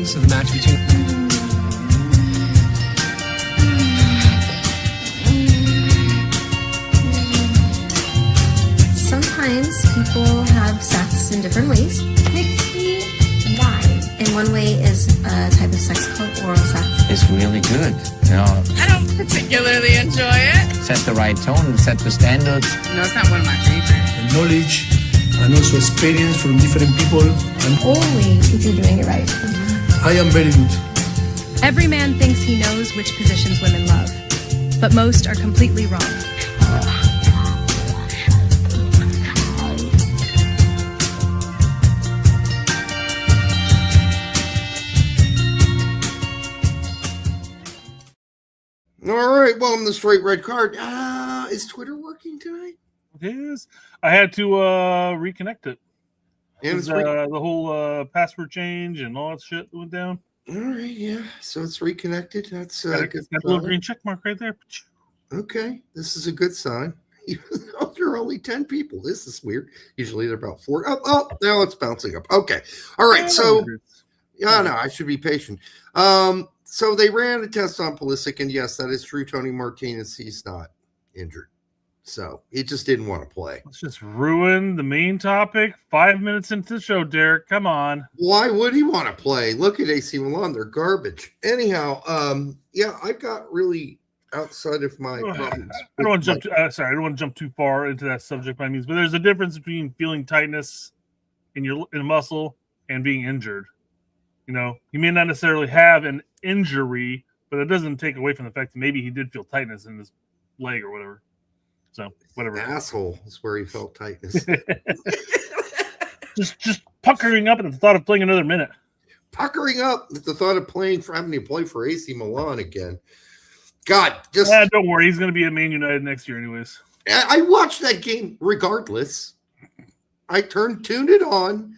sequence of the match between... Sometimes people have sex in different ways. 69. And one way is a type of sex called oral sex. It's really good. You know, I don't particularly enjoy it. set the right tone, set the standards. No, it's not one of my favorites. and knowledge and also experience from different people. And Only if you're doing it right. I am very good. Every man thinks he knows which positions women love, but most are completely wrong. All right, welcome to Straight Red Card. Is Twitter working tonight? It is. I had to reconnect it. And it's The whole password change and all that shit went down. all right, yeah. So it's reconnected. That's Got good. that little green check mark right there. Okay, this is a good sign. Even though there are only 10 people, this is weird. Usually they're about 4. Oh, now it's bouncing up. Okay, all right. So yeah, no, I should be patient. So they ran a test on Pulisic, and yes, that is true. Tony Martinez, he's not injured, so he just didn't want to play. Let's just ruin the main topic 5 minutes into the show, Derek. Come on. Why would he want to play? Look at AC Milan; they're garbage. Anyhow, yeah, I got really outside of my problems. I don't want to jump. I don't want to jump too far into that subject by means, but there's a difference between feeling tightness in a muscle and being injured. You know, he may not necessarily have an injury, but it doesn't take away from the fact that maybe he did feel tightness in his leg or whatever. So whatever. Asshole is where he felt tightness. just puckering up at the thought of playing another minute. Puckering up at the thought of having to play for AC Milan again. God, just don't worry, he's going to be at Man United next year, anyways. I watched that game regardless. I tuned it on.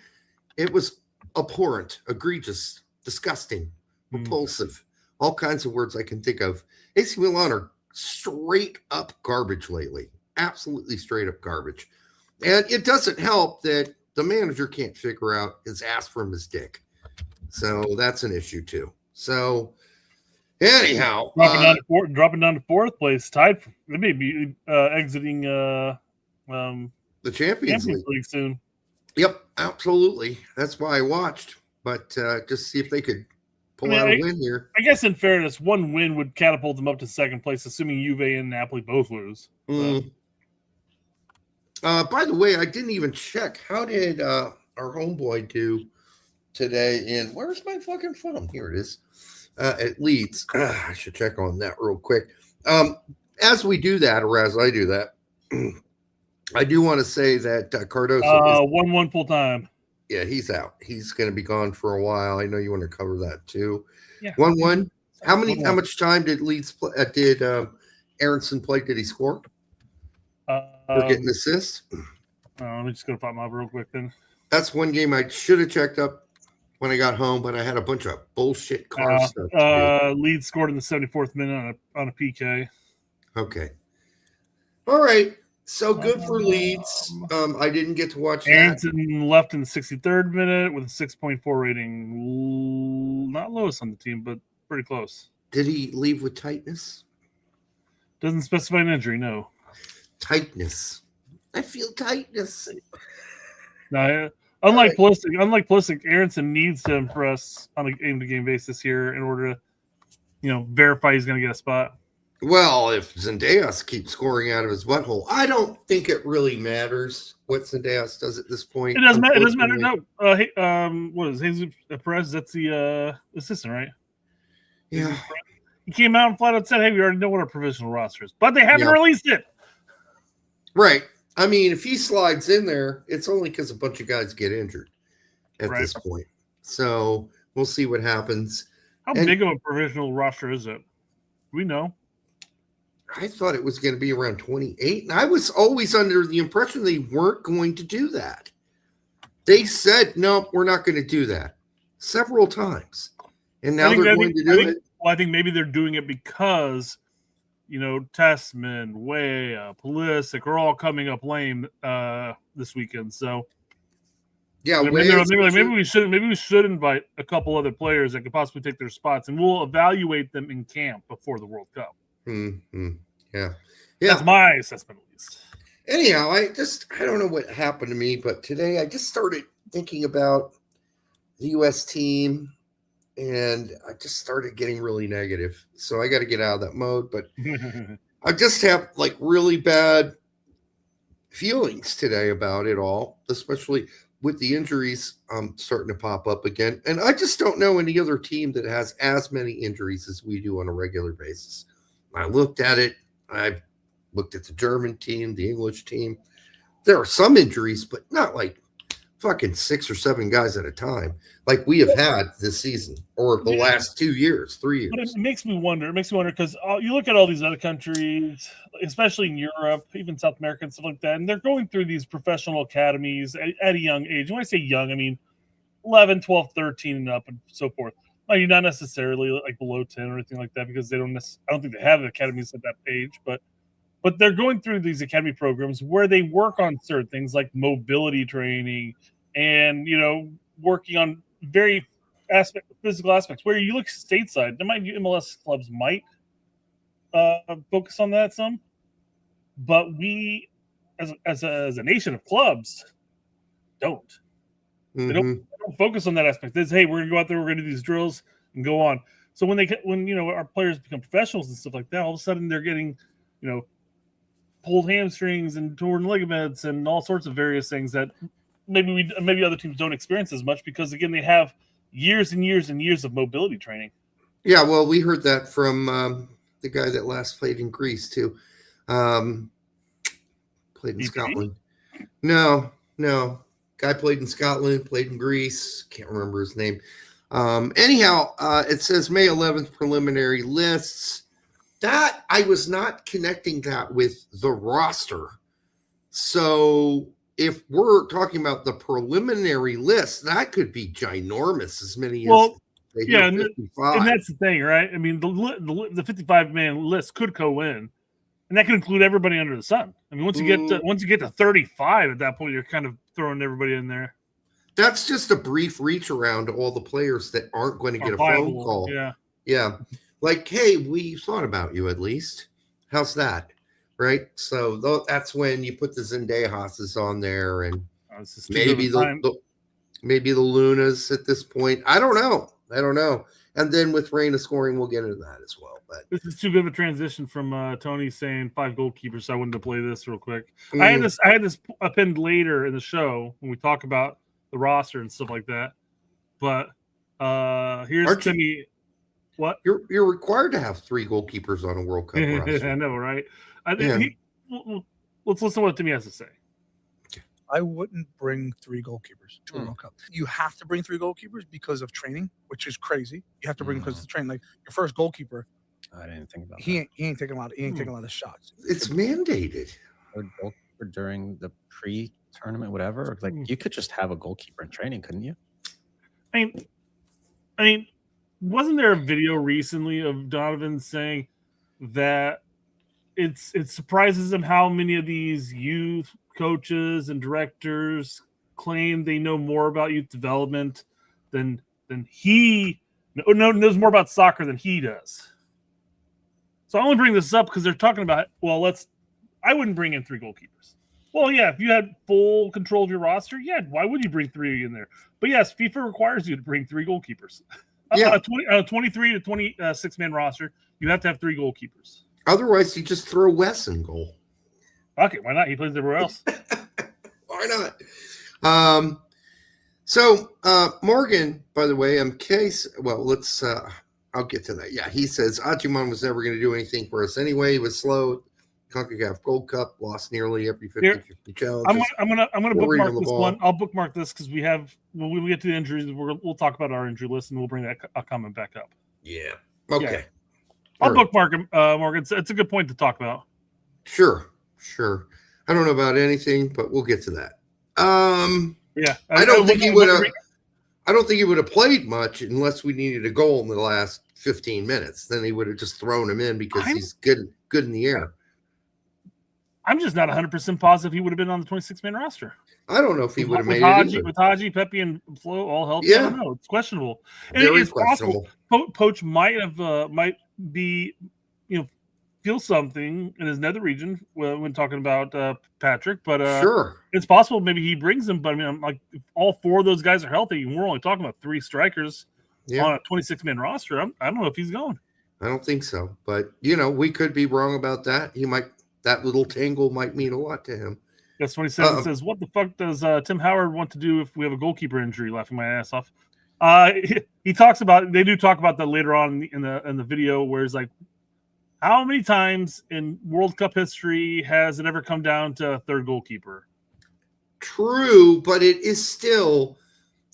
It was abhorrent, egregious, disgusting, repulsive, all kinds of words I can think of. AC Milan are straight up garbage lately. Absolutely straight up garbage. And it doesn't help that the manager can't figure out his ass from his dick. So that's an issue too. So anyhow, dropping down to fourth place, tied. They may be exiting the Champions League soon. Yep, absolutely. That's why I watched, but just see if they could pull out a win here. I guess in fairness, one win would catapult them up to second place, assuming Juve and Napoli both lose. By the way, I didn't even check. How did our homeboy do today? Where's my fucking phone? Here it is. At Leeds. I should check on that real quick. As we do that, or as I do that, I do want to say that Cardoso 1-1 full time. Yeah, he's out. He's going to be gone for a while. I know you want to cover that too. Yeah. 1-1. How much time did Leeds play? Did Aronson play? Did he score? For getting assists? Let me just go find my real quick then. That's one game I should have checked up when I got home, but I had a bunch of bullshit car stuff. Leeds scored in the 74th minute on a PK. Okay. All right. So good for Leeds. I didn't get to watch that. Aronson left in the 63rd minute with a 6.4 rating. Not lowest on the team, but pretty close. Did he leave with tightness? Doesn't specify an injury, no. Tightness. I feel tightness. No, unlike Pulisic, Aronson needs to impress on a game-to-game basis here in order to, verify he's going to get a spot. Well, if Zendejas keeps scoring out of his butthole, I don't think it really matters what Zendejas does at this point. It doesn't matter. It doesn't matter. No. What is Jesus Perez? That's the assistant, right? Yeah. He came out and flat out said, "Hey, we already know what our provisional roster is, but they haven't released it." Right. I mean, if he slides in there, it's only because a bunch of guys get injured at this point. So we'll see what happens. How big of a provisional roster is it? We know. I thought it was going to be around 28, and I was always under the impression they weren't going to do that. They said, no, we're not going to do that several times, and now they're going to do it. Well, I think maybe they're doing it because, Testman, Way, Pulisic are all coming up lame this weekend. So Yeah, maybe we should invite a couple other players that could possibly take their spots, and we'll evaluate them in camp before the World Cup. Mm-hmm. Yeah. That's my assessment, at least. Anyhow, I don't know what happened to me, but today I just started thinking about the U.S. team, and I just started getting really negative. So I got to get out of that mode. But I just have like really bad feelings today about it all, especially with the injuries starting to pop up again. And I just don't know any other team that has as many injuries as we do on a regular basis. I looked at it. I've looked at the German team, the English team. There are some injuries, but not like fucking 6 or 7 guys at a time like we have had this season or the last 2 years, 3 years. But it makes me wonder. It makes me wonder because you look at all these other countries, especially in Europe, even South America and stuff like that, and they're going through these professional academies at a young age. When I say young, I mean 11, 12, 13 and up and so forth. Like, not necessarily like below 10 or anything like that because they don't. I don't think they have academies at that age, but they're going through these academy programs where they work on certain things like mobility training and, working on very physical aspects. Where you look stateside, there might be MLS clubs might focus on that some, but we, as a nation of clubs, don't. Mm-hmm. They don't focus on that aspect. They say, hey, we're gonna go out there, we're gonna do these drills and go on. So when our players become professionals and stuff like that, all of a sudden they're getting, pulled hamstrings and torn ligaments and all sorts of various things that maybe other teams don't experience as much because again they have years and years and years of mobility training. Yeah, well, we heard that from the guy that last played in Greece too. Played in Scotland. No. Guy played in Scotland, played in Greece. Can't remember his name. Anyhow, it says May 11th preliminary lists. That I was not connecting that with the roster. So if we're talking about the preliminary list, that could be ginormous, as many as 55. And that's the thing, right? I mean, the 55-man list could go in, and that could include everybody under the sun. I mean, once you get to 35, at that point, you're kind of throwing everybody in there. That's just a brief reach around to all the players that aren't going to get a phone call. Yeah. Like, hey, we thought about you at least. How's that? Right? So that's when you put the Zendejas on there and maybe the Lunas at this point. I don't know. And then with Reina scoring, we'll get into that as well. But this is too good of a transition from Tony saying 5 goalkeepers. So I wanted to play this real quick. I had this pinned later in the show when we talk about the roster and stuff like that. But here's Timmy. What? You're required to have 3 goalkeepers on a World Cup roster. I know, right? Let's listen to what Timmy has to say. I wouldn't bring 3 goalkeepers to a World Cup. You have to bring 3 goalkeepers because of training, which is crazy. You have to bring because of the training. Like your first goalkeeper, I didn't think about he ain't taking a lot of shots. It's mandated. Or goalkeeper during the pre-tournament, whatever. Like you could just have a goalkeeper in training, couldn't you? I mean, wasn't there a video recently of Donovan saying that it surprises him how many of these youth coaches and directors claim they know more about youth development than he knows more about soccer than he does. So I only bring this up because they're talking about, I wouldn't bring in 3 goalkeepers. Well, yeah, if you had full control of your roster, yeah, why would you bring 3 in there? But yes, FIFA requires you to bring 3 goalkeepers. A 23 to 26-man roster, you have to have 3 goalkeepers. Otherwise, you just throw Wes in goal. Okay, why not? He plays everywhere else. Why not? So Morgan, by the way, let's I'll get to that. Yeah, he says Ajuman was never going to do anything for us anyway. He was slow. CONCACAF Gold Cup, lost nearly every 50-50 challenge. I'm gonna bookmark this one. I'll bookmark this because we have when we get to the injuries, we'll talk about our injury list and we'll bring that comment back up. Yeah. Okay. Yeah. I'll bookmark him, Morgan. It's a good point to talk about. Sure. I don't know about anything, but we'll get to that. Yeah. I don't think he would have played much unless we needed a goal in the last 15 minutes. Then he would have just thrown him in because he's good in the air. I'm just not 100% positive he would have been on the 26-man roster. I don't know if he would have with made Haji, it either. with Haji, Pepe, and Flo all healthy. Yeah. I don't know. It's questionable. And Very it's questionable. possible Poach might be, feel something in his nether region when talking about Patrick, but Sure. it's possible maybe he brings him. But I mean, I'm like, if all 4 of those guys are healthy, and we're only talking about 3 strikers on a 26-man roster. I don't know if he's going. I don't think so, but we could be wrong about that. That little tangle might mean a lot to him. Yes, 27 says, "What the fuck does Tim Howard want to do if we have a goalkeeper injury?" Laughing my ass off. He talks about. They do talk about that later on in the video, where it's like, how many times in World Cup history has it ever come down to a third goalkeeper? True, but it is still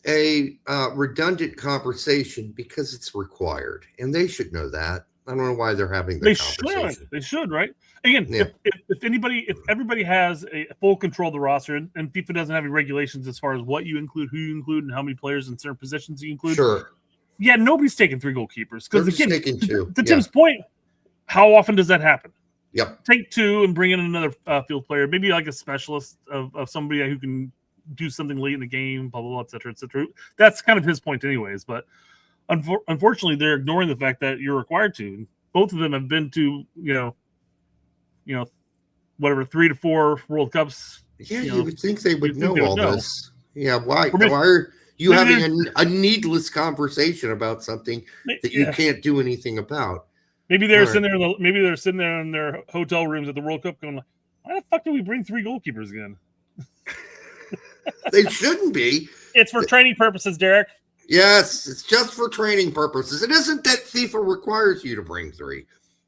a redundant conversation because it's required, and they should know that. I don't know why they're having the conversation. They should, right? Again, if everybody has a full control of the roster, and FIFA doesn't have any regulations as far as what you include, who you include, and how many players in certain positions you include. Sure. Yeah, nobody's taking 3 goalkeepers because They're taking 2. To Tim's point, how often does that happen? Yep. Take 2 and bring in another field player, maybe like a specialist of somebody who can do something late in the game, blah, blah, blah, et cetera, et cetera. That's kind of his point anyways, but unfortunately, they're ignoring the fact that you're required to. Both of them have been to, whatever, 3 to 4 World Cups. Yeah, you would think they would know all this. Yeah, why maybe, are you having a needless conversation about something that you can't do anything about? Maybe they're sitting there. Maybe they're sitting there in their hotel rooms at the World Cup, going, "Why the fuck did we bring 3 goalkeepers again?" They shouldn't be. It's for training purposes, Derek. Yes, it's just for training purposes. It isn't that FIFA requires you to bring 3.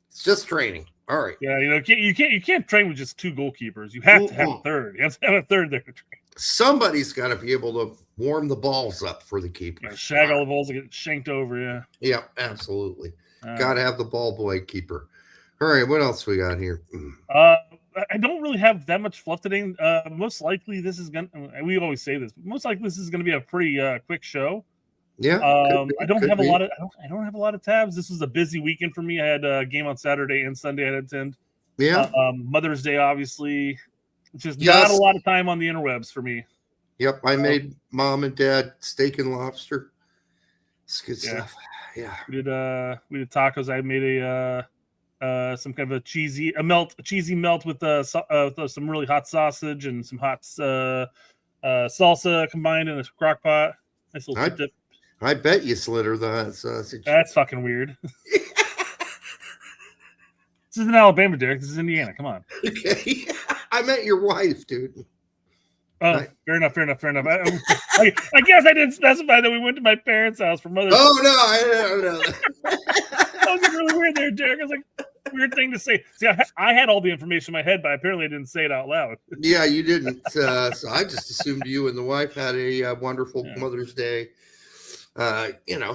It's just training. All right. Yeah, you can't train with just 2 goalkeepers. You have to have a third. You have to have a third there to train. Somebody's got to be able to warm the balls up for the keeper. Yeah, shag all the balls that get shanked over. Yeah. Yeah, absolutely. Got to have the ball boy keeper. All right, what else we got here? I don't really have that much fluff today. Most likely, this is gonna. We always say this, but most likely this is gonna be a pretty quick show. Yeah. I don't have a lot of tabs. This was a busy weekend for me. I had a game on Saturday and Sunday I had to attend. Yeah. Mother's Day, obviously. It's just not a lot of time on the interwebs for me. Yep. I made mom and dad steak and lobster. It's good stuff. Yeah. We did tacos. I made some kind of a cheesy melt with some really hot sausage and some hot salsa combined in a crock pot. Nice little dip. I bet you slid her the sausage. That's fucking weird. This isn't Alabama, Derek. This is Indiana. Come on. Okay. I meant your wife, dude. Oh, fair enough. I guess I didn't specify that we went to my parents' house for Mother's Day. Oh, no, I don't know. That was really weird there, Derek. I was like, weird thing to say. See, I had all the information in my head, but apparently I didn't say it out loud. Yeah, you didn't. So I just assumed you and the wife had a wonderful Mother's Day, getting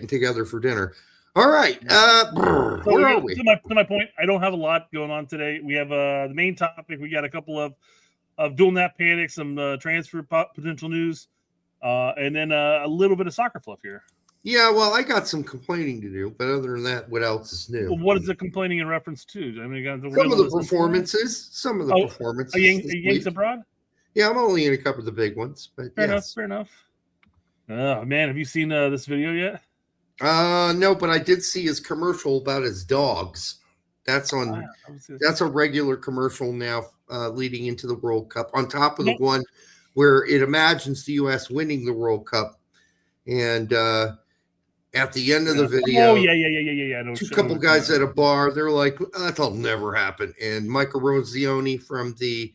together for dinner. All right. Where are we? To my point, I don't have a lot going on today. We have the main topic. We got a couple of dual nap panics, some transfer potential news, and then a little bit of soccer fluff here. Yeah, well, I got some complaining to do, but other than that, what else is new? Well, what is the complaining in reference to? I mean, some of the performances. Are you Yanks abroad? Yeah, I'm only in a couple of the big ones, but fair enough. Oh man, have you seen this video yet? No, but I did see his commercial about his dogs. That's on. That's a regular commercial now, leading into the World Cup. On top of the one where it imagines the U.S. winning the World Cup, and at the end of the video, two couple guys at a bar, they're like, "That'll never happen." And Michael Rosioni from the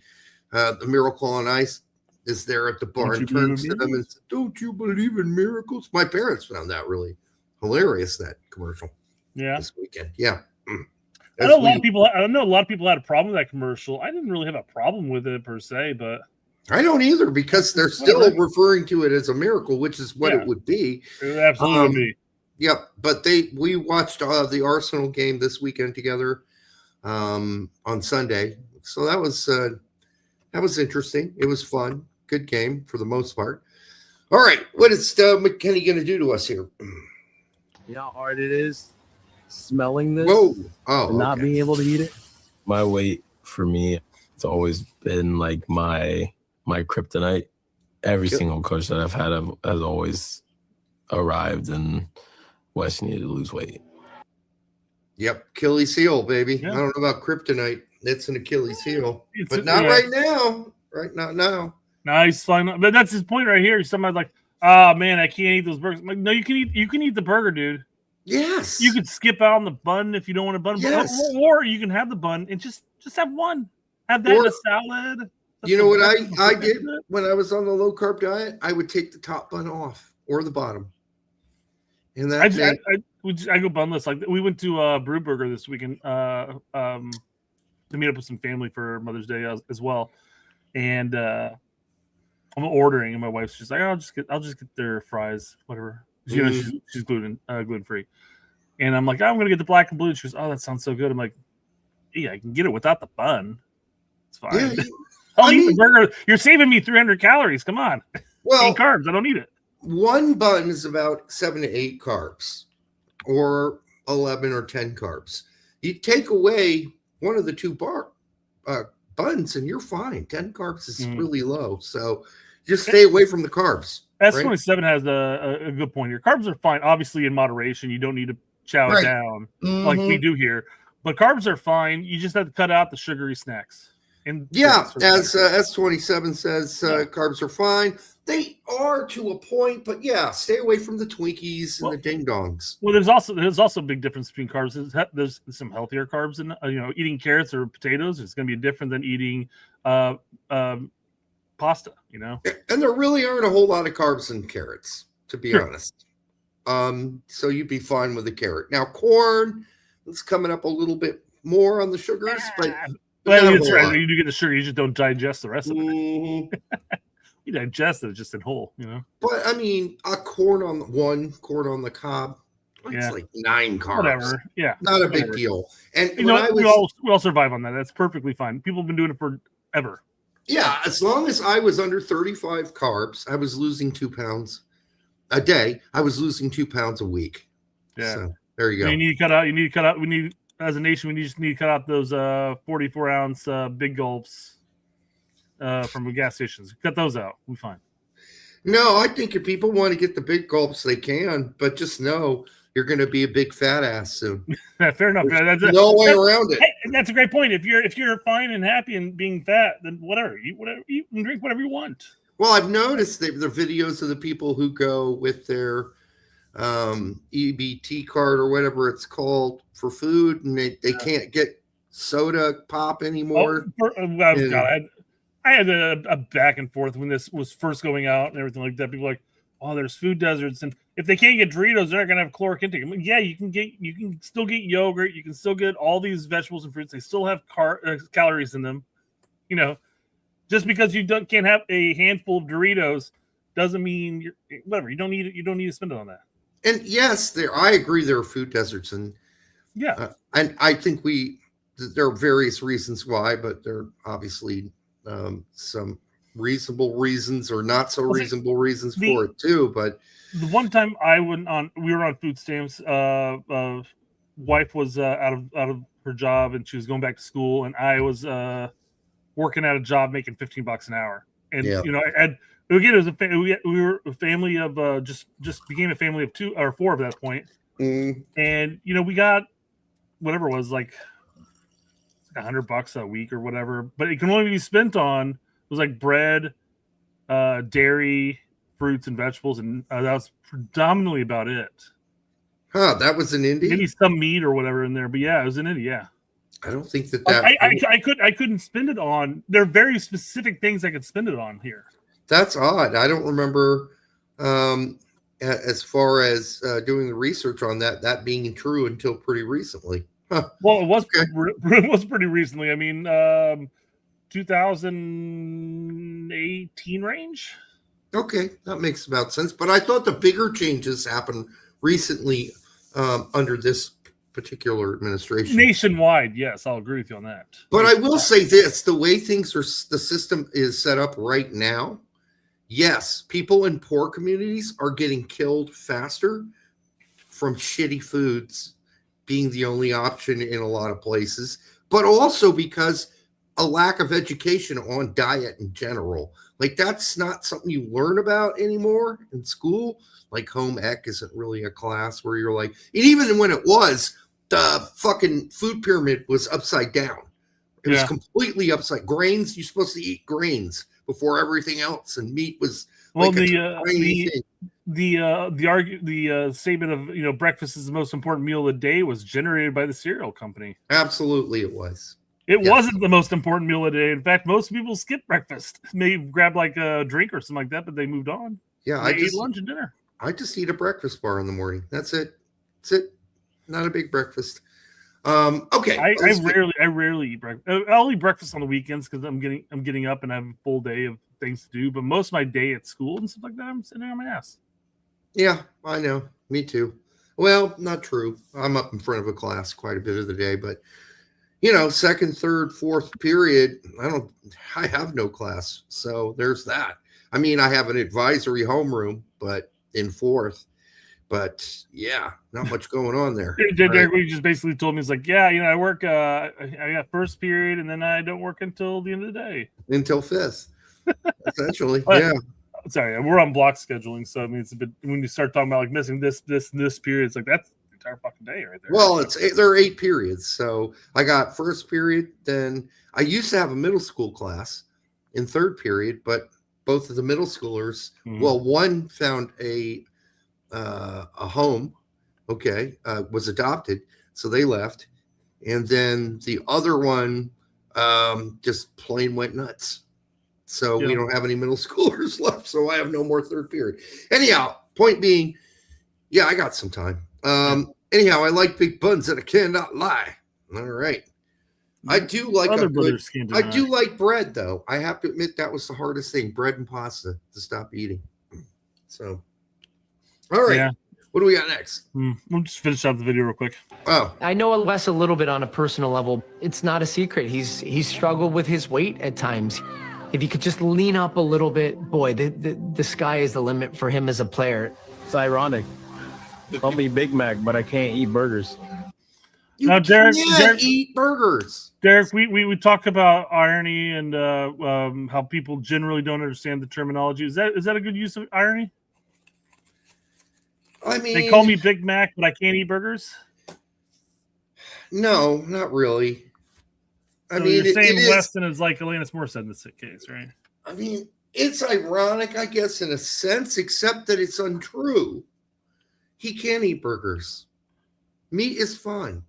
Miracle on Ice is there at the bar and turns to them and says, "Don't you believe in miracles?" My parents found that really hilarious, that commercial. Yeah, this weekend. Yeah. I know a lot of people had a problem with that commercial. I didn't really have a problem with it per se, but I don't either, because they're still referring to it as a miracle, which is what it would be. It would absolutely be. Yep. But we watched the Arsenal game this weekend together on Sunday. So that was interesting. It was fun. Good game for the most part. All right. What is McKenny going to do to us here? You know how hard it is smelling this? Whoa. Oh, and not being able to eat it? My weight for me, it's always been like my kryptonite. Every single coach that I've had has always arrived and Wes needed to lose weight. Yep, Achilles heel, baby. Yeah. I don't know about kryptonite. It's an Achilles heel, It's but a- not yeah. right now. Right now. No, he's fine. But that's his point right here. Somebody's like, "Oh man, I can't eat those burgers." I'm like, no, you can eat the burger, dude. Yes. You could skip out on the bun if you don't want a bun, Yes. or you can have the bun and just have one. Have that in a salad. You know what I did when I was on the low carb diet? I would take the top bun off or the bottom. And that I go bunless. Like we went to Brew Burger this weekend to meet up with some family for Mother's Day as well, and I'm ordering, and my wife's just like, I'll just get their fries, whatever. You know, she's gluten free, and I'm like, I'm gonna get the black and blue. She goes, oh, that sounds so good. I'm like, yeah, I can get it without the bun. It's fine. Yeah, I'll eat the burger. You're saving me 300 calories. Come on. Well, 8 carbs. I don't need it. One bun is about 7 to 8 carbs, or 11 or 10 carbs. You take away one of the two buns, and you're fine. 10 carbs is really low, so just stay away from the carbs. S27 has a good point here. Carbs are fine, obviously in moderation. You don't need to chow it down like we do here, but carbs are fine. You just have to cut out the sugary snacks. And yeah, as S27 says, carbs are fine. They are to a point, but yeah, stay away from the Twinkies and the ding dongs. Well, there's also a big difference between carbs. There's some healthier carbs, and eating carrots or potatoes is going to be different than eating pasta. And there really aren't a whole lot of carbs in carrots, to be honest. So you'd be fine with a carrot. Now, corn is coming up a little bit more on the sugars, but that's right. You do get the sugar, you just don't digest the rest of it. You digest it just in whole, But I mean, corn on the cob, it's like 9 carbs. Whatever. Yeah. Not a big deal. And we all survive on that. That's perfectly fine. People have been doing it forever. Yeah, as long as I was under 35 carbs, I was losing 2 pounds a day. I was losing 2 pounds a week. Yeah. So there you go. You need to cut out. We need, as a nation, we just need to cut out those 44-ounce big gulps from the gas stations. Cut those out. We're fine. No, I think if people want to get the big gulps, they can, but just know you're going to be a big fat ass soon. Fair enough. There's no way around it. That's a great point. If you're fine and happy and being fat, then whatever. Eat and drink whatever you want. Well, I've noticed the videos of the people who go with their EBT card or whatever it's called for food, and they can't get soda pop anymore. God, I had a back and forth when this was first going out and everything like that. People were like, oh, there's food deserts, and if they can't get Doritos, they're not gonna have caloric intake. I mean, yeah, you can still get yogurt, you can still get all these vegetables and fruits. They still have calories in them. Just because you can't have a handful of Doritos doesn't mean you're whatever. You don't need it. You don't need to spend it on that. And yes, I agree there are food deserts, and and I think there are various reasons why, but there are obviously some reasonable reasons or not so reasonable reasons for it too. But the one time we were on food stamps. Wife was out of her job and she was going back to school, and I was working at a job making $15 an hour. And we were a family of just became a family of 2 or 4 at that point. And we got whatever it was like $100 a week or whatever, but it can only be spent on was like bread, dairy, fruits and vegetables, and that was predominantly about it. That was in Indy. Maybe some meat or whatever in there, but yeah, it was in Indy. Yeah, I don't think that. I couldn't spend it on. There are very specific things I could spend it on here. That's odd. I don't remember as far as doing the research on that being true until pretty recently. Huh. Well, it was it was pretty recently. I mean, 2018 range. Okay, that makes about sense. But I thought the bigger changes happened recently under this particular administration. Nationwide, yes, I'll agree with you on that. But I will say this: the way the system is set up right now, yes, people in poor communities are getting killed faster from shitty foods being the only option in a lot of places, but also because a lack of education on diet in general. Like that's not something you learn about anymore in school. Like home ec isn't really a class where you're like, and even when it was, the fucking food pyramid was upside down. It was completely upside. Grains, you're supposed to eat grains before everything else, and meat was statement of breakfast is the most important meal of the day was generated by the cereal company. Absolutely, it was. It wasn't the most important meal of the day. In fact, most people skip breakfast. They grab like a drink or something like that, but they moved on. Yeah, I ate lunch and dinner. I just eat a breakfast bar in the morning. That's it. That's it. Not a big breakfast. Okay. I rarely eat breakfast. I'll eat breakfast on the weekends because I'm getting up and I have a full day of things to do. But most of my day at school and stuff like that, I'm sitting on my ass. Yeah, I know. Me too. Well, not true. I'm up in front of a class quite a bit of the day, but second, third, fourth period, I have no class. So there's that. I mean, I have an advisory homeroom, but in fourth. But yeah, not much going on there. Derek, he just basically told me, he's like, yeah, I work, I got first period, and then I don't work until the end of the day. Until fifth, essentially. Yeah. Sorry, we're on block scheduling, so I mean, it's a bit when you start talking about like missing this period, it's like that's the entire fucking day right there. Well, there are 8 periods, so I got first period. Then I used to have a middle school class in third period, but both of the middle schoolers, well, one found a home, was adopted, so they left, and then the other one just plain went nuts. So we don't have any middle schoolers left, so I have no more third period. Anyhow, point being, yeah, I got some time. Anyhow, I like big buns and I cannot lie. All right. I do like I do like bread, though. I have to admit that was the hardest thing, bread and pasta, to stop eating. So, all right. Yeah. What do we got next? We'll just finish out the video real quick. Oh, I know Wes a little bit on a personal level. It's not a secret. He's struggled with his weight at times. If he could just lean up a little bit, boy, the sky is the limit for him as a player. It's ironic. Call me Big Mac, but I can't eat burgers. Now, Derek, eat burgers. Derek, we talked about irony and how people generally don't understand the terminology. Is that a good use of irony? I mean, they call me Big Mac, but I can't eat burgers. No, not really. So you're saying Weston is like Alanis Morissette in this case, right? I mean, it's ironic, I guess, in a sense, except that it's untrue. He can't eat burgers. Meat is fine.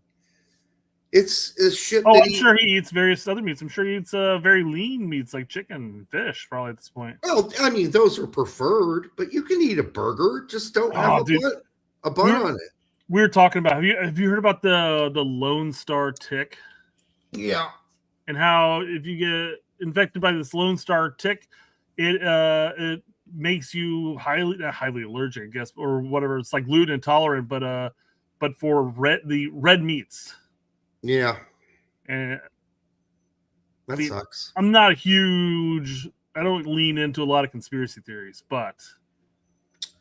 It's shit. Oh, I'm sure he eats various other meats. I'm sure he eats very lean meats like chicken and fish, probably at this point. Well, I mean, those are preferred, but you can eat a burger. Just don't have a bun on it. We were talking about. Have you heard about the Lone Star tick? Yeah. And how if you get infected by this Lone Star tick, it makes you not highly allergic, I guess, or whatever. It's like gluten intolerant, but for the red meats. Yeah. And that sucks. I'm not I don't lean into a lot of conspiracy theories, but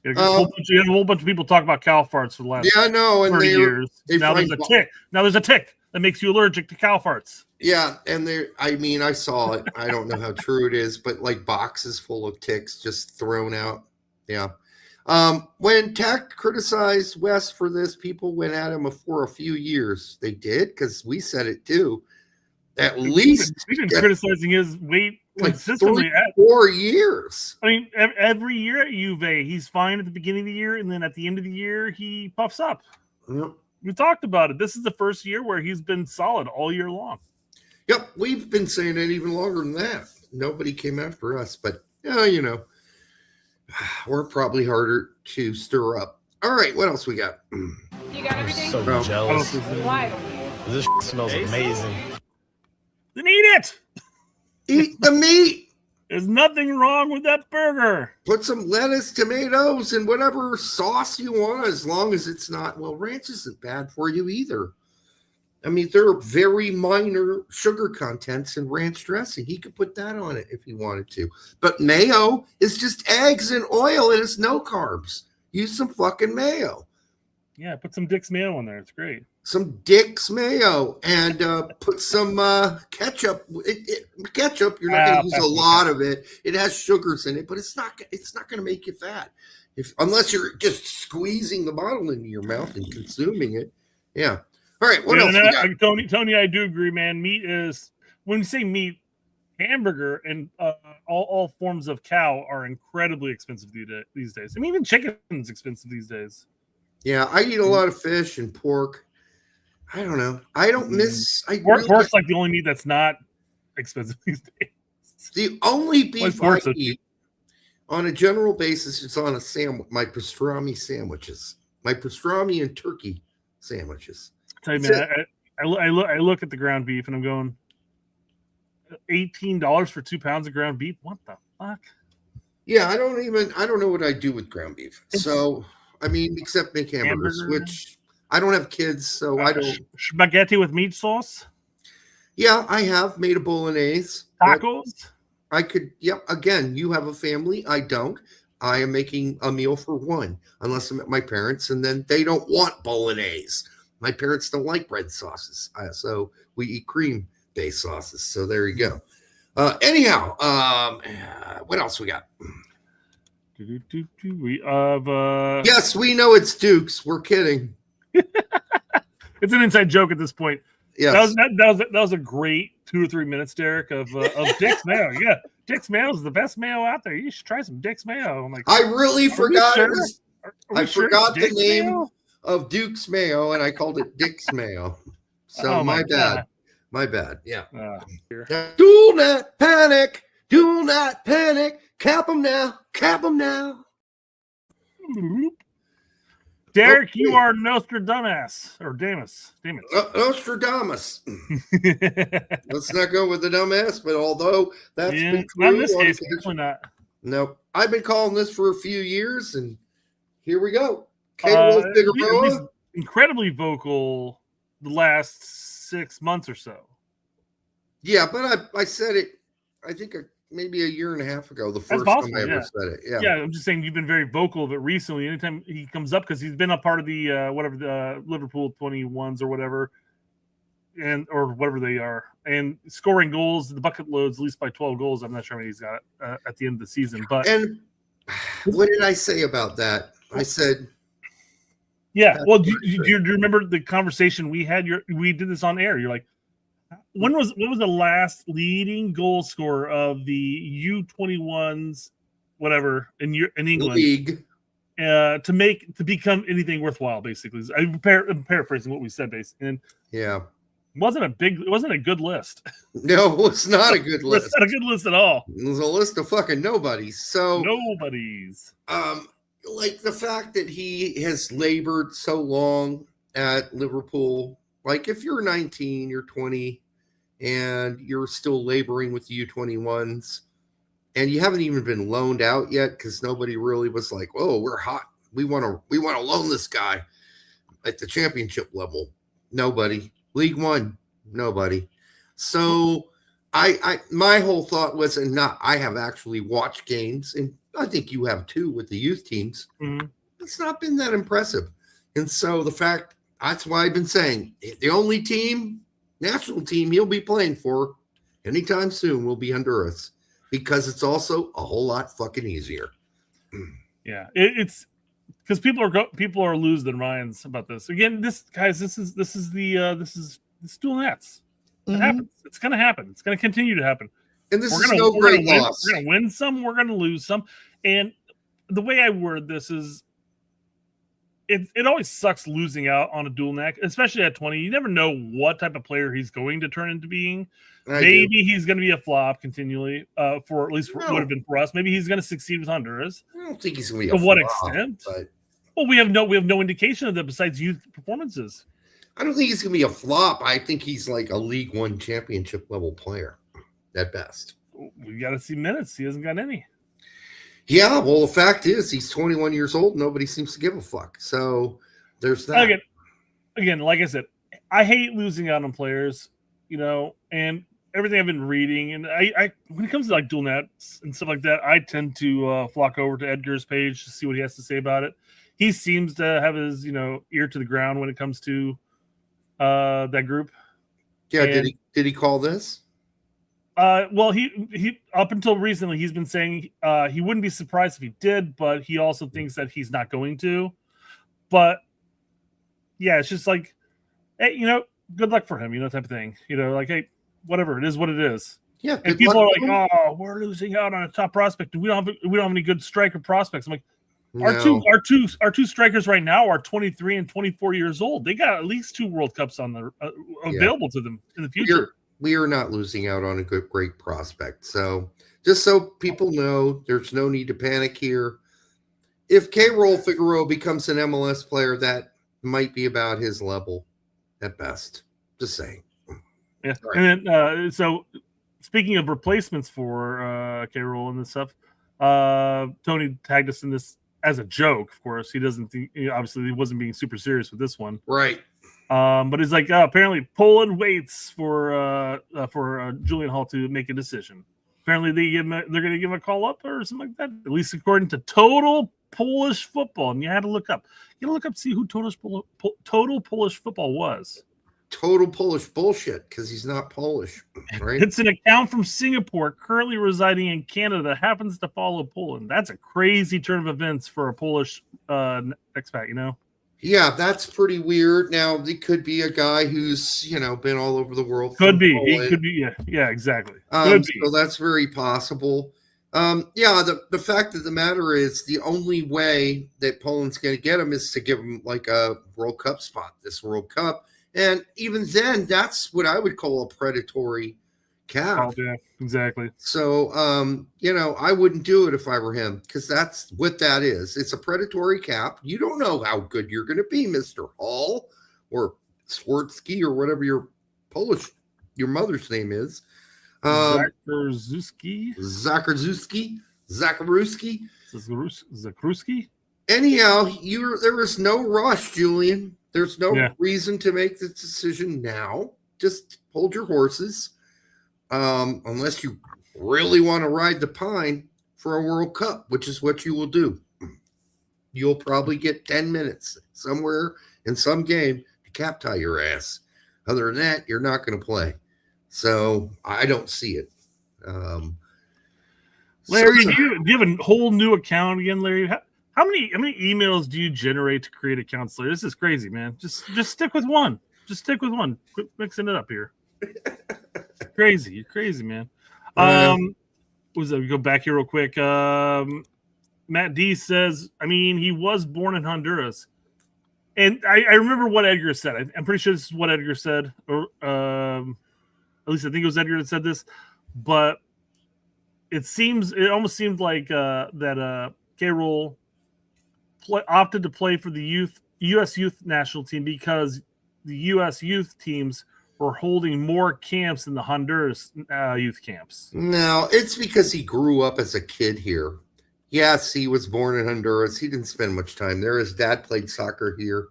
you have a whole bunch of people talk about cow farts for the last 30 years. Now there's a tick. Now there's a tick that makes you allergic to cow farts. Yeah, and I saw it. I don't know how true it is, but like boxes full of ticks just thrown out. Yeah. When Tech criticized Wes for this, people went at him for a few years. They did, because we said it too. At least we've been criticizing his weight consistently. 4 years. I mean, every year at UVA, he's fine at the beginning of the year, and then at the end of the year, he puffs up. Yep. We talked about it. This is the first year where he's been solid all year long. Yep, we've been saying it even longer than that. Nobody came after us, but we're probably harder to stir up. All right, what else we got? You got everything? So jealous. Why? This smells amazing. Then eat it. Eat the meat. There's nothing wrong with that burger. Put some lettuce, tomatoes, and whatever sauce you want, as long as it's not. Well, ranch isn't bad for you either. I mean, there are very minor sugar contents in ranch dressing. He could put that on it if he wanted to. But mayo is just eggs and oil, and it's no carbs. Use some fucking mayo. Yeah, put some Dick's mayo in there. It's great. some Dick's mayo and put some ketchup. Ketchup, you're not going to use a lot of it. It has sugars in it, but it's not going to make you fat unless you're just squeezing the bottle into your mouth and consuming it. Yeah. All right. What else? Tony, I do agree, man. Meat is, when you say meat, hamburger and all forms of cow are incredibly expensive these days. I mean, even chicken's expensive these days. Yeah, I eat a lot of fish and pork. I don't know. I don't miss. Pork's like the only meat that's not expensive these days. The only beef I eat on a general basis is on my pastrami sandwiches, my pastrami and turkey sandwiches. Tell you, man, I look at the ground beef and I'm going, $18 for 2 pounds of ground beef. What the fuck? Yeah, I don't know what I do with ground beef. So I mean, except make hamburgers, which I don't have kids, so I don't. Spaghetti with meat sauce? Yeah, I have made a bolognese. Tacos? I could, again, you have a family. I don't. I am making a meal for one, unless I'm at my parents', and then they don't want bolognese. My parents don't like bread sauces, so we eat cream-based sauces. So there you go. Anyhow, what else we got? We have yes, we know it's Duke's. We're kidding. It's an inside joke at this point. Yes. That was a great 2 or 3 minutes, Derek, of Dick's mayo. Yeah, Dick's mayo is the best mayo out there. You should try some Dick's mayo. I'm like, I really forgot sure? I forgot the name of Duke's mayo, and I called it Dick's mayo. So my bad. My bad. Yeah. Do not panic. Do not panic. Cap them now. Cap them now. Derek, you are Nostradamus or Damus. Nostradamus. Let's not go with the dumbass, but although that's been true, not in this case, definitely not. No, I've been calling this for a few years, and here we go. Figueroa, incredibly vocal the last 6 months or so. Yeah, but I said it, I think maybe a year and a half ago, the first time I ever said it. Yeah, I'm just saying you've been very vocal of it recently. Anytime he comes up, because he's been a part of the the Liverpool 21s or whatever, or whatever they are, and scoring goals, the bucket loads at least by 12 goals. I'm not sure how many he's got at the end of the season. But what did I say about that? I said, yeah. Well, do you remember the conversation we had? We did this on air. You're like, what was the last leading goal scorer of the U21s, whatever, in England league to become anything worthwhile? Basically, I'm paraphrasing what we said, basically. And yeah, it wasn't a good list. No, it was not a good list. It's not a good list at all. It was a list of fucking nobodies. So nobodies. Like the fact that he has labored so long at Liverpool. Like if you're 19, you're 20, and you're still laboring with the U21s, and you haven't even been loaned out yet because nobody really was like, "Oh, we're hot. We want to loan this guy at the championship level." Nobody. League One, nobody. So my whole thought was, I have actually watched games, and I think you have too with the youth teams. Mm-hmm. It's not been that impressive, and so the fact. That's why I've been saying the only national team he'll be playing for anytime soon will be Honduras, because it's also a whole lot fucking easier. Yeah, it's because people are losing their minds about this. Again, this is dual nets. It happens. It's going to happen. It's going to continue to happen. And this is no great loss. We're going to win some. We're going to lose some. And the way I word this is, it always sucks losing out on a dual neck, especially at 20. You never know what type of player he's going to turn into being. Maybe he's going to be a flop continually, for at least would have been for us. Maybe he's going to succeed with Honduras. I don't think he's going to be to what extent? But... Well, we have no indication of that besides youth performances. I don't think he's going to be a flop. I think he's like a League One championship level player at best. We got to see minutes. He hasn't got any. Yeah, well, the fact is he's 21 years old. Nobody seems to give a fuck. So there's that. Again, like I said, I hate losing out on players, and everything I've been reading. And I when it comes to like dual nets and stuff like that, I tend to flock over to Edgar's page to see what he has to say about it. He seems to have his, ear to the ground when it comes to that group. Yeah, And, did he call this? Well, he up until recently he's been saying he wouldn't be surprised if he did, but he also thinks that he's not going to. But yeah, it's just like, hey, good luck for him, type of thing. Like, hey, whatever, it is what it is. Yeah, and people are like, oh, we're losing out on a top prospect. We don't have any good striker prospects. I'm like, our two strikers right now are 23 and 24 years old. They got at least 2 World Cups on the available to them in the future. We are not losing out on a great prospect. So just so people know, there's no need to panic here. If K-Roll Figueroa becomes an MLS player, that might be about his level at best. Just saying. Yeah. Right. And then, so speaking of replacements for K-Roll and this stuff, Tony tagged us in this as a joke. Of course, he doesn't think, obviously he wasn't being super serious with this one. Right. But he's like, apparently Poland waits for Julian Hall to make a decision. Apparently they're going to give him a call up or something like that. At least according to Total Polish Football. And you had to look up. You got to look up to see who Total Polish Football was. Total Polish bullshit, because he's not Polish, right? It's an account from Singapore, currently residing in Canada, happens to follow Poland. That's a crazy turn of events for a Polish expat, Yeah, that's pretty weird. Now, it could be a guy who's, been all over the world. Could be. He could be. Yeah, exactly. So that's very possible. The fact of the matter is the only way that Poland's going to get him is to give him like a World Cup spot, this World Cup. And even then, that's what I would call a predatory cap. Oh, yeah, exactly. So, I wouldn't do it if I were him, because that's what that is. It's a predatory cap. You don't know how good you're going to be, Mr. Hall or Swartsky or whatever your mother's name is. Zakrzewski. Anyhow, there is no rush, Julian. There's no reason to make the decision now. Just hold your horses. Unless you really want to ride the pine for a World Cup, which is what you will do. You'll probably get 10 minutes somewhere in some game to cap tie your ass. Other than that, you're not going to play. So I don't see it. Larry, do you have a whole new account again, Larry? How many emails do you generate to create accounts, Larry? This is crazy, man. Just stick with one. Quit mixing it up here. Crazy. You're crazy, man. We go back here real quick. Matt D says, he was born in Honduras. And I remember what Edgar said. I'm pretty sure this is what Edgar said. Or at least I think it was Edgar that said this. But it almost seemed like that K-Roll opted to play for the U.S. youth national team because the U.S. youth teams were holding more camps than the Honduras youth camps. No, it's because he grew up as a kid here. Yes, he was born in Honduras. He didn't spend much time there. His dad played soccer here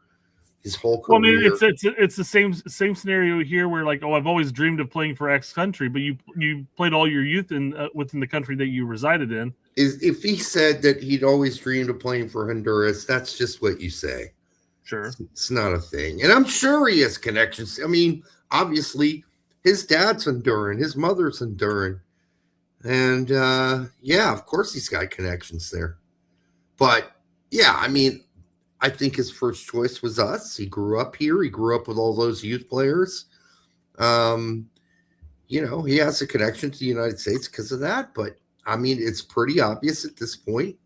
his whole career. Well, it's the same scenario here where like, I've always dreamed of playing for X country, but you played all your youth within the country that you resided in. If he said that he'd always dreamed of playing for Honduras, that's just what you say. Sure. It's not a thing. And I'm sure he has connections. Obviously, his dad's Honduran, his mother's Honduran. And, of course he's got connections there. But, I think his first choice was us. He grew up here. He grew up with all those youth players. He has a connection to the United States because of that. But, it's pretty obvious at this point.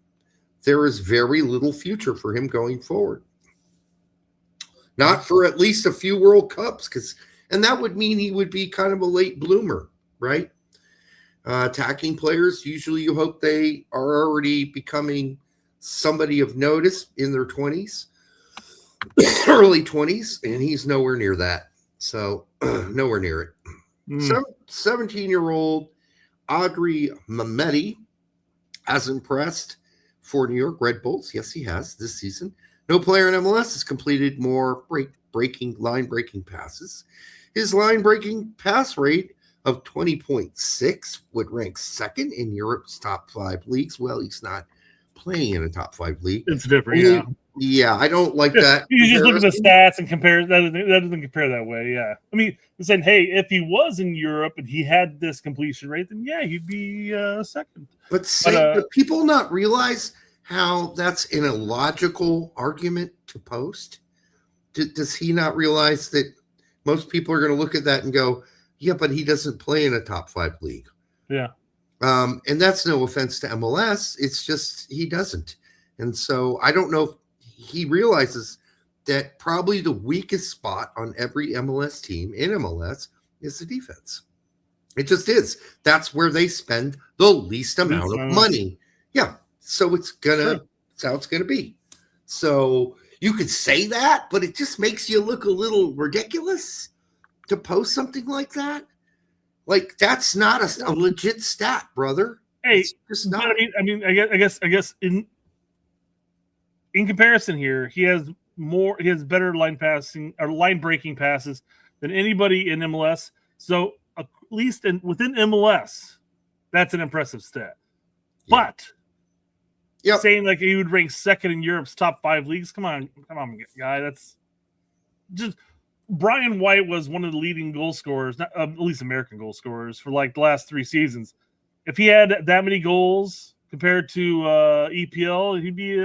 There is very little future for him going forward. Not for at least a few World Cups, and that would mean he would be kind of a late bloomer, right? Attacking players, usually you hope they are already becoming somebody of notice in their 20s, early 20s, and he's nowhere near that. So, nowhere near it. 17-year-old Audrey Mametti has impressed for New York Red Bulls. Yes, he has this season. No player in MLS has completed more line-breaking passes. His line-breaking pass rate of 20.6 would rank second in Europe's top 5 leagues. Well, he's not playing in a top 5 league. It's different, Yeah, I don't like that. You just look at the comparison. stats and compare. That doesn't compare that way. Yeah, I mean, saying, hey, if he was in Europe and he had this completion rate, then yeah, he'd be second. But do people not realize how that's an illogical argument to post? Does he not realize that most people are going to look at that and go, yeah, but he doesn't play in a top 5 league. Yeah. And that's no offense to MLS. It's just he doesn't. And so I don't know if he realizes that probably the weakest spot on every MLS team in MLS is the defense. It just is. That's where they spend the least amount of money. Yeah. So it's how it's gonna be. So you could say that, but it just makes you look a little ridiculous to post something like that. Like that's not a legit stat, brother. Hey, it's not. I guess in comparison here, he has better line passing or line breaking passes than anybody in MLS. So at least within MLS, that's an impressive stat. Yeah. But saying like he would rank second in Europe's top 5 leagues, come on, guy. That's just Brian White was one of the leading goal scorers, not at least American goal scorers for like the last 3 seasons. If he had that many goals compared to EPL, he'd be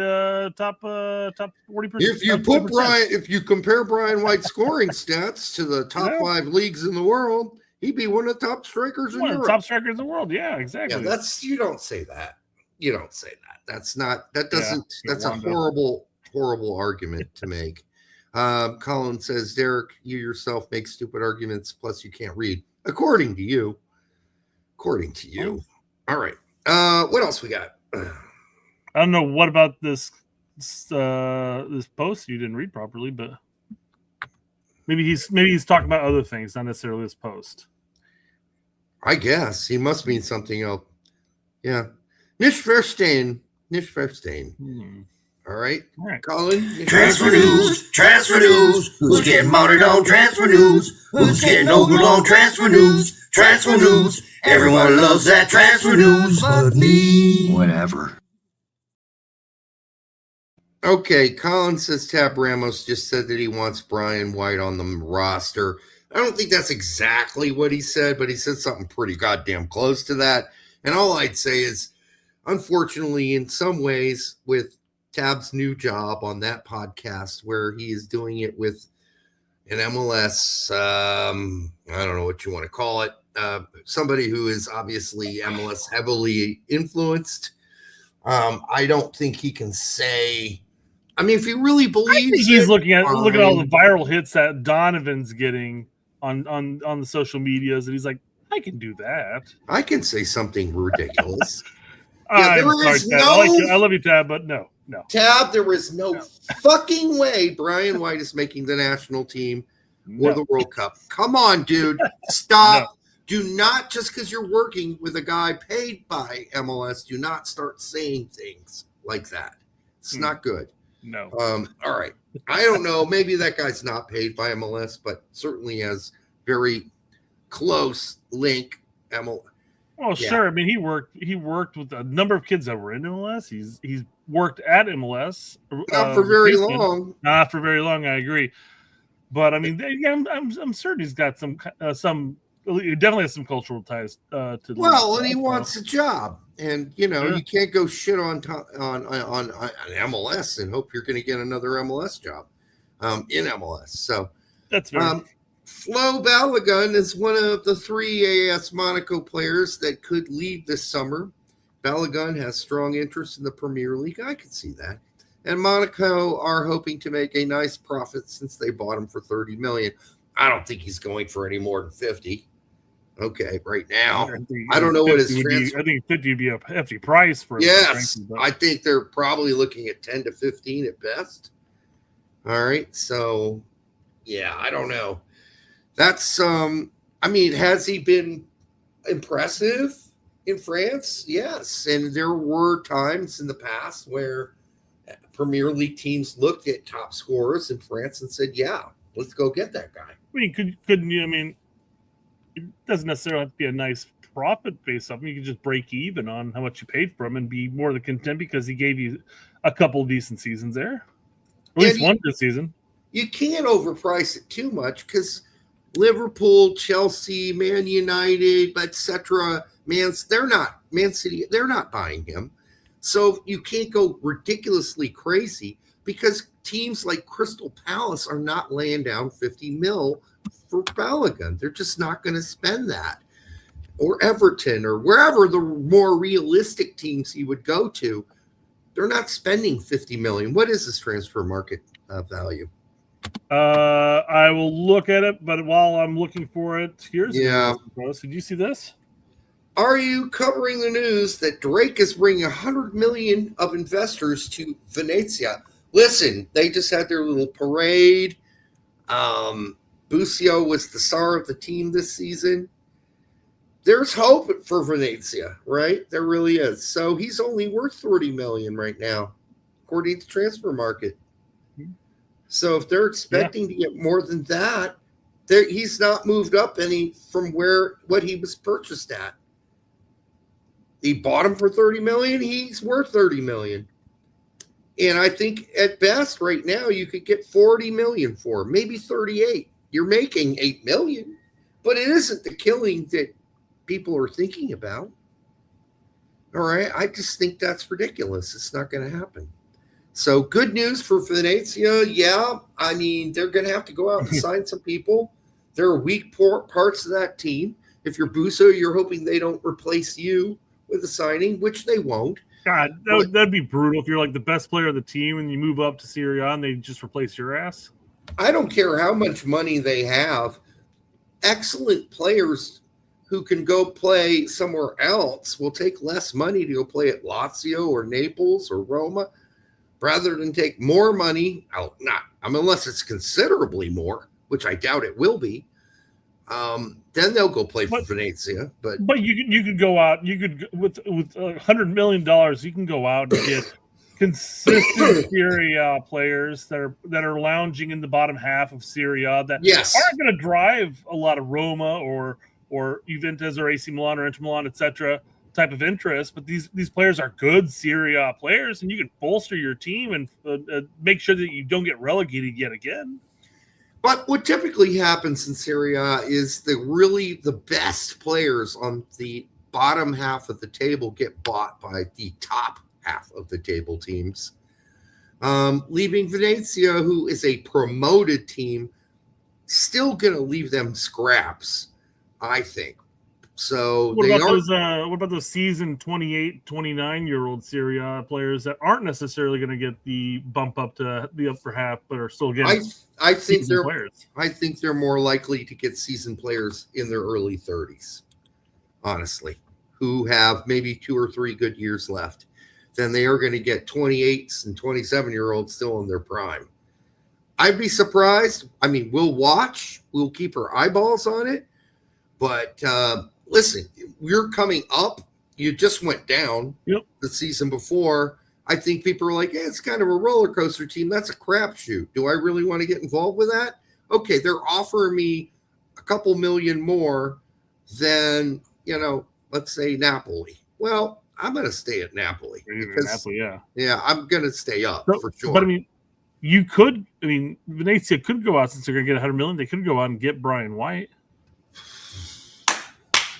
top 40%. If you compare Brian White's scoring stats to the top 5 leagues in the world, he'd be one of the top strikers in Europe. Top strikers in the world, yeah, exactly. Yeah, you don't say that. You don't say that. That's a horrible argument to make. Colin says, Derek, you yourself make stupid arguments, plus you can't read. According to you. All right. What else we got? I don't know what about this post you didn't read properly, but maybe he's talking about other things, not necessarily this post. I guess he must mean something else. Yeah. Nicht verstehen. All right. Colin. Transfer news. Who's getting mounted on transfer news? Who's getting over on transfer news? Transfer news. Everyone loves that transfer news but me. Whatever. Okay, Colin says Tab Ramos just said that he wants Brian White on the roster. I don't think that's exactly what he said, but he said something pretty goddamn close to that. And all I'd say is, unfortunately, in some ways, with Tab's new job on that podcast, where he is doing it with an MLS, I don't know what you want to call it, somebody who is obviously MLS heavily influenced. I don't think he can say. I mean, if he really believes, he's looking at all the viral hits that Donovan's getting on the social medias, and he's like, I can do that. I can say something ridiculous. I love you, Tab, but no. Tab, there is no fucking way Brian White is making the national team or the World Cup. Come on, dude. Stop. No. Do not, just because you're working with a guy paid by MLS, do not start saying things like that. It's not good. No. All right. I don't know. Maybe that guy's not paid by MLS, but certainly has very close link MLS. Well, sure. I mean, he worked with a number of kids that were in MLS. He's worked at MLS. Not for very long. Not for very long. I agree. But I mean, I'm certain he's got some. He definitely has some cultural ties to. Well, and he wants a job, and you can't go shit on MLS and hope you're going to get another MLS job in MLS. So that's very. Flo Balogun is one of the 3 AS Monaco players that could leave this summer. Balogun has strong interest in the Premier League. I could see that. And Monaco are hoping to make a nice profit since they bought him for $30 million. I don't think he's going for any more than 50. Okay, right now. I don't know what his transfer. I think 50 would be a hefty price for him. Yes, I think they're probably looking at 10 to 15 at best. All right, so yeah, I don't know. That's I mean, has he been impressive in France? Yes. And there were times in the past where Premier League teams looked at top scorers in France and said, yeah, let's go get that guy. I mean, couldn't you? I mean, it doesn't necessarily have to be a nice profit based something. You can just break even on how much you paid for him and be more than content because he gave you a couple of decent seasons there. At least one this season. You can't overprice it too much because Liverpool, Chelsea, Man United, etc. Man City, they're not buying him. So you can't go ridiculously crazy because teams like Crystal Palace are not laying down 50 mil for Balogun. They're just not going to spend that. Or Everton or wherever the more realistic teams he would go to, they're not spending 50 million. What is this transfer market value? I will look at it, but while I'm looking for it, here's post. Did you see this? Are you covering the news that Drake is bringing 100 million of investors to Venezia? Listen, they just had their little parade. Busio was the star of the team this season. There's hope for Venezia, right? There really is. So he's only worth 30 million right now, according to Transfer Market. So if they're expecting to get more than that, he's not moved up any from what he was purchased at. He bought him for 30 million. He's worth 30 million. And I think at best right now you could get 40 million for him, maybe 38. You're making 8 million, but it isn't the killing that people are thinking about. All right. I just think that's ridiculous. It's not going to happen. So good news for Venezia. Yeah. I mean, they're going to have to go out and sign some people. There are weak parts of that team. If you're Buso, you're hoping they don't replace you with a signing, which they won't. God, that'd be brutal if you're like the best player of the team and you move up to Serie A and they just replace your ass. I don't care how much money they have. Excellent players who can go play somewhere else will take less money to go play at Lazio or Naples or Roma rather than take more money. Unless it's considerably more, which I doubt it will be. Then they'll go play for Venezia. But you could go out. You could with $100 million. You can go out and get consistent Serie A players that are lounging in the bottom half of Serie A that aren't going to drive a lot of Roma or Juventus or AC Milan or Inter Milan, etc. type of interest. But these players are good Serie A players, and you can bolster your team and make sure that you don't get relegated yet again. But what typically happens in Serie A is the best players on the bottom half of the table get bought by the top half of the table teams, leaving Venezia, who is a promoted team, still going to leave them scraps, I think. So what about those seasoned 28, 29-year-old Serie A players that aren't necessarily going to get the bump up to the upper half, but are still getting I think they're players? I think they're more likely to get seasoned players in their early 30s, honestly, who have maybe 2 or 3 good years left, than they are going to get 28s and 27-year-olds still in their prime. I'd be surprised. I mean, we'll watch. We'll keep our eyeballs on it. But listen, we're coming up. You just went down the season before. I think people are like, hey, it's kind of a roller coaster team. That's a crapshoot. Do I really want to get involved with that? Okay, they're offering me a couple million more than, let's say Napoli. Well, I'm going to stay at Napoli. Napoli, yeah, I'm going to stay up for sure. But Venezia could go out, since they're going to get 100 million. They could go out and get Brian White.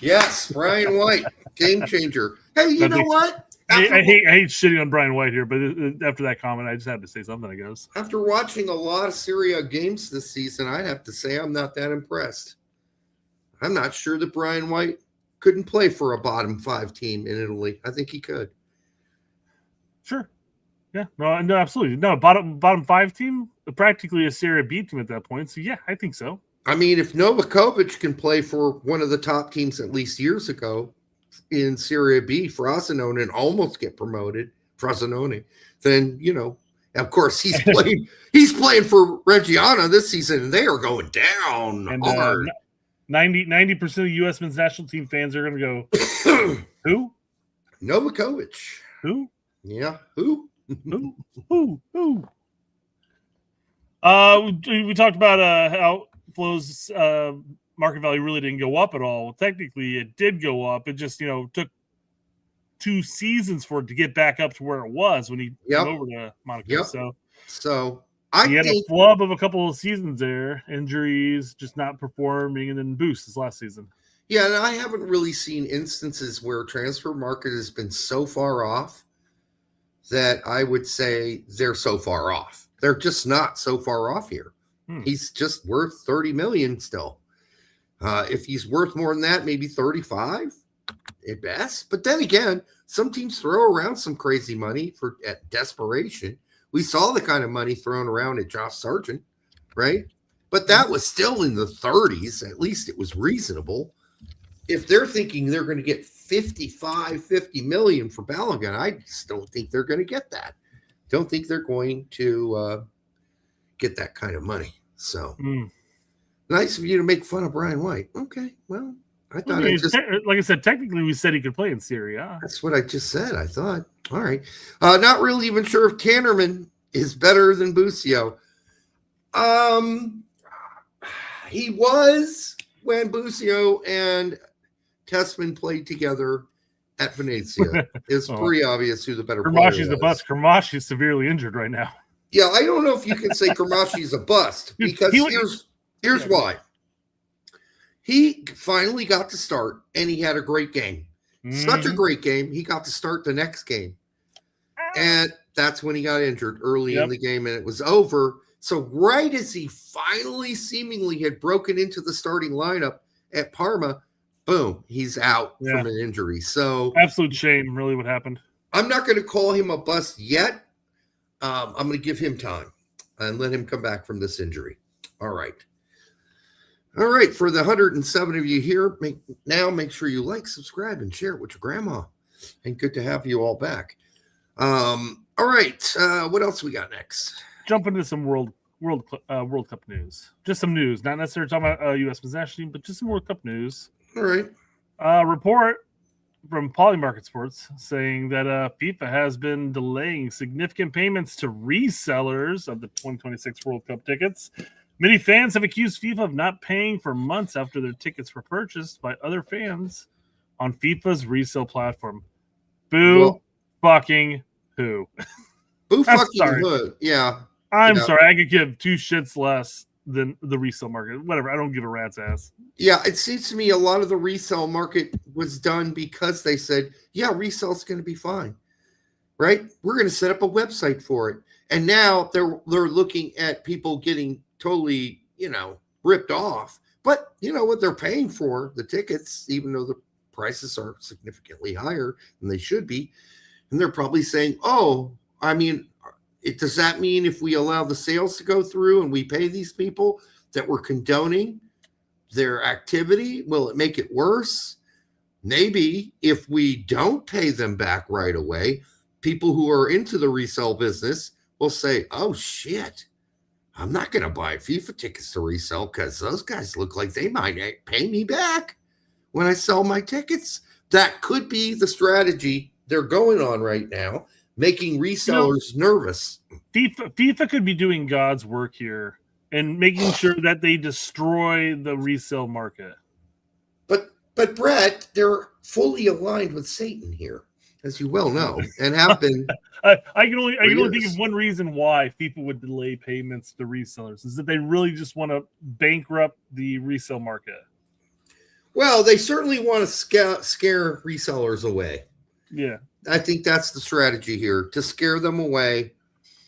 Yes, Brian White, game changer. Hey, you know what? I hate shitting on Brian White here, but after that comment, I just had to say something, I guess. After watching a lot of Serie A games this season, I'd have to say I'm not that impressed. I'm not sure that Brian White couldn't play for a bottom 5 team in Italy. I think he could. Sure. Yeah. No, absolutely. No, bottom 5 team, practically a Serie B team at that point. So, yeah, I think so. I mean, if Novakovic can play for one of the top teams at least years ago in Serie B, Frosinone, and almost get promoted, then, of course he's playing for Reggiana this season, and they are going down hard. 90% of U.S. men's national team fans are going to go, who? Novakovic. Who? Yeah, who? Who? We talked about how Flo's market value really didn't go up at all. Well, technically, it did go up. It just, took 2 seasons for it to get back up to where it was when he came over to Monaco. Yep. So He had a flub of a couple of seasons there, injuries, just not performing, and then boost this last season. Yeah, and I haven't really seen instances where transfer market has been so far off that I would say they're so far off. They're just not so far off here. He's just worth 30 million still. If he's worth more than that, maybe 35 at best. But then again, some teams throw around some crazy money at desperation. We saw the kind of money thrown around at Josh Sargent, right? But that was still in the 30s. At least it was reasonable. If they're thinking they're going to get 50 million for Balogun, I just don't think they're going to get that. Don't think they're going to get that kind of money. So nice of you to make fun of Brian White. Okay, well, I thought like I said, technically we said he could play in Serie A. That's what I just said. I thought. All right. Not really even sure if Tannerman is better than Busio. He was when Busio and Tessman played together at Venezia. It's pretty obvious who the better player was. Kermashi's a bust. Kermashi's severely injured right now. Yeah, I don't know if you can say Kermashi's a bust because here's why. He finally got to start, and he had a great game. Such a great game. He got to start the next game. And that's when he got injured early in the game, and it was over. So right as he finally seemingly had broken into the starting lineup at Parma, boom, he's out from an injury. So absolute shame, really, what happened. I'm not going to call him a bust yet. I'm going to give him time and let him come back from this injury. All right. All right. For the 107 of you here, make sure you like, subscribe, and share it with your grandma. And good to have you all back. All right. What else we got next? Jump into some World Cup news. Just some news, not necessarily talking about U.S. national team, but just some World Cup news. All right. Report from Polymarket Sports saying that FIFA has been delaying significant payments to resellers of the 2026 World Cup tickets. Many fans have accused FIFA of not paying for months after their tickets were purchased by other fans on FIFA's resale platform. Boo fucking who? Boo fucking who? Yeah. I'm sorry. I could give two shits less than the resale market. Whatever. I don't give a rat's ass. Yeah, it seems to me a lot of the resale market was done because they said, yeah, resale's going to be fine, right? We're going to set up a website for it. And now they're looking at people getting totally, ripped off. But you know what they're paying for, the tickets, even though the prices are significantly higher than they should be. And they're probably saying, does that mean if we allow the sales to go through and we pay these people that we're condoning their activity? Will it make it worse? Maybe if we don't pay them back right away, people who are into the resale business will say, oh shit, I'm not going to buy FIFA tickets to resell because those guys look like they might pay me back when I sell my tickets. That could be the strategy they're going on right now, making resellers nervous. FIFA could be doing God's work here and making sure that they destroy the resale market. But Brett, they're fully aligned with Satan here, as you well know, and have been. I can only think of one reason why FIFA would delay payments to resellers is that they really just want to bankrupt the resale market. Well, they certainly want to scare resellers away. Yeah. I think that's the strategy here, to scare them away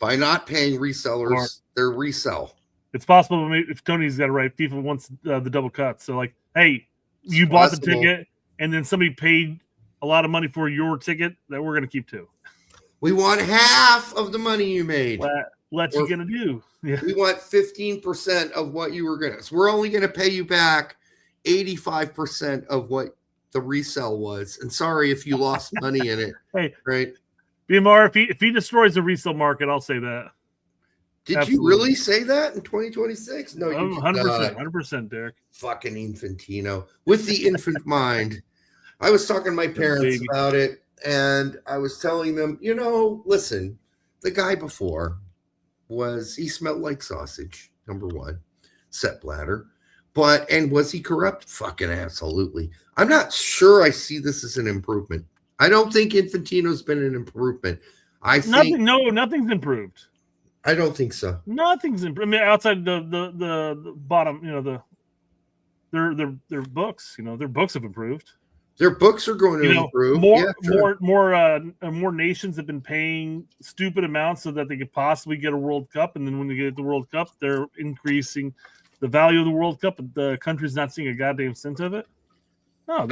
by not paying resellers their resell. It's possible if Tony's got it right, FIFA wants the double cut. So like, hey, you bought the ticket and then somebody paid a lot of money for your ticket that we're going to keep too. We want half of the money you made. What you going to do? Yeah. We want 15% of what you were going to. So we're only going to pay you back 85% of what the resell was. And sorry if you lost money in it. Hey, right? BMR, if he destroys the resale market, I'll say that. Did you really say that in 2026? No, you 100%, 100%, Derek. Fucking Infantino with the infant mind. I was talking to my parents about it, and I was telling them, listen, the guy before he smelled like sausage, number one, Sepp Blatter. And was he corrupt? Fucking absolutely. I'm not sure I see this as an improvement. I don't think Infantino's been an improvement. I think nothing's improved. I don't think so. Nothing's improved. I mean, outside the bottom, their books, their books have improved. Their books are going to improve. More nations have been paying stupid amounts so that they could possibly get a World Cup, and then when they get the World Cup, they're increasing the value of the World Cup, but the country's not seeing a goddamn cent of it. No,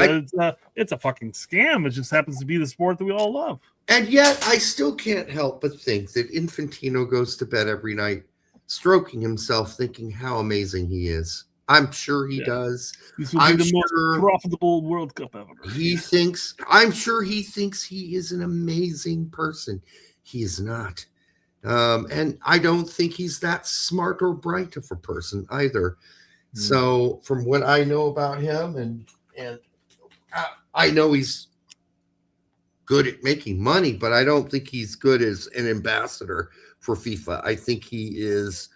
it's a fucking scam. It just happens to be the sport that we all love. And yet, I still can't help but think that Infantino goes to bed every night stroking himself, thinking how amazing he is. I'm sure he does. This will be the most profitable World Cup ever. I'm sure he thinks he is an amazing person. He is not. And I don't think he's that smart or bright of a person either. So from what I know about him, and I know he's good at making money, but I don't think he's good as an ambassador for FIFA. I think he is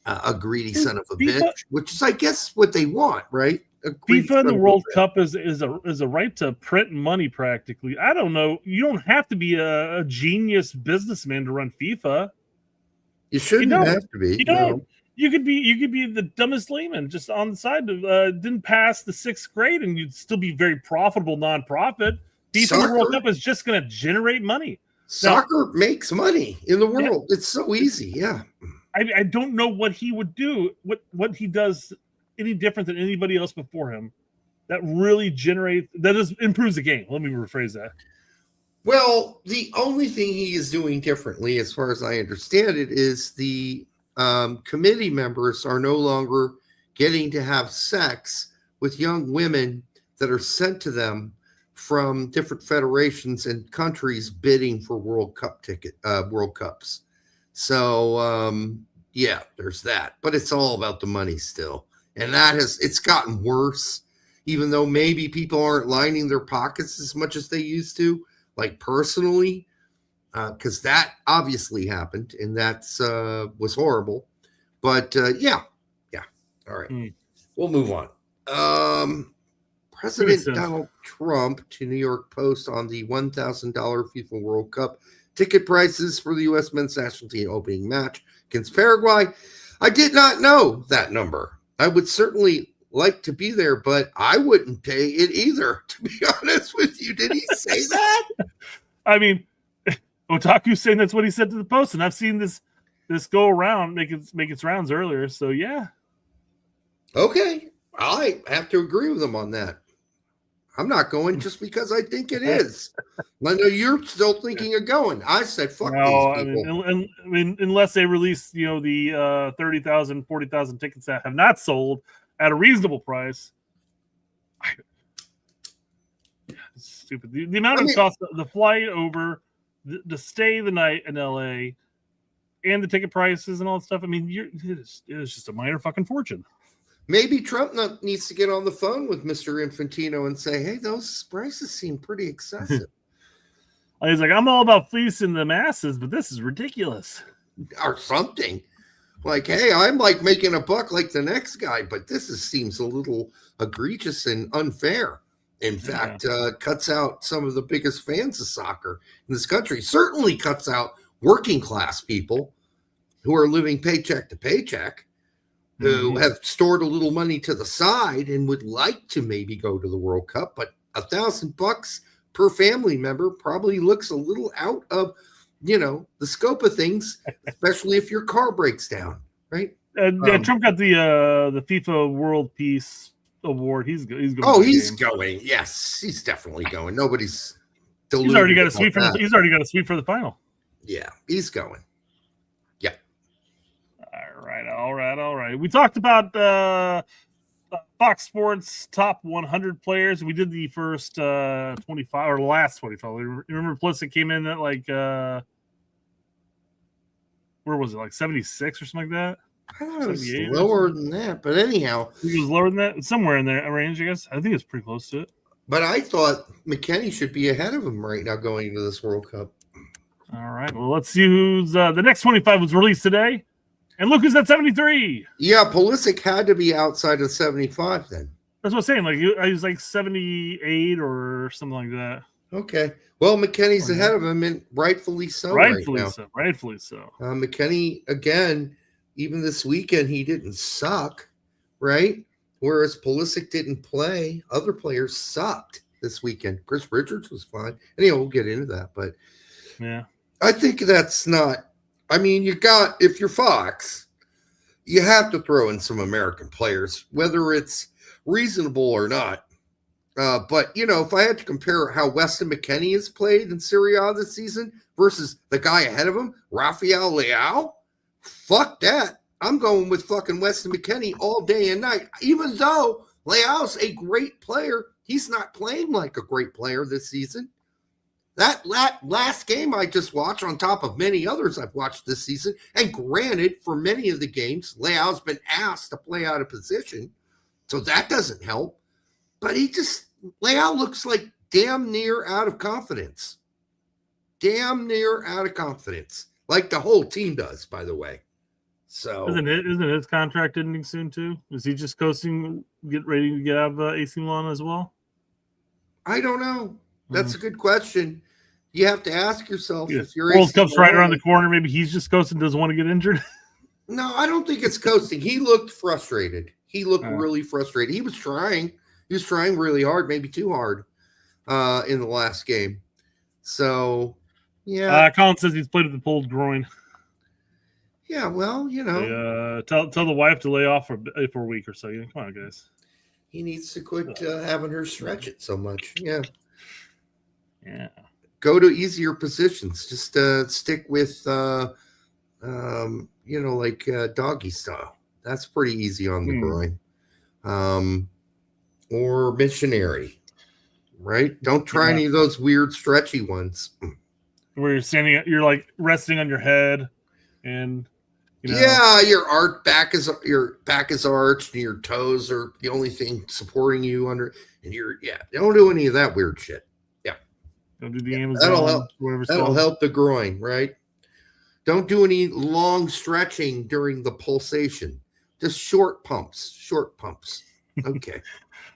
a greedy son of a bitch, which is, I guess, what they want, right? FIFA and the World Cup is a right to print money practically. I don't know. You don't have to be a genius businessman to run FIFA. You shouldn't have to be. You don't. You could be the dumbest layman just on the side of didn't pass the 6th grade, and you'd still be very profitable nonprofit. FIFA World Cup is just going to generate money. Soccer makes money in the world. Yeah. It's so easy. Yeah. I don't know what he would do, what he does any different than anybody else before him that really improves the game. Let me rephrase that. Well, the only thing he is doing differently, as far as I understand it, is the committee members are no longer getting to have sex with young women that are sent to them from different federations and countries bidding for World Cups. So there's that, but it's all about the money still, and it's gotten worse. Even though maybe people aren't lining their pockets as much as they used to, like personally, because that obviously happened, and that's was horrible. But all right, we'll move on. President Donald Trump to New York Post on the $1,000 FIFA World Cup ticket prices for the U.S. men's national team opening match against Paraguay. I did not know that number. I would certainly like to be there, but I wouldn't pay it either, to be honest with you. Did he say that? I mean, Otaku's saying that's what he said to the Post, and I've seen this go around, make its rounds earlier. So yeah. Okay, I have to agree with him on that. I'm not going just because I think it is. I know you're still thinking of going. I said, fuck these people. I mean, unless they release, the 30,000, 40,000 tickets that have not sold at a reasonable price. It's stupid. The amount of cost, the flight over, the stay the night in LA, and the ticket prices and all that stuff. I mean, it is just a minor fucking fortune. Maybe Trump needs to get on the phone with Mr. Infantino and say, hey, those prices seem pretty excessive. He's like, I'm all about fleecing the masses, but this is ridiculous. Or something. Like, hey, I'm like making a buck like the next guy, but this seems a little egregious and unfair. In fact, cuts out some of the biggest fans of soccer in this country. Certainly cuts out working class people who are living paycheck to paycheck, who have stored a little money to the side and would like to maybe go to the World Cup, but $1,000 per family member probably looks a little out of, the scope of things, especially if your car breaks down, right? Trump got the FIFA World Peace Award. He's going. Oh, he's going. Yes, he's definitely going. Nobody's. He's already got a sweep he's already got a sweep for the final. Yeah, he's going. Yeah. All right. We talked about Fox Sports top 100 players. We did the first 25 or the last 25. Remember, Pulisic came in at like where was it? Like 76 or something like that. I thought it was lower than that, but anyhow, it was lower than that. Somewhere in there range, I guess. I think it's pretty close to it. But I thought McKennie should be ahead of him right now going into this World Cup. All right. Well, let's see who's the next 25 was released today. And look who's at 73. Yeah, Pulisic had to be outside of 75 then. That's what I'm saying. Like he was like 78 or something like that. Okay. Well, McKenny's ahead of him, and rightfully so. Rightfully right now. so. Rightfully so. McKenny, again, even this weekend, he didn't suck, right? Whereas Pulisic didn't play. Other players sucked this weekend. Chris Richards was fine. Anyway, we'll get into that. But yeah, I think that's not. I mean, if you're Fox, you have to throw in some American players, whether it's reasonable or not. But, if I had to compare how Weston McKennie has played in Serie A this season versus the guy ahead of him, Rafael Leao, fuck that. I'm going with fucking Weston McKennie all day and night. Even though Leao's a great player, he's not playing like a great player this season. That last game I just watched, on top of many others I've watched this season, and granted, for many of the games, Leao's been asked to play out of position, so that doesn't help. But Leao looks like damn near out of confidence. Damn near out of confidence. Like the whole team does, by the way. So isn't his contract ending soon too? Is he just coasting, get ready to get out of AC Milan as well? I don't know. That's a good question. You have to ask yourself if you're World Cup's right around the corner. Maybe he's just coasting, doesn't want to get injured. No, I don't think it's coasting. He looked frustrated. He looked really frustrated. He was trying. He was trying really hard, maybe too hard, in the last game. So, yeah. Colin says he's played with the pulled groin. Yeah, well, tell the wife to lay off for a week or so. Come on, guys. He needs to quit having her stretch it so much. Yeah. Yeah. Go to easier positions. Just stick with, like doggy style. That's pretty easy on the groin. Or missionary, right? Don't try any of those weird stretchy ones. Where you're like resting on your head, and your back is arched, and your toes are the only thing supporting you under. And don't do any of that weird shit. Don't do the Amazon. That'll help the groin, right? Don't do any long stretching during the pulsation. Just short pumps. Okay.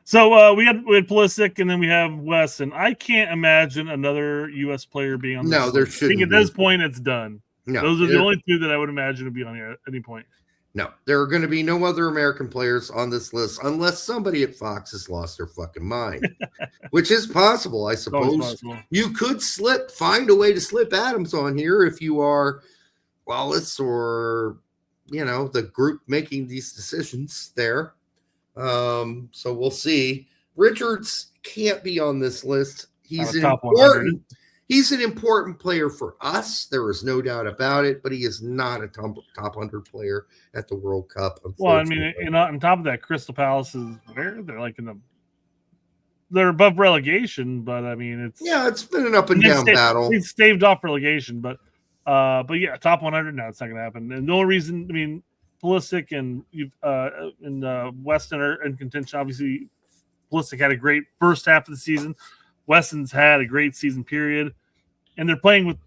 So we had Pulisic, and then we have West, and I can't imagine another U.S. player being on this. No, there shouldn't. I think at this point, it's done. No, those are the only two that I would imagine would be on here at any point. No, there are going to be no other American players on this list unless somebody at Fox has lost their fucking mind, which is possible, I suppose. You could find a way to slip Adams on here if you are Wallace or, the group making these decisions there. So we'll see. Richards can't be on this list. He's an important player for us. There is no doubt about it, but he is not a top 100 player at the World Cup. Well, I mean, on top of that, Crystal Palace is where they're like they're above relegation, but I mean, it's been an up and down battle. We've staved off relegation, but yeah, top 100 now, it's not going to happen. And the only reason, I mean, Pulisic and Weston are in contention. Obviously, Pulisic had a great first half of the season. Weston's had a great season period, and they're playing with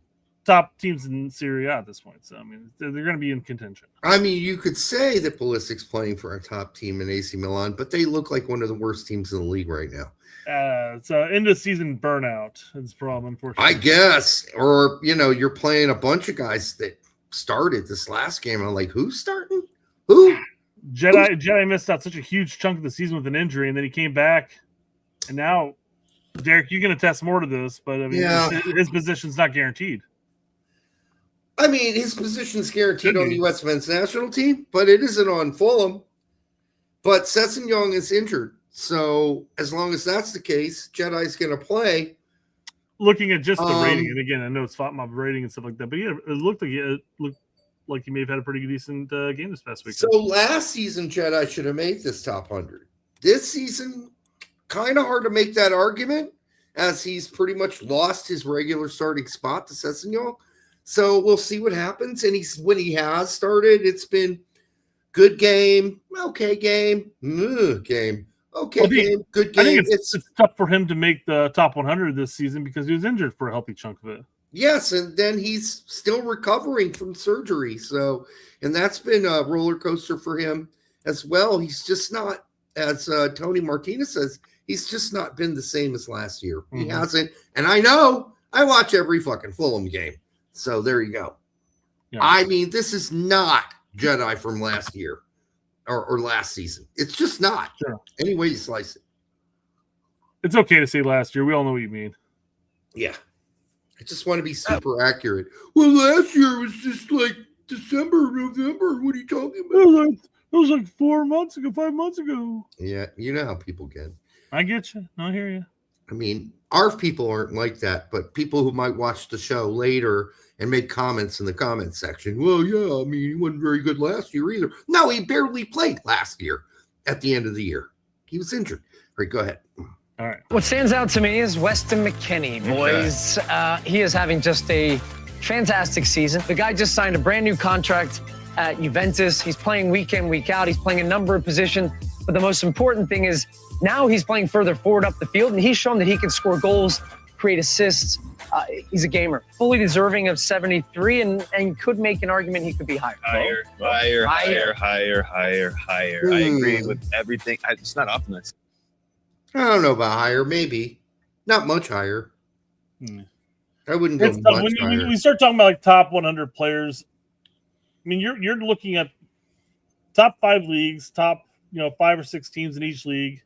top teams in Serie A at this point. So, I mean, they're going to be in contention. I mean, you could say that Pulisic's playing for a top team in AC Milan, but they look like one of the worst teams in the league right now. So end of season burnout is the problem, unfortunately. I guess, or you're playing a bunch of guys that started this last game. I'm like, who's starting? Who? Jedi missed out such a huge chunk of the season with an injury, and then he came back, and now, Derek, you can attest more to this, but I mean, his position's not guaranteed. I mean, his position's guaranteed on the U.S. men's national team, but it isn't on Fulham. But Sessegnon is injured, so as long as that's the case, Jedi's going to play. Looking at just the rating, and again, I know it's FOTMOB rating and stuff like that, but yeah, it looked like he may have had a pretty decent game this past week. So last season, Jedi should have made this top 100. This season, kind of hard to make that argument, as he's pretty much lost his regular starting spot to Sessegnon. So we'll see what happens. And when he has started, it's been good game, okay game, game, okay game, good game. I think it's tough for him to make the top 100 this season because he was injured for a healthy chunk of it. Yes, and then he's still recovering from surgery. So, and that's been a roller coaster for him as well. He's just not, as Tony Martinez says, He's just not been the same as last year. He Mhm. hasn't. And I know I watch every fucking Fulham game. So there you go. Yeah. I mean, this is not Jedi from last year or last season. It's just not. Sure. Any way you slice it. It's okay to say last year. We all know what you mean. Yeah. I just want to be super accurate. Well, last year was just like December, November. What are you talking about? It was like 4 months ago, 5 months ago. Yeah, you know how people get. I get you. I hear you. I mean, our people aren't like that, but people who might watch the show later and make comments in the comment section. Well, yeah, I mean, he wasn't very good last year either. No, he barely played last year at the end of the year. He was injured. All right, go ahead. All right. What stands out to me is Weston McKennie, boys. He is having just a fantastic season. The guy just signed a brand new contract at Juventus. He's playing week in, week out. He's playing a number of positions. But the most important thing is now he's playing further forward up the field, and he's shown that he can score goals, create assists. He's a gamer, fully deserving of 73, and could make an argument he could be higher. Higher. I agree with everything. It's not optimized. I don't know about higher, maybe. Not much higher. I wouldn't go It's tough. much When higher. we start talking about like top 100 players, I mean, you're looking at top 5 leagues, top 5 or 6 teams in each league,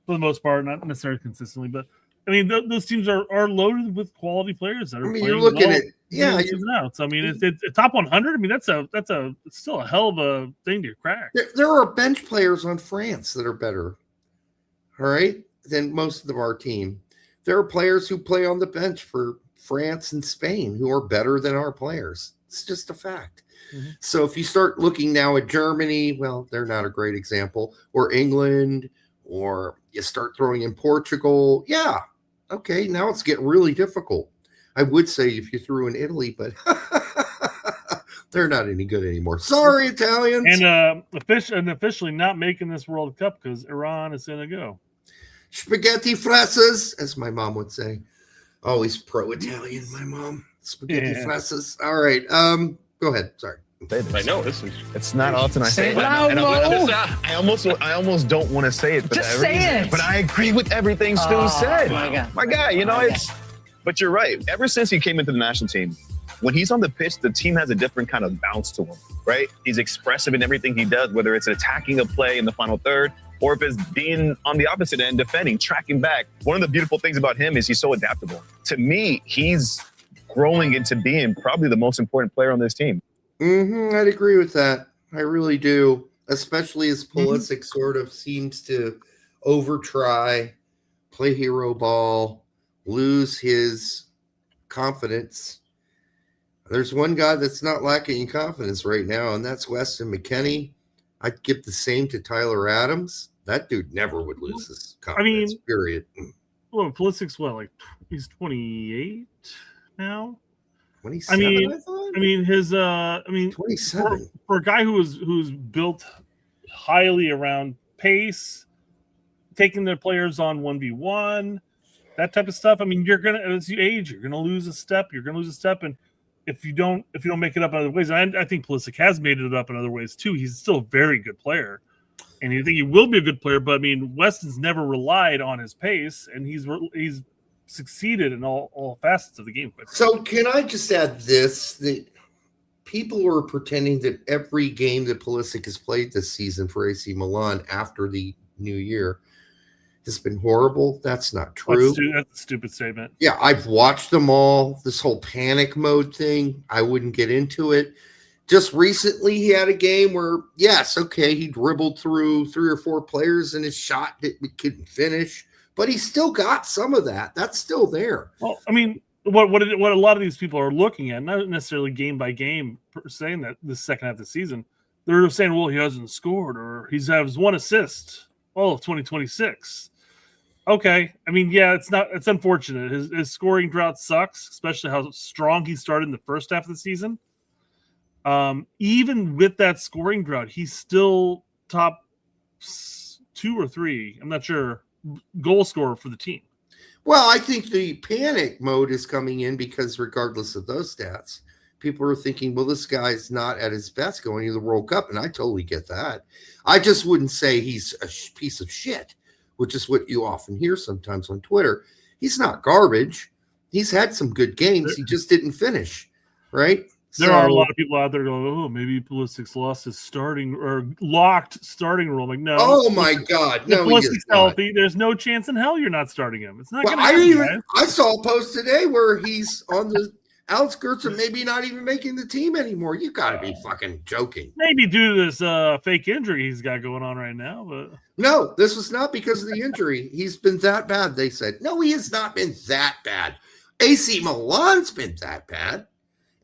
for the most part, not necessarily consistently, but I mean those teams are loaded with quality players that are. I mean, playing you're looking well at So I mean, it's top 100. I mean, it's still a hell of a thing to crack. There are bench players on France that are better, all right, than most of our team. There are players who play on the bench for France and Spain who are better than our players. It's just a fact. Mm-hmm. So if you start looking now at Germany, well, they're not a great example, or England, or you start throwing in Portugal. Yeah. Okay. Now it's getting really difficult. I would say if you threw in Italy, but they're not any good anymore. Sorry, Italians. And officially not making this World Cup because Iran is going to go. Spaghetti fresses, as my mom would say. Always pro-Italian, my mom. Spaghetti fresses. All right. Go ahead. Sorry. I know it's not often I say it. loud, And Mo. I almost don't want to say it, but Just say it. But I agree with everything Stu said. my God. It's. But you're right. Ever since he came into the national team, when he's on the pitch, the team has a different kind of bounce to him, right? He's expressive in everything he does, whether it's attacking a play in the final third, or if it's being on the opposite end, defending, tracking back. One of the beautiful things about him is he's so adaptable. To me, he's growing into being probably the most important player on this team. I'd agree with that. I really do, especially as Pulisic sort of seems to over-try, play hero ball, lose his confidence. There's one guy that's not lacking in confidence right now, and that's Weston McKennie. I'd give the same to Tyler Adams. That dude never would lose his confidence, period. Well, Pulisic's he's 28 now. 27, I mean, his 27 for a guy who's built highly around pace, taking their players on 1v1, that type of stuff. I mean, as you age, you're gonna lose a step. And if you don't make it up in other ways, and I think Pulisic has made it up in other ways too. He's still a very good player, and I think he will be a good player. But I mean, Weston's never relied on his pace, and he's succeeded in all facets of the game. So can I just add this, that people are pretending that every game that Pulisic has played this season for AC Milan after the new year has been horrible? That's not true. That's a stupid statement. Yeah, I've watched them all. This whole panic mode thing, I wouldn't get into it. Just recently, he had a game where, yes, okay, he dribbled through 3 or 4 players and his shot couldn't finish. But he still got some of that. That's still there. Well, I mean, what a lot of these people are looking at, not necessarily game by game, saying that the second half of the season, they're saying, well, he hasn't scored or he has 1 assist all of 2026. Okay, I mean, yeah, it's unfortunate. His scoring drought sucks, especially how strong he started in the first half of the season. Even with that scoring drought, he's still top 2 or 3. I'm not sure. Goal scorer for the team. Well, I think the panic mode is coming in because regardless of those stats, people are thinking, well, this guy's not at his best going to the World Cup. And I totally get that. I just wouldn't say he's a piece of shit which is what you often hear sometimes on Twitter. He's not garbage. He's had some good games. He just didn't finish, right? There are a lot of people out there going, "Oh, maybe Pulisic's lost his starting or locked starting role." Like, no. Oh my God, no, Pulisic's healthy. There's no chance in hell you're not starting him. It's not well, going to happen. I saw a post today where he's on the outskirts of maybe not even making the team anymore. You got to be fucking joking. Maybe due to this fake injury he's got going on right now, but no, this was not because of the injury. He's been that bad. They said no, he has not been that bad. AC Milan's been that bad.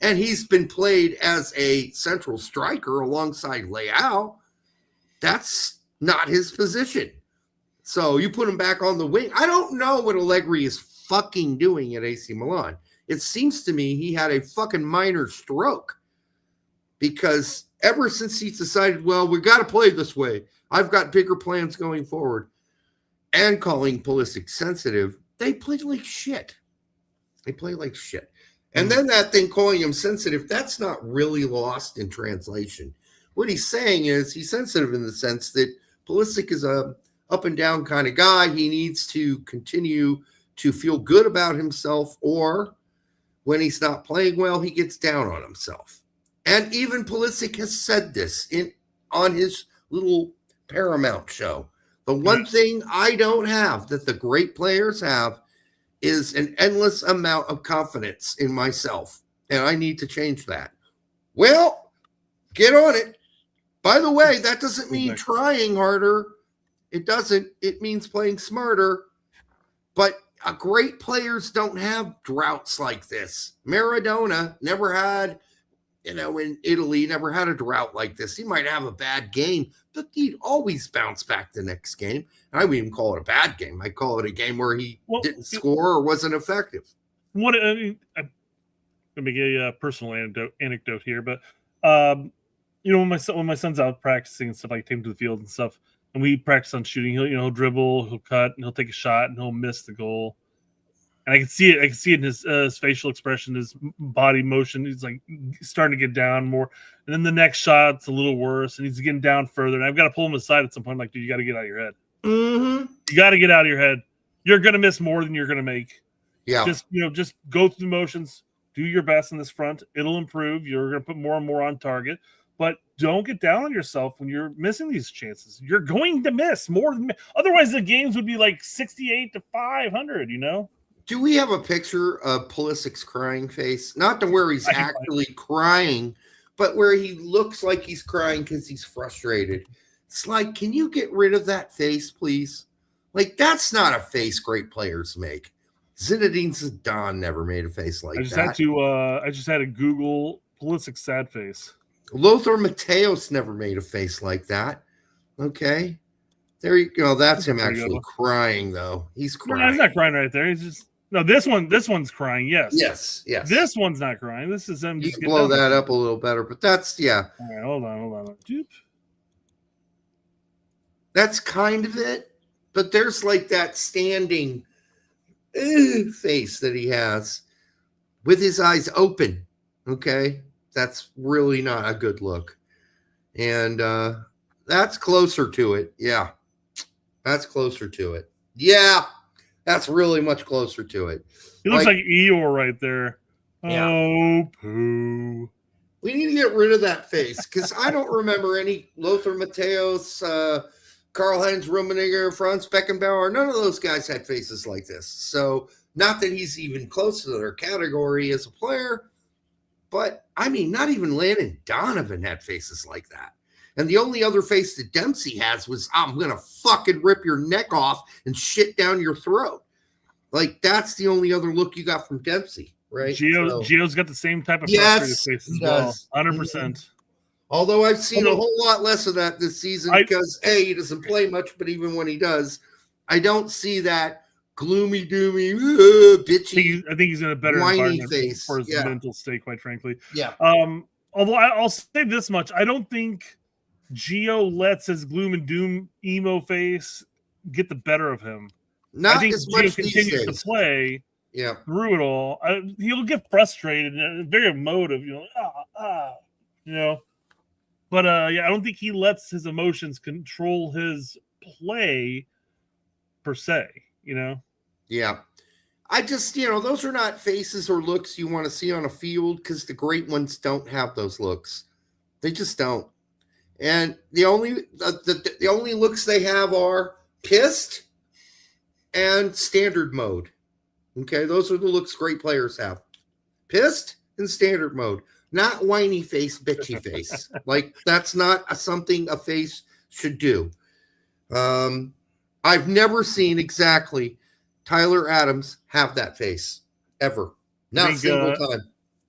And he's been played as a central striker alongside Leao. That's not his position. So you put him back on the wing. I don't know what Allegri is fucking doing at AC Milan. It seems to me he had a fucking minor stroke. Because ever since he decided, well, we got to play this way. I've got bigger plans going forward. And calling Pulisic sensitive, they play like shit. They play like shit. And then that thing calling him sensitive, that's not really lost in translation. What he's saying is he's sensitive in the sense that Pulisic is a up and down kind of guy. He needs to continue to feel good about himself, or when he's not playing well, he gets down on himself. And even Pulisic has said this on his little Paramount show. The one thing I don't have that the great players have is an endless amount of confidence in myself, and I need to change that. Well, get on it. By the way, that doesn't mean trying harder. It doesn't. It means playing smarter. But great players don't have droughts like this. Maradona never had, in Italy, never had a drought like this. He might have a bad game, but he'd always bounce back the next game. And I wouldn't even call it a bad game. I call it a game where he didn't score or wasn't effective. What I mean, let me give you a personal anecdote here, but when my son's out practicing and stuff, I take him to the field and stuff, and we practice on shooting. He'll dribble, he'll cut, and he'll take a shot, and he'll miss the goal. And I can see it. I can see it in his facial expression, his body motion. He's like starting to get down more. And then the next shot's a little worse, and he's getting down further. And I've got to pull him aside at some point. Like, dude, you got to get out of your head. Mm-hmm. You got to get out of your head. You're gonna miss more than you're gonna make. Yeah. Just go through the motions. Do your best in this front. It'll improve. You're gonna put more and more on target. But don't get down on yourself when you're missing these chances. You're going to miss more than otherwise the games would be like 68-500. Do we have a picture of Pulisic's crying face? Not to where he's actually crying, but where he looks like he's crying because he's frustrated. It's like, can you get rid of that face, please? Like, that's not a face great players make. Zinedine Zidane never made a face like that. I just had to Google Pulisic's sad face. Lothar Matthäus never made a face like that. Okay. There you go. That's him actually crying, though. He's crying. No, he's not crying right there. He's just this one's crying. Yes. This one's not crying. This is him. You can blow that up a little better, but that's All right, hold on. That's kind of it. But there's like that standing face that he has with his eyes open. Okay. That's really not a good look. And that's closer to it. Yeah. That's closer to it. Yeah. That's really much closer to it. He looks like Eeyore right there. Yeah. Oh, poo. We need to get rid of that face because I don't remember any Lothar Matthäus, Karl-Heinz Rummenigge, Franz Beckenbauer. None of those guys had faces like this. So not that he's even close to their category as a player, but I mean, not even Landon Donovan had faces like that. And the only other face that Dempsey has was, I'm going to fucking rip your neck off and shit down your throat. Like, that's the only other look you got from Dempsey, right? Gio's got the same type of frustrated face as well. 100%. Although I've seen a whole lot less of that this season because, A, he doesn't play much, but even when he does, I don't see that gloomy, doomy, bitchy. I think he's in a better environment face for his mental state, quite frankly. Yeah. Although I'll say this much, I don't think Gio lets his gloom and doom emo face get the better of him. Not I think as much Gio continues to play through it all. He'll get frustrated and very emotive, But I don't think he lets his emotions control his play. per se, Yeah. I just, those are not faces or looks you want to see on a field because the great ones don't have those looks. They just don't. And the only looks they have are pissed and standard mode. Okay, those are the looks great players have. Pissed and standard mode. Not whiny face, bitchy face. Like, that's not something a face should do. I've never seen exactly Tyler Adams have that face ever. Not a single time.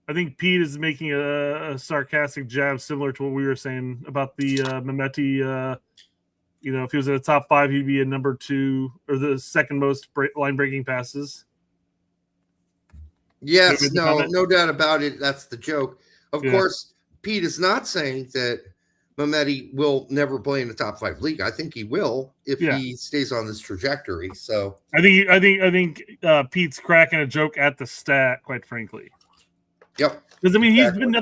I think Pete is making a sarcastic jab similar to what we were saying about the Mehmeti. If he was in the top 5, he'd be a number 2 or the second most line breaking passes. Yes, no doubt about it. That's the joke. Of course, Pete is not saying that Mehmeti will never play in the top 5 league. I think he will if he stays on this trajectory. So I think Pete's cracking a joke at the stat, quite frankly. Yep. Because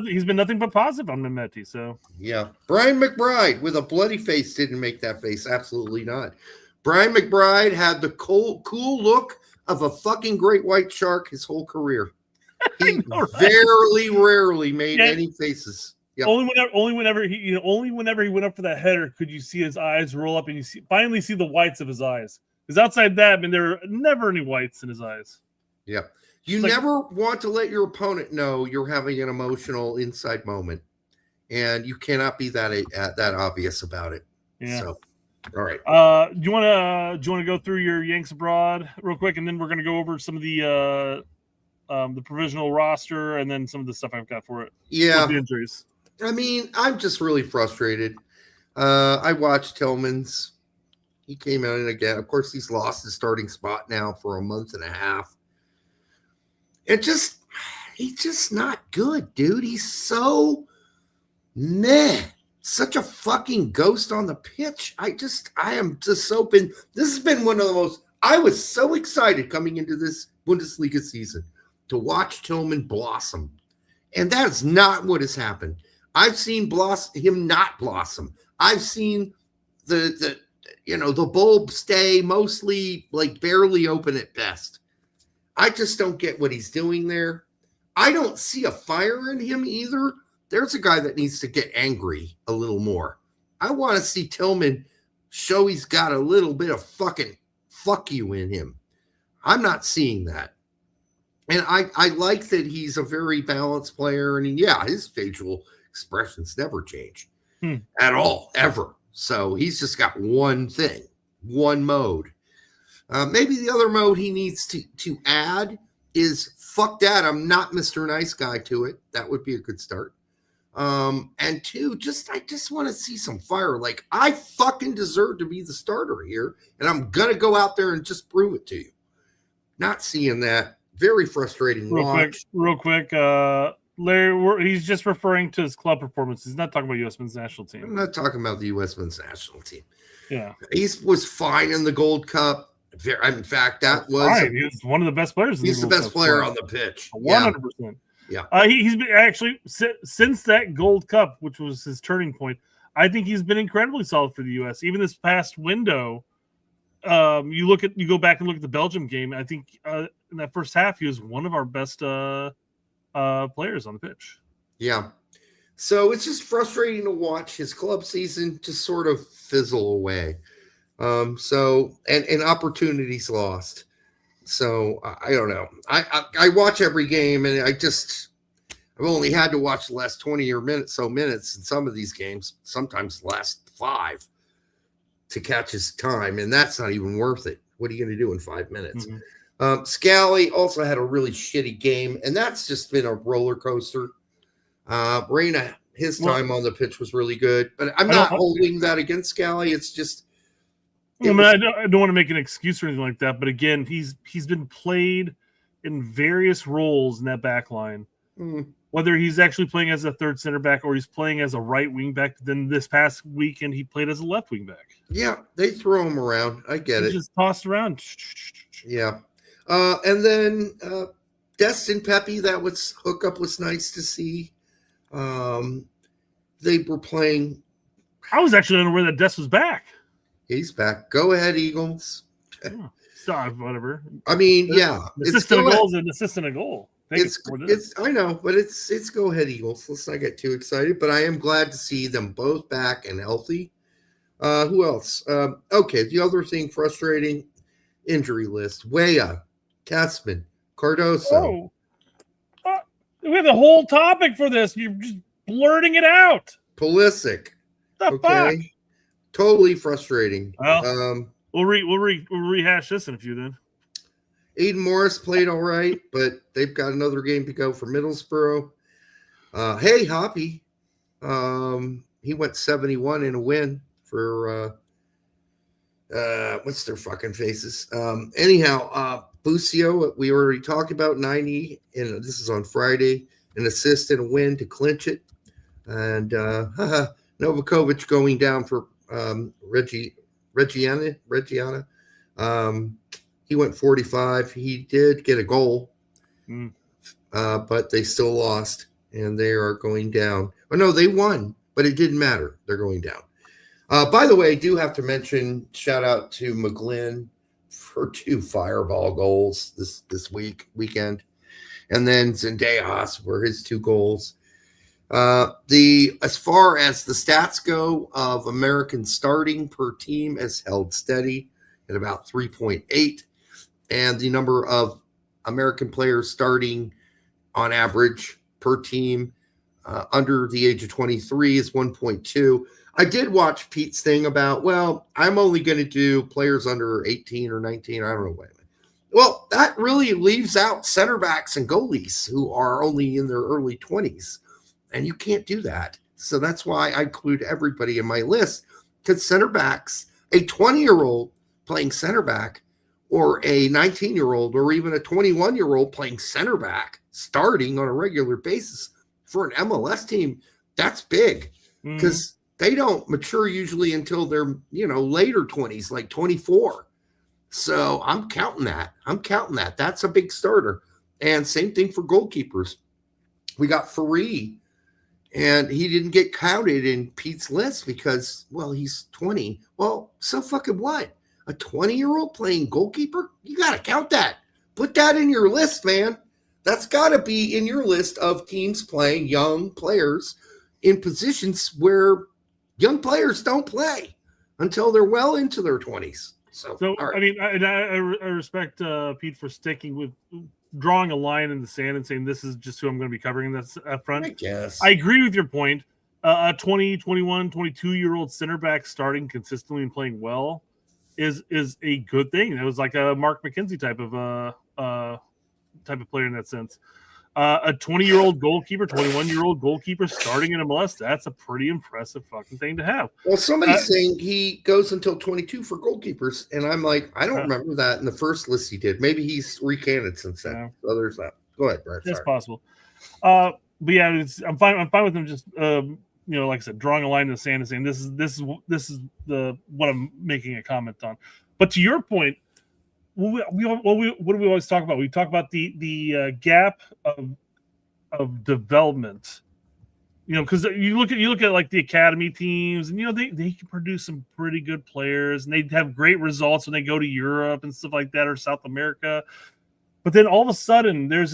he's been nothing but positive on Mehmeti. So yeah, Brian McBride with a bloody face didn't make that face. Absolutely not. Brian McBride had the cool look of a fucking great white shark his whole career. He very rarely made any faces. Yep. Only whenever he went up for that header could you see his eyes roll up and you finally see the whites of his eyes. Because outside that, there were never any whites in his eyes. Yep. You never want to let your opponent know you're having an emotional inside moment, and you cannot be that obvious about it. Yeah. So, all right. Do you want to go through your Yanks abroad real quick, and then we're going to go over some of the provisional roster, and then some of the stuff I've got for it. Yeah. The injuries. I'm just really frustrated. I watched Tillman's. He came in again. Of course, he's lost his starting spot now for a month and a half. He's just not good, dude. He's so meh. Such a fucking ghost on the pitch. I am just so this has been one of the most, I was so excited coming into this Bundesliga season to watch Tillman blossom. And that is not what has happened. I've seen him not blossom. I've seen the bulb stay mostly like barely open at best. I just don't get what he's doing there. I don't see a fire in him either. There's a guy that needs to get angry a little more. I want to see Tillman show he's got a little bit of fucking fuck you in him. I'm not seeing that. And I like that he's a very balanced player. And his facial expressions never change at all, ever. So he's just got one thing, one mode. Maybe the other mode he needs to add is fuck that. I'm not Mr. Nice Guy to it. That would be a good start. And 2, I just want to see some fire. Like, I fucking deserve to be the starter here, and I'm gonna go out there and just prove it to you. Not seeing that. Very frustrating. Real quick. Larry, he's just referring to his club performance. He's not talking about U.S. men's national team. I'm not talking about the U.S. men's national team. Yeah, he was fine in the Gold Cup. In fact, he was one of the best players. He's the best player on the pitch. 100%. Yeah. He's been actually since that Gold Cup, which was his turning point. I think he's been incredibly solid for the U.S. Even this past window, you go back and look at the Belgium game. I think in that first half, he was one of our best players on the pitch. Yeah. So it's just frustrating to watch his club season just sort of fizzle away. And opportunities lost. So I don't know. I watch every game, and I've only had to watch the last 20 or minutes in some of these games, sometimes the last 5 to catch his time, and that's not even worth it. What are you going to do in 5 minutes? Mm-hmm. Scally also had a really shitty game, and that's just been a roller coaster. Reyna, his time on the pitch was really good, but I'm not holding that against Scally. It's just. I don't want to make an excuse or anything like that, but again, he's been played in various roles in that back line. Whether he's actually playing as a third center back or he's playing as a right wing back. Then this past weekend, he played as a left wing back. Yeah, they throw him around. I get it. Just tossed around. Yeah. And then Destin Pepe, that hookup was nice to see. They were playing. I was actually unaware that Des was back. He's back. Go ahead, Eagles. Stop, whatever. I mean, yeah, Assist in a goal is an assist in a goal. It's I know, but it's go ahead Eagles. Let's not get too excited. But I am glad to see them both back and healthy. Who else? Okay, the other thing frustrating injury list: Weah, Kessman, Cardoso. We have the whole topic for this. You're just blurting it out. Pulisic. The fuck? Totally frustrating. Well, we'll rehash this in a few then. Aiden Morris played all right, but they've got another game to go for Middlesbrough. Hey, Hoppy. He went 71 in a win for what's their fucking faces? Anyhow, Busio, we already talked about 90, and this is on Friday, an assist and a win to clinch it. And Novakovic going down for Reggiana. He went 45. He did get a goal, but they still lost, and they are going down. Oh, no, they won, but it didn't matter. They're going down. By the way, I do have to mention, shout out to McGlynn for 2 fireball goals this weekend. And then Zendejas for his 2 goals. As far as the stats go of American starting per team has held steady at about 3.8. And the number of American players starting on average per team under the age of 23 is 1.2. I did watch Pete's thing about, well, I'm only going to do players under 18 or 19. I don't know. Well, that really leaves out center backs and goalies who are only in their early 20s. And you can't do that. So that's why I include everybody in my list, because center backs, a 20-year-old playing center back, or a 19-year-old, or even a 21-year-old playing center back, starting on a regular basis for an MLS team, that's big, because they don't mature usually until they're, later 20s, like 24. So I'm counting that. That's a big starter. And same thing for goalkeepers. We got Faree, and he didn't get counted in Pete's list because, well, he's 20. Well, so fucking what? A 20-year-old playing goalkeeper? You got to count that. Put that in your list, man. That's got to be in your list of teams playing young players in positions where young players don't play until they're well into their 20s. So right. I mean, I respect Pete for sticking with drawing a line in the sand and saying this is just who I'm going to be covering in that front. I guess. I agree with your point. A 20, 21, 22-year-old center back starting consistently and playing well is a good thing. It was like a Mark McKenzie type of player in that sense. A 20-year-old goalkeeper, 21-year-old goalkeeper starting in MLS, that's a pretty impressive fucking thing to have. Well, somebody's saying he goes until 22 for goalkeepers, and I'm like, I don't remember that in the first list he did. Maybe he's recanted since then. Yeah. So there's that. Go ahead, Brad. That's possible. But yeah, I'm fine with him just like I said, drawing a line in the sand and saying this is the what I'm making a comment on. But to your point, what do we always talk about? We talk about the gap of development. Because you look at like the academy teams, and they can produce some pretty good players, and they have great results when they go to Europe and stuff like that, or South America. But then all of a sudden, there's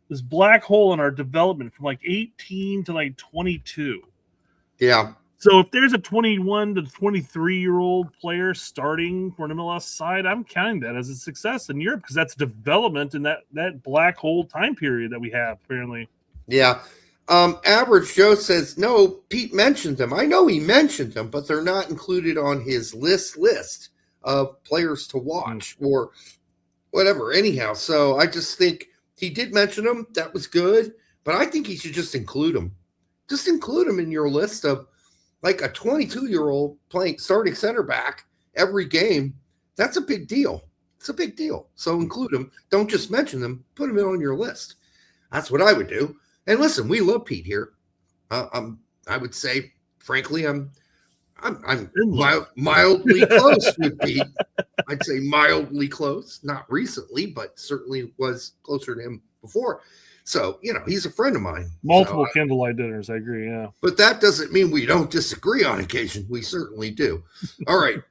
this black hole in our development from like 18 to like 22. Yeah. So if there's a 21 to 23-year-old player starting for an MLS side, I'm counting that as a success in Europe, because that's development in that black hole time period that we have, apparently. Yeah. Average Joe says, no, Pete mentioned them. I know he mentioned them, but they're not included on his list of players to watch or whatever. Anyhow, so I just think he did mention them. That was good. But I think he should just include them. Just include them in your list of, like, a 22-year-old starting center back every game. That's a big deal. It's a big deal. So include them. Don't just mention them. Put them in on your list. That's what I would do. And listen, we love Pete here. I would say, frankly, I'm mildly close with Pete. I'd say mildly close. Not recently, but certainly was closer to him before. So, he's a friend of mine. Multiple candlelight dinners. I agree. Yeah. But that doesn't mean we don't disagree on occasion. We certainly do. All right.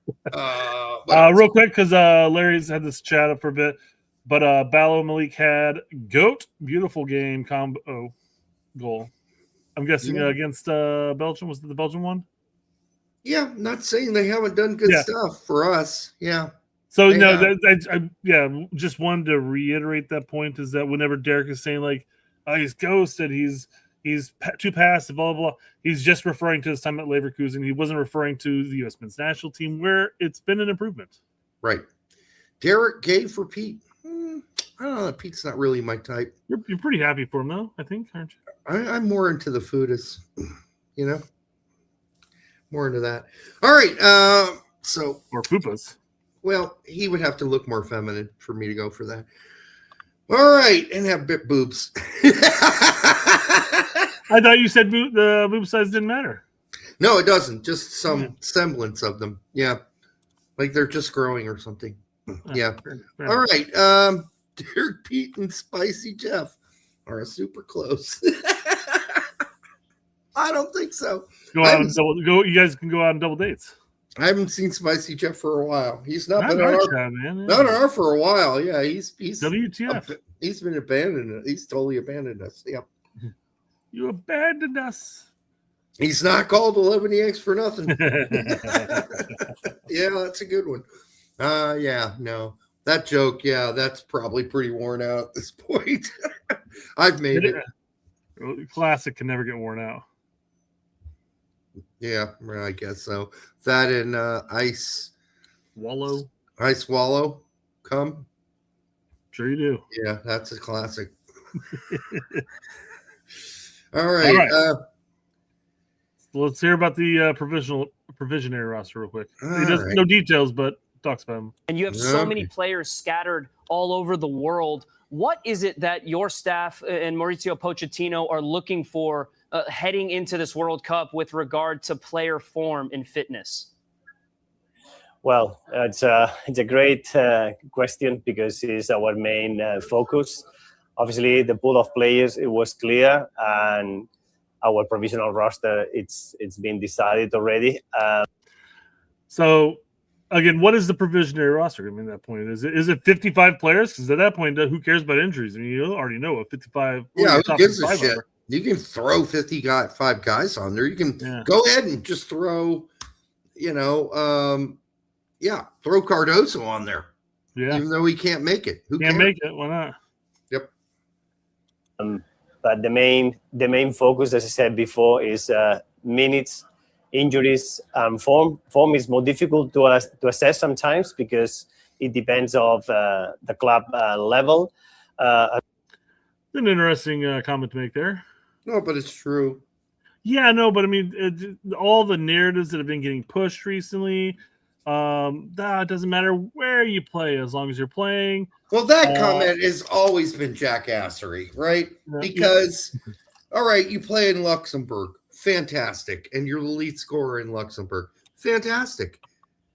Real quick, because Larry's had this chat up for a bit, but Balo Malik had GOAT, beautiful game combo goal. I'm guessing against Belgium. Was it the Belgian one? Yeah, not saying they haven't done good stuff for us. Yeah. So I just wanted to reiterate that point is that whenever Derek is saying like, oh, he's ghosted, he's too passive, blah, blah, blah, he's just referring to his time at Leverkusen. He wasn't referring to the U.S. men's national team where it's been an improvement. Right. Derek gay for Pete. I don't know. Pete's not really my type. You're pretty happy for him though, I think, aren't you? I'm more into the foodist, more into that. All right. Or fupas. Well, he would have to look more feminine for me to go for that. All right, and have big boobs. I thought you said the boob size didn't matter. No, it doesn't. Just some semblance of them. Yeah, like they're just growing or something. Yeah. Fair All right. Derek, Pete, and Spicy Jeff are super close. I don't think so. You guys can go out on double dates. I haven't seen Spicy Jeff for a while. He's not been on our chat, man. Not on our for a while. Yeah, he's WTF. He's been abandoned. He's totally abandoned us. Yep. You abandoned us. He's not called 11EX for nothing. Yeah, that's a good one. No. That joke, that's probably pretty worn out at this point. I've made it. Classic can never get worn out. Yeah, I guess so. That and Ice Wallow. Come. Sure you do. Yeah, that's a classic. All right. Let's hear about the provisionary roster real quick. Right. No details, but talks about them. And you have so many players scattered all over the world. What is it that your staff and Mauricio Pochettino are looking for heading into this World Cup with regard to player form and fitness? Well, it's a great question because it's our main focus. Obviously, the pool of players, it was clear, and our provisional roster, it's been decided already. So, again, what is the provisionary roster? I mean, at that point, is it 55 players? Because at that point, who cares about injuries? I mean, you already know what 55. Yeah, who gives a shit? You can throw 55 guys on there. You can go ahead and just throw, throw Cardoso on there. Yeah, even though he can't make it. Who can't make it? Why not? Yep. But the main focus, as I said before, is minutes, injuries, form. Form is more difficult to assess sometimes because it depends of the club level. An interesting comment to make there. No, but it's true. Yeah, no, but I mean, all the narratives that have been getting pushed recently, it doesn't matter where you play as long as you're playing. Well, that comment has always been jackassery, right? Because, all right, you play in Luxembourg. Fantastic. And you're the lead scorer in Luxembourg. Fantastic.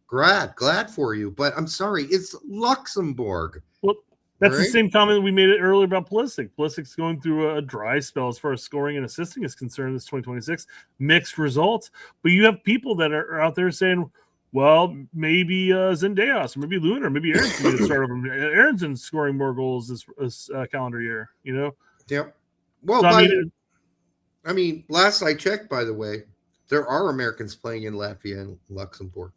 Glad for you. But I'm sorry, it's Luxembourg. Well, that's the same comment we made earlier about Pulisic. Pulisic's going through a dry spell as far as scoring and assisting is concerned this 2026. Mixed results. But you have people that are out there saying, well, maybe Zendejas, or maybe Luna, or maybe Aronson going to start over. Aronson's scoring more goals this calendar year, Yep. Well, so, I mean, last I checked, by the way, there are Americans playing in Latvia and Luxembourg.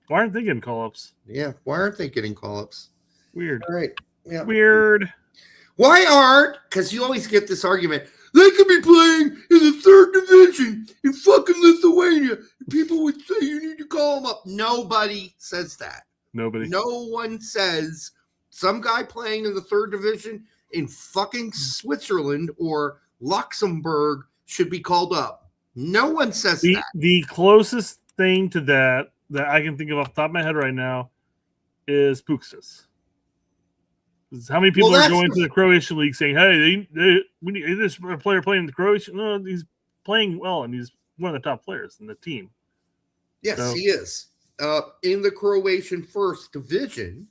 Why aren't they getting call-ups? Yeah, why aren't they getting call-ups? Weird. All right. Yeah. Weird. Why aren't? Because you always get this argument. They could be playing in the third division in fucking Lithuania. People would say you need to call them up. Nobody says that. Nobody. No one says some guy playing in the third division in fucking Switzerland or Luxembourg should be called up. No one says that. The closest thing to that I can think of off the top of my head right now is Pukstas. How many people are going to the Croatian league saying, "Hey, we need this player playing in the Croatian"? No, he's playing well, and he's one of the top players in the team. Yes, he is in the Croatian first division,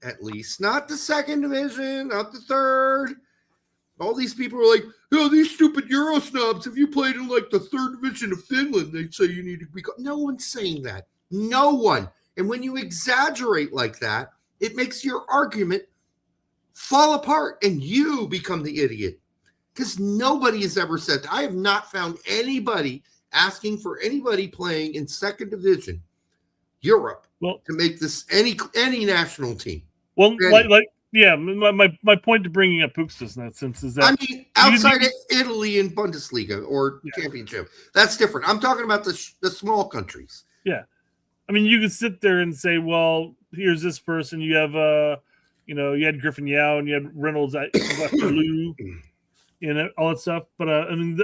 at least, not the second division, not the third. All these people are like, oh, these stupid Euro snobs. If you played in like the third division of Finland, they'd say you need to be. No one's saying that. No one. And when you exaggerate like that, it makes your argument fall apart and you become the idiot. Because nobody has ever said that. I have not found anybody asking for anybody playing in second division Europe to make this any national team. Well, yeah, my point to bringing up Pukstas in that sense is that I mean, outside of Italy and Bundesliga or Championship, that's different. I'm talking about the small countries. Yeah, I mean, you could sit there and say, well, here's this person. You have you had Griffin Yao and you had Reynolds at Waterloo, all that stuff. But I mean,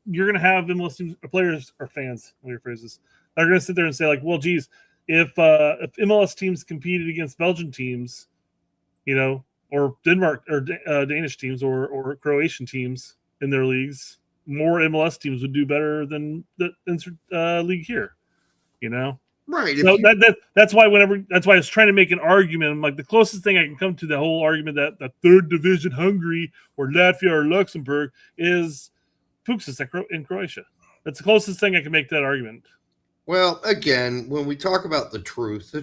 you're going to have MLS teams, players or fans, let me rephrase this. They're going to sit there and say, like, well, geez, if MLS teams competed against Belgian teams, or Denmark or Danish teams or Croatian teams in their leagues, more MLS teams would do better than the league here. Right. So that's why I was trying to make an argument. I'm like, the closest thing I can come to the whole argument that the third division Hungary or Latvia or Luxembourg is Pukstas in Croatia. That's the closest thing I can make to that argument. Well, again, when we talk about the truth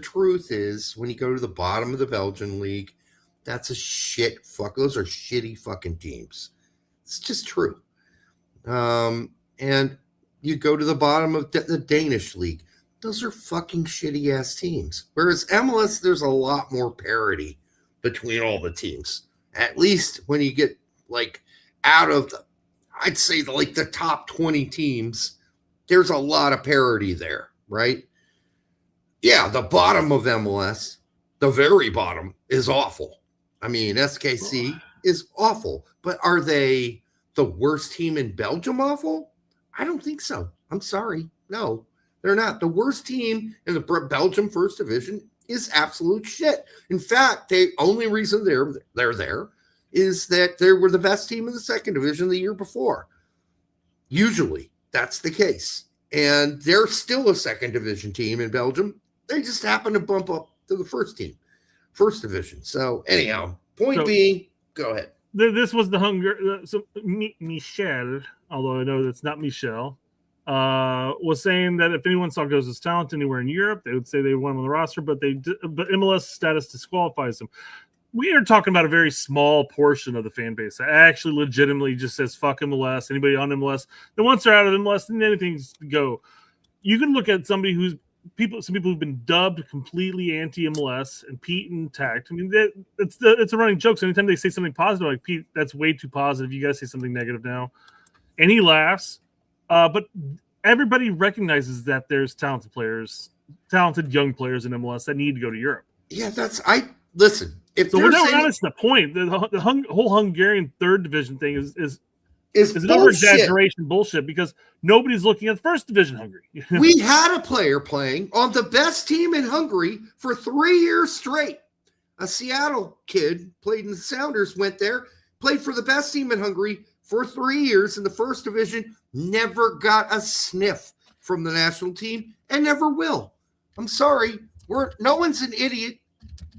is when you go to the bottom of the Belgian league, that's a shit fuck. Those are shitty fucking teams. It's just true. And you go to the bottom of the Danish league. Those are fucking shitty ass teams. Whereas MLS, there's a lot more parity between all the teams. At least when you get like out of I'd say the top 20 teams, there's a lot of parity there, right? Yeah, the bottom of MLS, the very bottom, is awful. I mean, SKC is awful. But are they the worst team in Belgium awful? I don't think so. I'm sorry. No, they're not. The worst team in the Belgium First Division is absolute shit. In fact, the only reason they're there is that they were the best team in the second division the year before. Usually, that's the case. And they're still a second division team in Belgium. They just happen to bump up to the first division. So anyhow, point being, go ahead. This was the so Michel, although I know that's not Michel, was saying that if anyone saw Goza's talent anywhere in Europe, they would say they want him on the roster, but MLS status disqualifies him. We are talking about a very small portion of the fan base that actually legitimately just says fuck MLS. Anybody on MLS, then once they're out of MLS, then anything's go. You can look at some people who've been dubbed completely anti-MLS, and Pete and Tact. I mean, it's a running joke. So anytime they say something positive, like, Pete, that's way too positive. You got to say something negative now. And he laughs. But everybody recognizes that there's talented young players in MLS that need to go to Europe. Yeah, listen. If so we're not honest the point. The whole Hungarian third division thing is an over-exaggeration bullshit because nobody's looking at first division Hungary. We had a player playing on the best team in Hungary for 3 years straight. A Seattle kid played in the Sounders, went there, played for the best team in Hungary for 3 years in the first division, never got a sniff from the national team and never will. I'm sorry. No one's an idiot.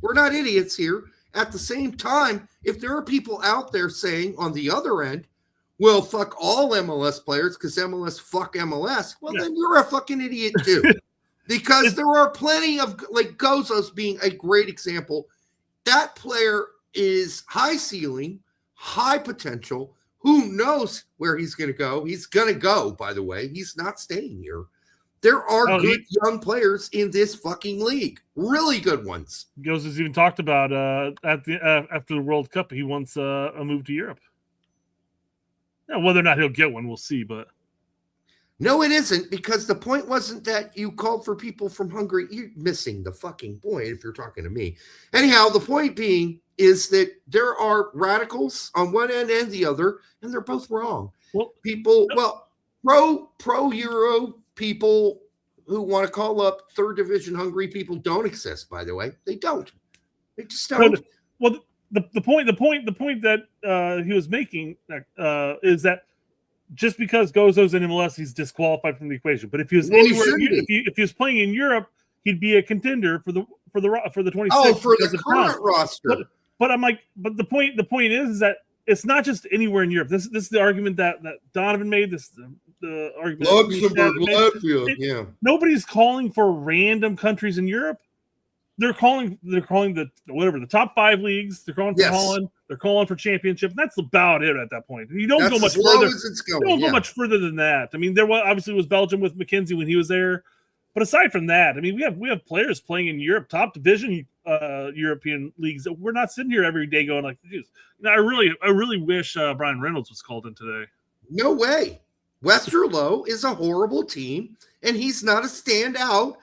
We're not idiots here. At the same time, if there are people out there saying on the other end, well, fuck all MLS players because MLS fuck MLS, well, then you're a fucking idiot too. Because there are plenty of, like Gozos being a great example. That player is high ceiling, high potential. Who knows where he's going to go? He's going to go, by the way. He's not staying here. There are good young players in this fucking league, really good ones. Gozos even talked about after the World Cup, he wants a move to Europe. Now, whether or not he'll get one, we'll see. But no, it isn't, because the point wasn't that you called for people from Hungary. You're missing the fucking point if you're talking to me. Anyhow, the point being is that there are radicals on one end and the other, and they're both wrong. Pro-Euro people who want to call up third division Hungary people don't exist, by the way. They don't. They just don't. Well, the point that he was making is that just because Gozo's in MLS, he's disqualified from the equation. But if he was if he was playing in Europe, he'd be a contender for the 26th. Oh, for the current roster. But I'm like, but the point is that it's not just anywhere in Europe. This is the argument that Donovan made. This is the argument. that Luxembourg, Michelle made. Latvia, yeah. Nobody's calling for random countries in Europe. They're calling the top 5 leagues. They're calling for Holland. They're calling for championship. That's about it at that point. You don't go much further. You don't go much further than that. I mean, there was obviously Belgium with McKenzie when he was there, but aside from that, I mean, we have players playing in Europe, top division European leagues that we're not sitting here every day going like, geez. I really wish Brian Reynolds was called in today. No way. Westerlo is a horrible team, and he's not a standout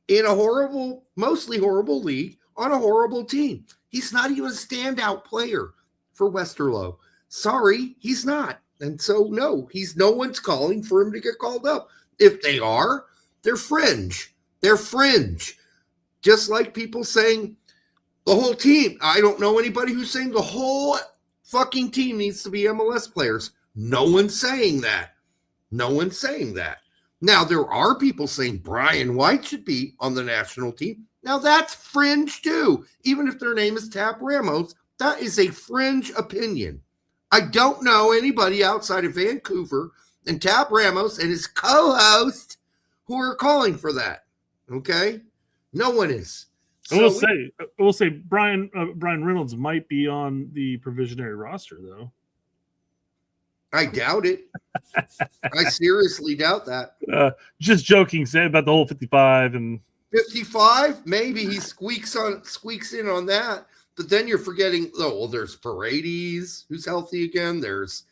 in a mostly horrible league on a horrible team. He's not even a standout player for Westerlo. Sorry, he's not. And so, no one's calling for him to get called up. If they are, they're fringe. They're fringe. Just like people saying the whole team. I don't know anybody who's saying the whole fucking team needs to be MLS players. No one's saying that. No one's saying that. Now, there are people saying Brian White should be on the national team. Now, that's fringe too. Even if their name is Tap Ramos, that is a fringe opinion. I don't know anybody outside of Vancouver and Tap Ramos and his co-host who are calling for that. Okay? No one is. I will say Brian Reynolds might be on the provisionary roster, though. I doubt it. I seriously doubt that. Just joking, say about the whole 55 and 55. Maybe he squeaks in on that. But then you're forgetting. Oh, well, there's Paredes, who's healthy again. There's,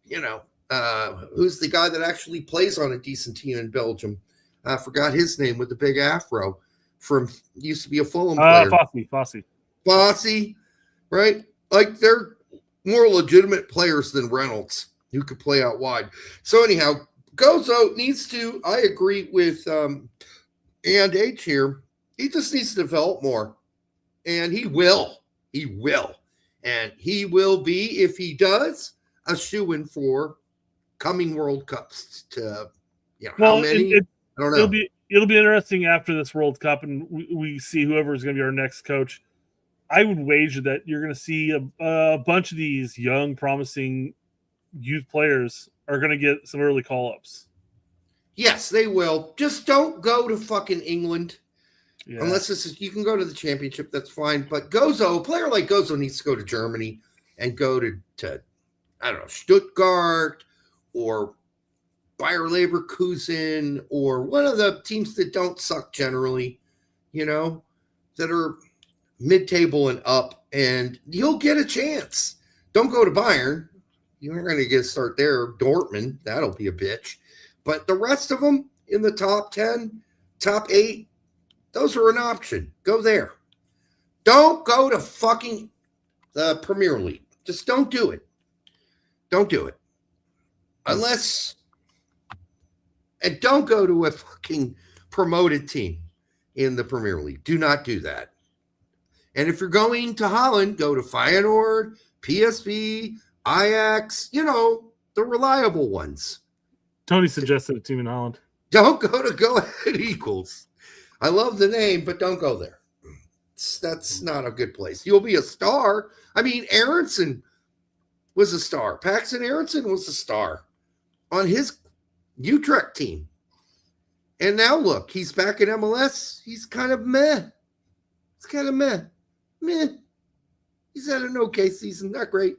who's the guy that actually plays on a decent team in Belgium? I forgot his name with the big afro. Used to be a Fulham player. Fossey, right? Like they're more legitimate players than Reynolds who could play out wide. So anyhow, Gozo needs to, I agree with and H here. He just needs to develop more. And he will. He will. And he will be, if he does, a shoo-in for coming World Cups to, how many? I don't know. It'll be interesting after this World Cup and we see whoever is going to be our next coach. I would wager that you're going to see a bunch of these young, promising youth players are going to get some early call-ups. Yes, they will. Just don't go to fucking England. Yeah. Unless you can go to the championship, that's fine. But a player like Gozo needs to go to Germany and go to I don't know, Stuttgart or Bayer Leverkusen or one of the teams that don't suck generally, that are mid-table and up, and you'll get a chance. Don't go to Bayern. You're going to get a start there. Dortmund, that'll be a bitch. But the rest of them in the top 10, top 8, those are an option. Go there. Don't go to fucking the Premier League. Just don't do it. Don't do it. And don't go to a fucking promoted team in the Premier League. Do not do that. And if you're going to Holland, go to Feyenoord, PSV, Ajax, the reliable ones. Tony suggested a team in Holland. Don't go to Go Ahead Eagles. I love the name, but don't go there. That's not a good place. You'll be a star. I mean, Aronson was a star. Paxton Aronson was a star on his Utrecht team. And now look, he's back in MLS. He's kind of meh. It's kind of meh. He's had an okay season. Not great.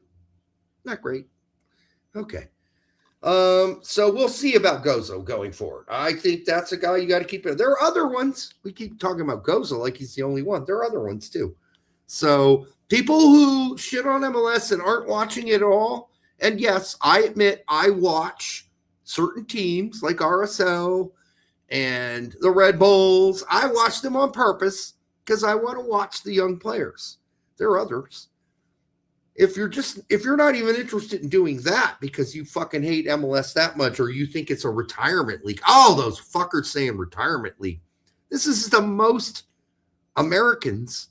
Okay. So we'll see about Gozo going forward. I think that's a guy you got to keep in. There are other ones. We keep talking about Gozo like he's the only one. There are other ones too. So people who shit on MLS and aren't watching it at all, and yes, I admit I watch certain teams like RSL and the Red Bulls. I watch them on purpose because I want to watch the young players. There are others. If you're not even interested in doing that because you fucking hate MLS that much, or you think it's a retirement league. Oh, those fuckers saying retirement league. This is the most Americans,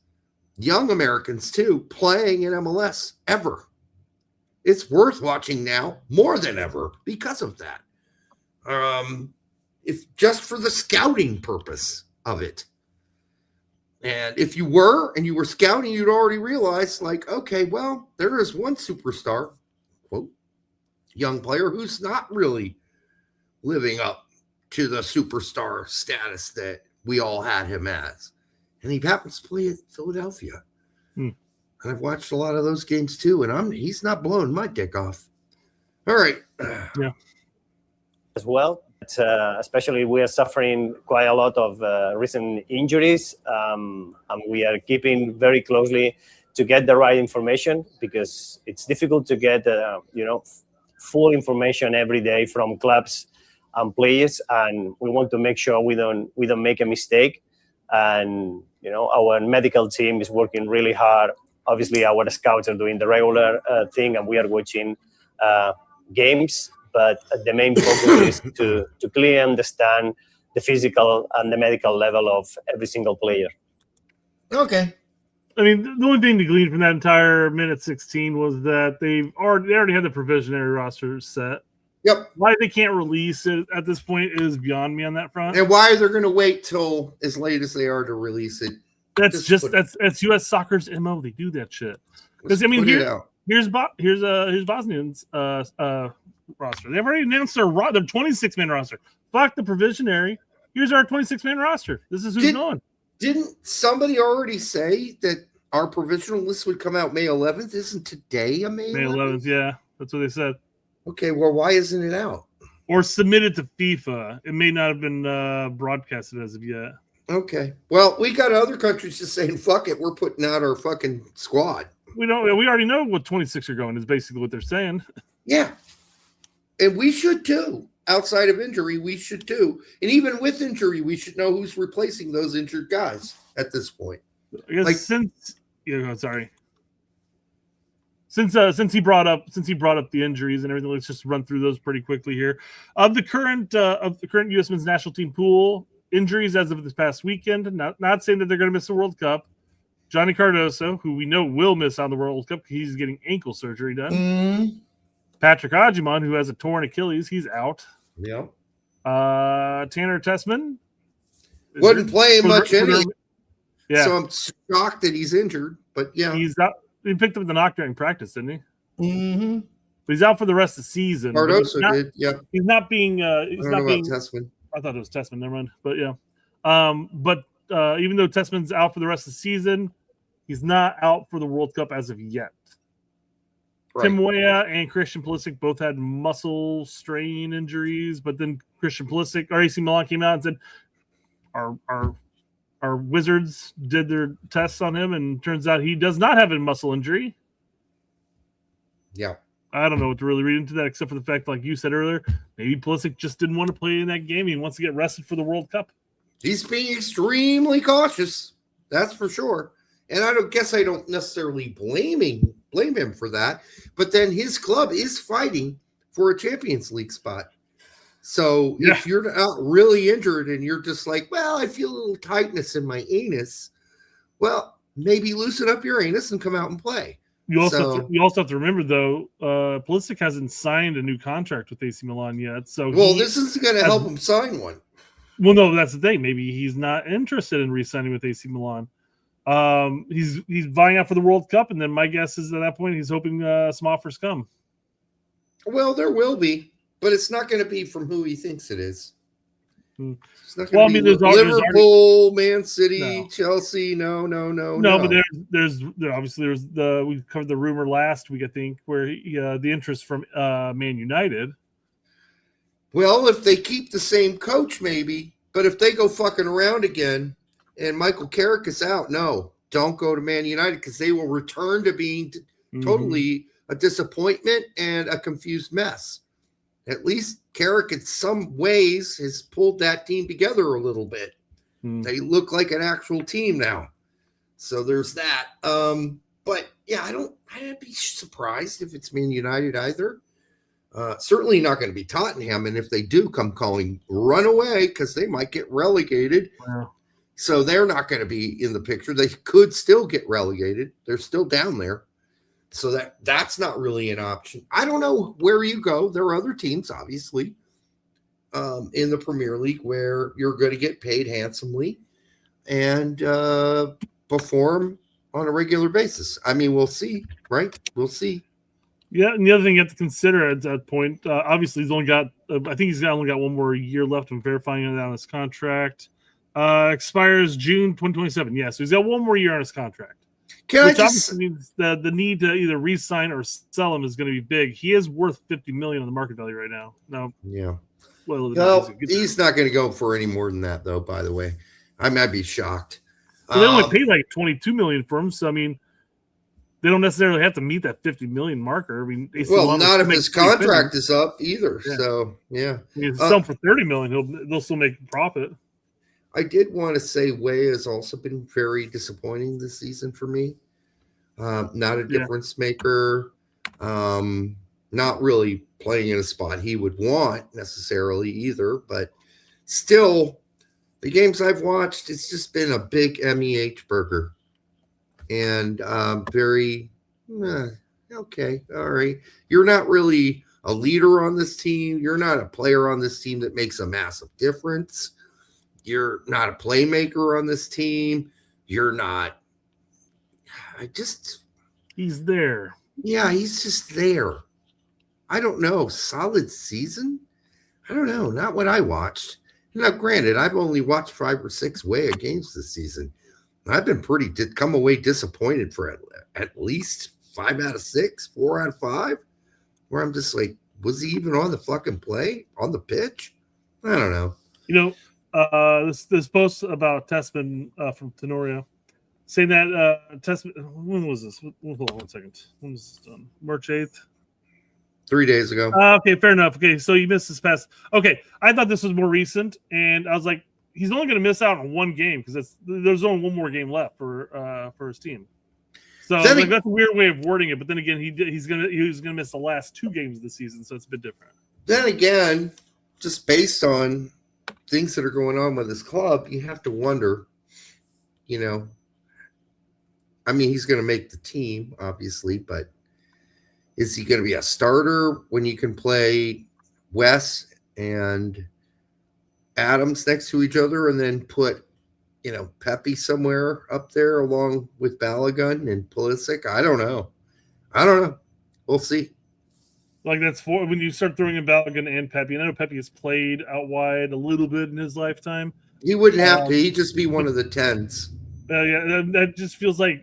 young Americans too, playing in MLS ever. It's worth watching now more than ever because of that. If just for the scouting purpose of it. And if you were scouting, you'd already realize, like, okay, well, there is one superstar, quote, young player who's not really living up to the superstar status that we all had him as. And he happens to play at Philadelphia. And I've watched a lot of those games too, and he's not blowing my dick off. All right. Yeah. As well. Especially we are suffering quite a lot of recent injuries, and we are keeping very closely to get the right information, because it's difficult to get full information every day from clubs and players, and we want to make sure we don't make a mistake. And our medical team is working really hard. Obviously, our scouts are doing the regular thing, and we are watching games. But the main focus is to clearly understand the physical and the medical level of every single player. Okay. I mean, the only thing to glean from that entire minute 16 was that they already had the provisionary roster set. Yep. Why they can't release it at this point is beyond me on that front. And why they're going to wait till as late as they are to release it? That's that's U.S. Soccer's MO. They do that shit. Because I mean, here's Bosnian's roster. They've already announced their 26-man roster. Fuck the provisionary. Here's our 26-man roster. This is who's going. Didn't somebody already say that our provisional list would come out May 11th? Isn't today a May 11th? Yeah, that's what they said. Okay, well, why isn't it out? Or submitted to FIFA. It may not have been broadcasted as of yet. Okay. Well, we got other countries just saying, fuck it, we're putting out our fucking squad. We already know what 26 are going, is basically what they're saying. Yeah. And we should too. Outside of injury, we should too. And even with injury, we should know who's replacing those injured guys at this point. I guess since he brought up the injuries and everything, let's just run through those pretty quickly here. Of the current U.S. men's national team pool, injuries as of this past weekend, not saying that they're going to miss the World Cup. Johnny Cardoso, who we know will miss on the World Cup, he's getting ankle surgery done. Patrick Agyemang, who has a torn Achilles, he's out. Yeah. Tanner Tessman wasn't playing much anyway. Yeah. So I'm shocked that he's injured, but yeah. He's out. He picked up the knock during practice, didn't he? Mm-hmm. But he's out for the rest of the season. Cardoso did, yeah. He's not being Tessman. I thought it was Tessman, never mind. But yeah. But even though Tessman's out for the rest of the season, he's not out for the World Cup as of yet. Right. Tim Weah and Christian Pulisic both had muscle strain injuries, but then Christian Pulisic, AC Milan came out and said, our Wizards did their tests on him, and turns out he does not have a muscle injury. Yeah. I don't know what to really read into that, except for the fact, like you said earlier, maybe Pulisic just didn't want to play in that game. He wants to get rested for the World Cup. He's being extremely cautious. That's for sure. And I don't necessarily blame him for that. But then his club is fighting for a Champions League spot. So if you're not really injured and you're just like, well, I feel a little tightness in my anus, well, maybe loosen up your anus and come out and play. You also have to remember, though, Pulisic hasn't signed a new contract with AC Milan yet. So this is going to help him sign one. Well, no, that's the thing. Maybe he's not interested in re-signing with AC Milan. He's vying out for the World Cup, and then my guess is at that point he's hoping some offers come. Well, there will be, but it's not going to be from who he thinks it is. It's not going to be Liverpool, Man City, Chelsea. No. But there's we covered the rumor last week, I think, where the interest from Man United. Well, if they keep the same coach, maybe. But if they go fucking around again and Michael Carrick is out, no, don't go to Man United, because they will return to being totally a disappointment and a confused mess. At least Carrick, in some ways, has pulled that team together a little bit. They look like an actual team now. So there's that. But yeah, I'd be surprised if it's Man United either. Certainly not going to be Tottenham. And if they do come calling, run away, because they might get relegated. Wow. So they're not going to be in the picture. They could still get relegated. They're still down there. So that's not really an option. I don't know where you go. There are other teams, obviously, in the Premier League where you're going to get paid handsomely. and perform on a regular basis. I mean, we'll see, right? We'll see. Yeah, and the other thing you have to consider at that point, obviously he's only got, I think he's only got one more year left of verifying it on his contract. Expires June 2027. Yeah, so he's got one more year on his contract. Which obviously means the need to either re-sign or sell him is going to be big. He is worth $50 million on the market value right now. No, yeah. Well, he's not going to go for any more than that, though. By the way, I might be shocked. So they only paid like $22 million for him. So I mean, they don't necessarily have to meet that $50 million marker. I mean, not if his contract is up either. Yeah. So yeah, if sell him for $30 million, they'll still make profit. I did want to say Way has also been very disappointing this season for me. Not a difference maker. Not really playing in a spot he would want necessarily either. But still, the games I've watched, it's just been a big MEH burger. And very, okay, all right. You're not really a leader on this team. You're not a player on this team that makes a massive difference. You're not a playmaker on this team. You're not. He's there. Yeah, he's just there. I don't know. Solid season? I don't know. Not what I watched. Now, granted, I've only watched 5 or 6 Way games this season. I've been come away disappointed for at least 5 out of 6, 4 out of 5, where I'm just like, was he even on the fucking play, on the pitch? I don't know. You know, this post about Tessman from Tenorio saying that Tessman, when was this? Hold on 1 second. When was this done? March 8th? 3 days ago. Okay, fair enough. Okay, so you missed this past. Okay, I thought this was more recent, and I was like, he's only going to miss out on 1 game because there's only 1 more game left for his team. So that's a weird way of wording it. But then again, he's gonna miss the last 2 games of the season, so it's a bit different. Then again, just based on things that are going on with his club, you have to wonder. I mean, he's going to make the team, obviously, but is he going to be a starter when you can play Wes and Adams next to each other and then put, Pepe somewhere up there along with Balogun and Pulisic? I don't know. We'll see. Like that's when you start throwing in Balogun and Pepe. I know Pepe has played out wide a little bit in his lifetime. He wouldn't have to. He'd just be one of the 10s. Yeah, that just feels like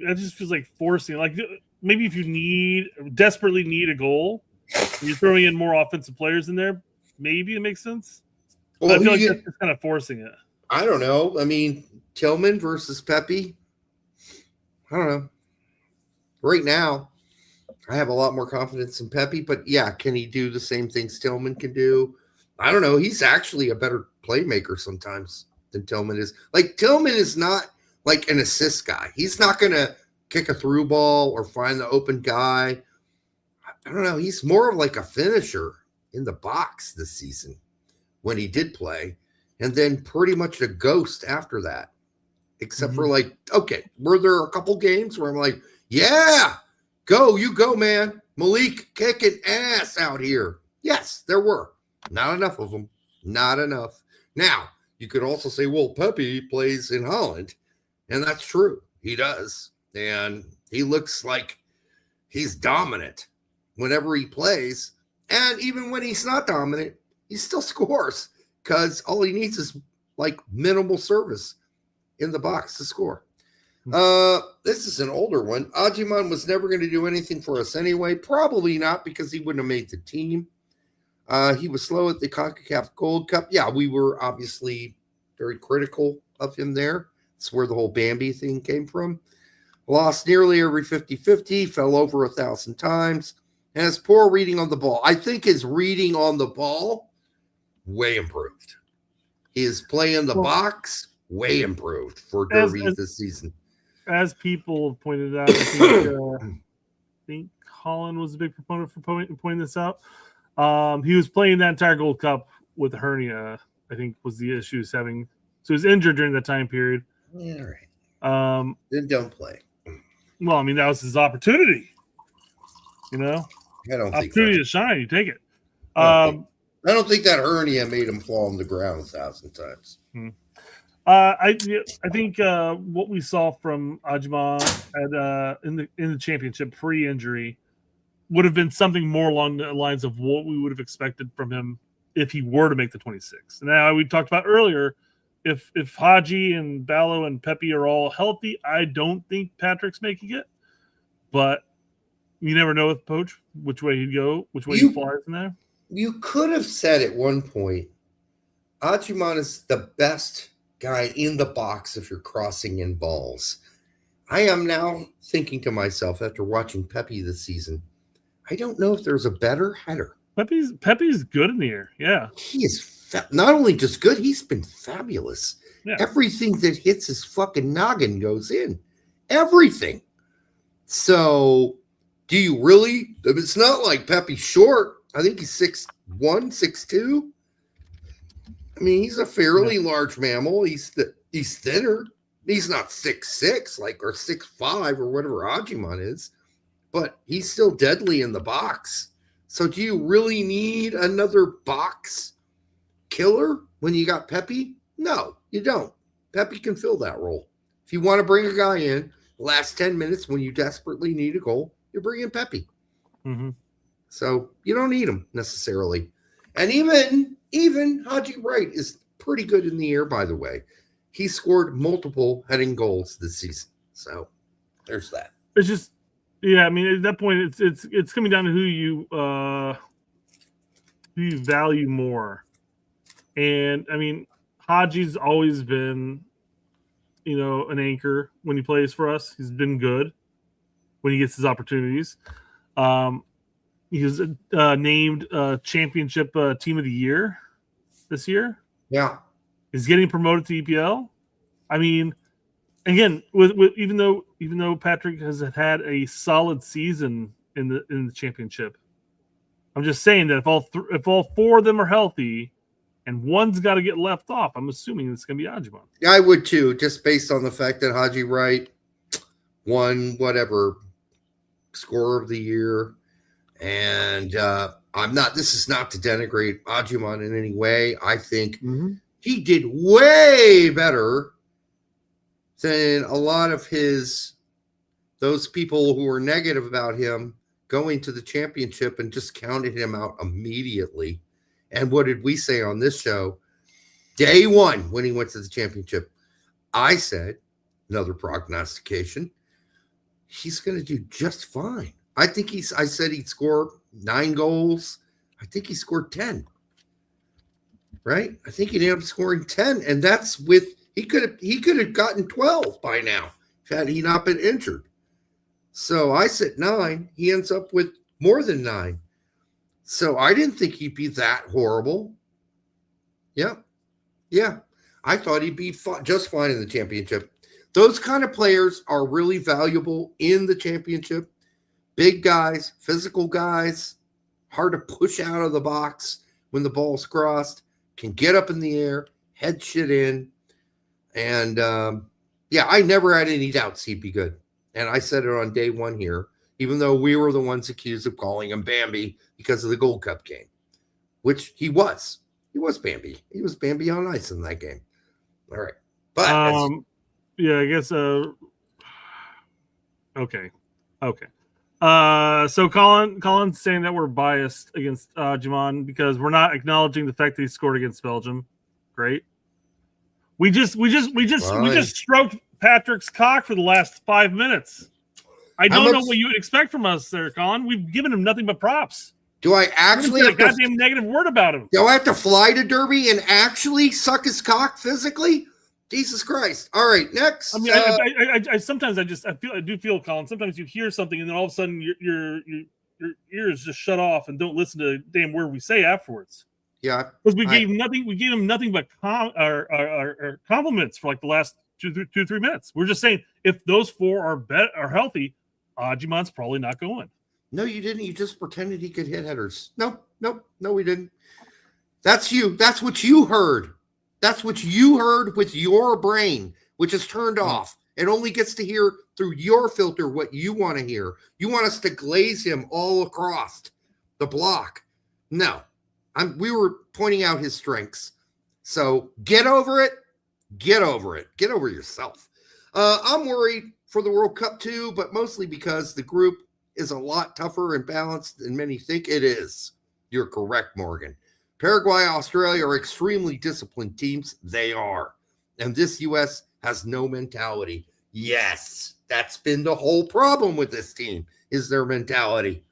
forcing. Like maybe if you desperately need a goal, and you're throwing in more offensive players in there. Maybe it makes sense. Well, I feel like that's just kind of forcing it. I don't know. I mean, Tillman versus Pepe. I don't know. Right now, I have a lot more confidence in Pepe, but yeah, can he do the same things Tillman can do? I don't know. He's actually a better playmaker sometimes than Tillman is. Like, Tillman is not like an assist guy. He's not going to kick a through ball or find the open guy. I don't know. He's more of like a finisher in the box this season when he did play, and then pretty much a ghost after that, except for were there a couple games where I'm like, yeah, you go, man. Malik kicking ass out here. Yes, there were. Not enough of them. Not enough. Now, you could also say, well, Pepe plays in Holland, and that's true. He does. And he looks like he's dominant whenever he plays. And even when he's not dominant, he still scores because all he needs is like minimal service in the box to score. This is an older one. Ajiman was never going to do anything for us anyway. Probably not because he wouldn't have made the team. He was slow at the CONCACAF Gold Cup. Yeah, we were obviously very critical of him there. That's where the whole Bambi thing came from. Lost nearly every 50-50, fell over 1,000 times, and has poor reading on the ball. I think his reading on the ball, way improved. His play in the box, way improved for Derby this season. As people have pointed out, I think Colin was a big proponent for pointing this out. He was playing that entire Gold Cup with a hernia, I think was the issue he's having. So he was injured during that time period. Yeah, right. Then don't play. Well, I mean, that was his opportunity. I don't think opportunity to shine. You take it. I don't think that hernia made him fall on the ground 1,000 times. I think what we saw from Ajima in the championship pre-injury would have been something more along the lines of what we would have expected from him if he were to make the 26. Now, we talked about earlier, if Haji and Ballo and Pepe are all healthy, I don't think Patrick's making it. But you never know with Poach which way he'd go, which way he flies in there. You could have said at one point, Ajiman is the best guy in the box if you're crossing in balls. I am now thinking to myself after watching Pepe this season, I don't know if there's a better header. Pepe's good in the air. Yeah. He is not only just good, he's been fabulous. Yeah. Everything that hits his fucking noggin goes in. Everything. So do you really? It's not like Pepe's short. I think he's 6'1", 6'2". I mean, he's a fairly large mammal. He's thinner. He's not 6'6", like, or 6'5", or whatever Ajiman is, but he's still deadly in the box. So do you really need another box killer when you got Pepe? No, you don't. Pepe can fill that role. If you want to bring a guy in the last 10 minutes when you desperately need a goal, you bring in Pepe. Mm-hmm. So you don't need him necessarily. And even Haji Wright is pretty good in the air, by the way. He scored multiple heading goals this season. So there's that. It's just, yeah, I mean, at that point, it's coming down to who you value more. And, I mean, Haji's always been, an anchor when he plays for us. He's been good when he gets his opportunities. He was named championship team of the year this year. Yeah. He's getting promoted to EPL. I mean, again, with even though Patrick has had a solid season in the championship, I'm just saying that if all four of them are healthy and one's got to get left off, I'm assuming it's going to be Ajiman. Yeah, I would too, just based on the fact that Haji Wright won whatever scorer of the year. And this is not to denigrate Ajiman in any way. I think he did way better than a lot of those people who were negative about him going to the championship and just counted him out immediately. And what did we say on this show? Day one, when he went to the championship, I said, another prognostication, he's going to do just fine. I said he'd score 9 goals. I think he scored 10. Right? I think he ended up scoring 10. And that's he could have gotten 12 by now had he not been injured. So I said 9. He ends up with more than 9. So I didn't think he'd be that horrible. Yeah. Yeah. I thought he'd be just fine in the championship. Those kind of players are really valuable in the championship. Big guys, physical guys, hard to push out of the box when the ball's crossed, can get up in the air, head shit in. And, I never had any doubts he'd be good. And I said it on day one here, even though we were the ones accused of calling him Bambi because of the Gold Cup game, which he was. He was Bambi. He was Bambi on ice in that game. All right. But I guess okay. So Colin's saying that we're biased against Ajiman because we're not acknowledging the fact that he scored against Belgium. Great. We just stroked Patrick's cock for the last 5 minutes. I don't know what you would expect from us there, Colin. We've given him nothing but props. Do I actually have a goddamn negative word about him? Do I have to fly to Derby and actually suck his cock physically? Jesus Christ! All right, next. I mean, I sometimes I do feel, Colin. Sometimes you hear something and then all of a sudden your ears just shut off and don't listen to a damn word we say afterwards. Yeah, because we gave him nothing but compliments for like the last 2-3 minutes. We're just saying if those four are healthy, Ajiman's probably not going. No, you didn't. You just pretended he could hit headers. No, we didn't. That's you. That's what you heard. That's what you heard with your brain, which is turned off. It only gets to hear through your filter what you want to hear. You want us to glaze him all across the block. No, we were pointing out his strengths. So get over it. Get over it. Get over yourself. I'm worried for the World Cup too, but mostly because the group is a lot tougher and balanced than many think it is. You're correct, Morgan. Paraguay, Australia are extremely disciplined teams. They are. And this U.S. has no mentality. Yes, that's been the whole problem with this team, is their mentality.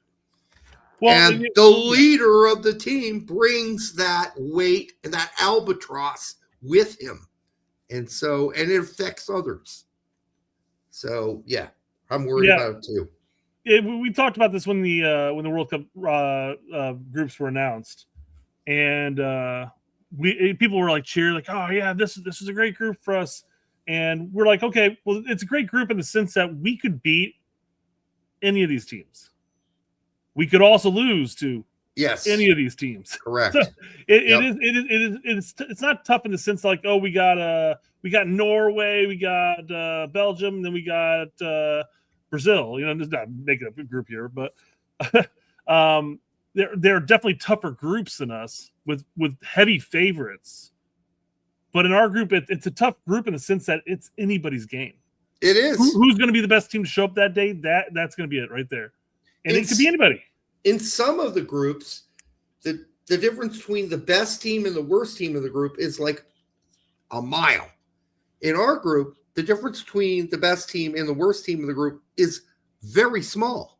Well, and the leader of the team brings that weight and that albatross with him. And it affects others. So, yeah, I'm worried about it too. Yeah, we talked about this when the World Cup groups were announced. And people were like cheering, like, oh yeah, this is a great group for us. And we're like, okay, well, it's a great group in the sense that we could beat any of these teams. We could also lose to any of these teams. Correct. So it's not tough in the sense like, oh, we got Norway, we got Belgium, then we got Brazil. Just not making up a group here, but they're definitely tougher groups than us with heavy favorites. But in our group, it's a tough group in the sense that it's anybody's game. It is. Who's going to be the best team to show up that day? That's going to be it right there. And it could be anybody. In some of the groups, the difference between the best team and the worst team of the group is like a mile. In our group, the difference between the best team and the worst team of the group is very small.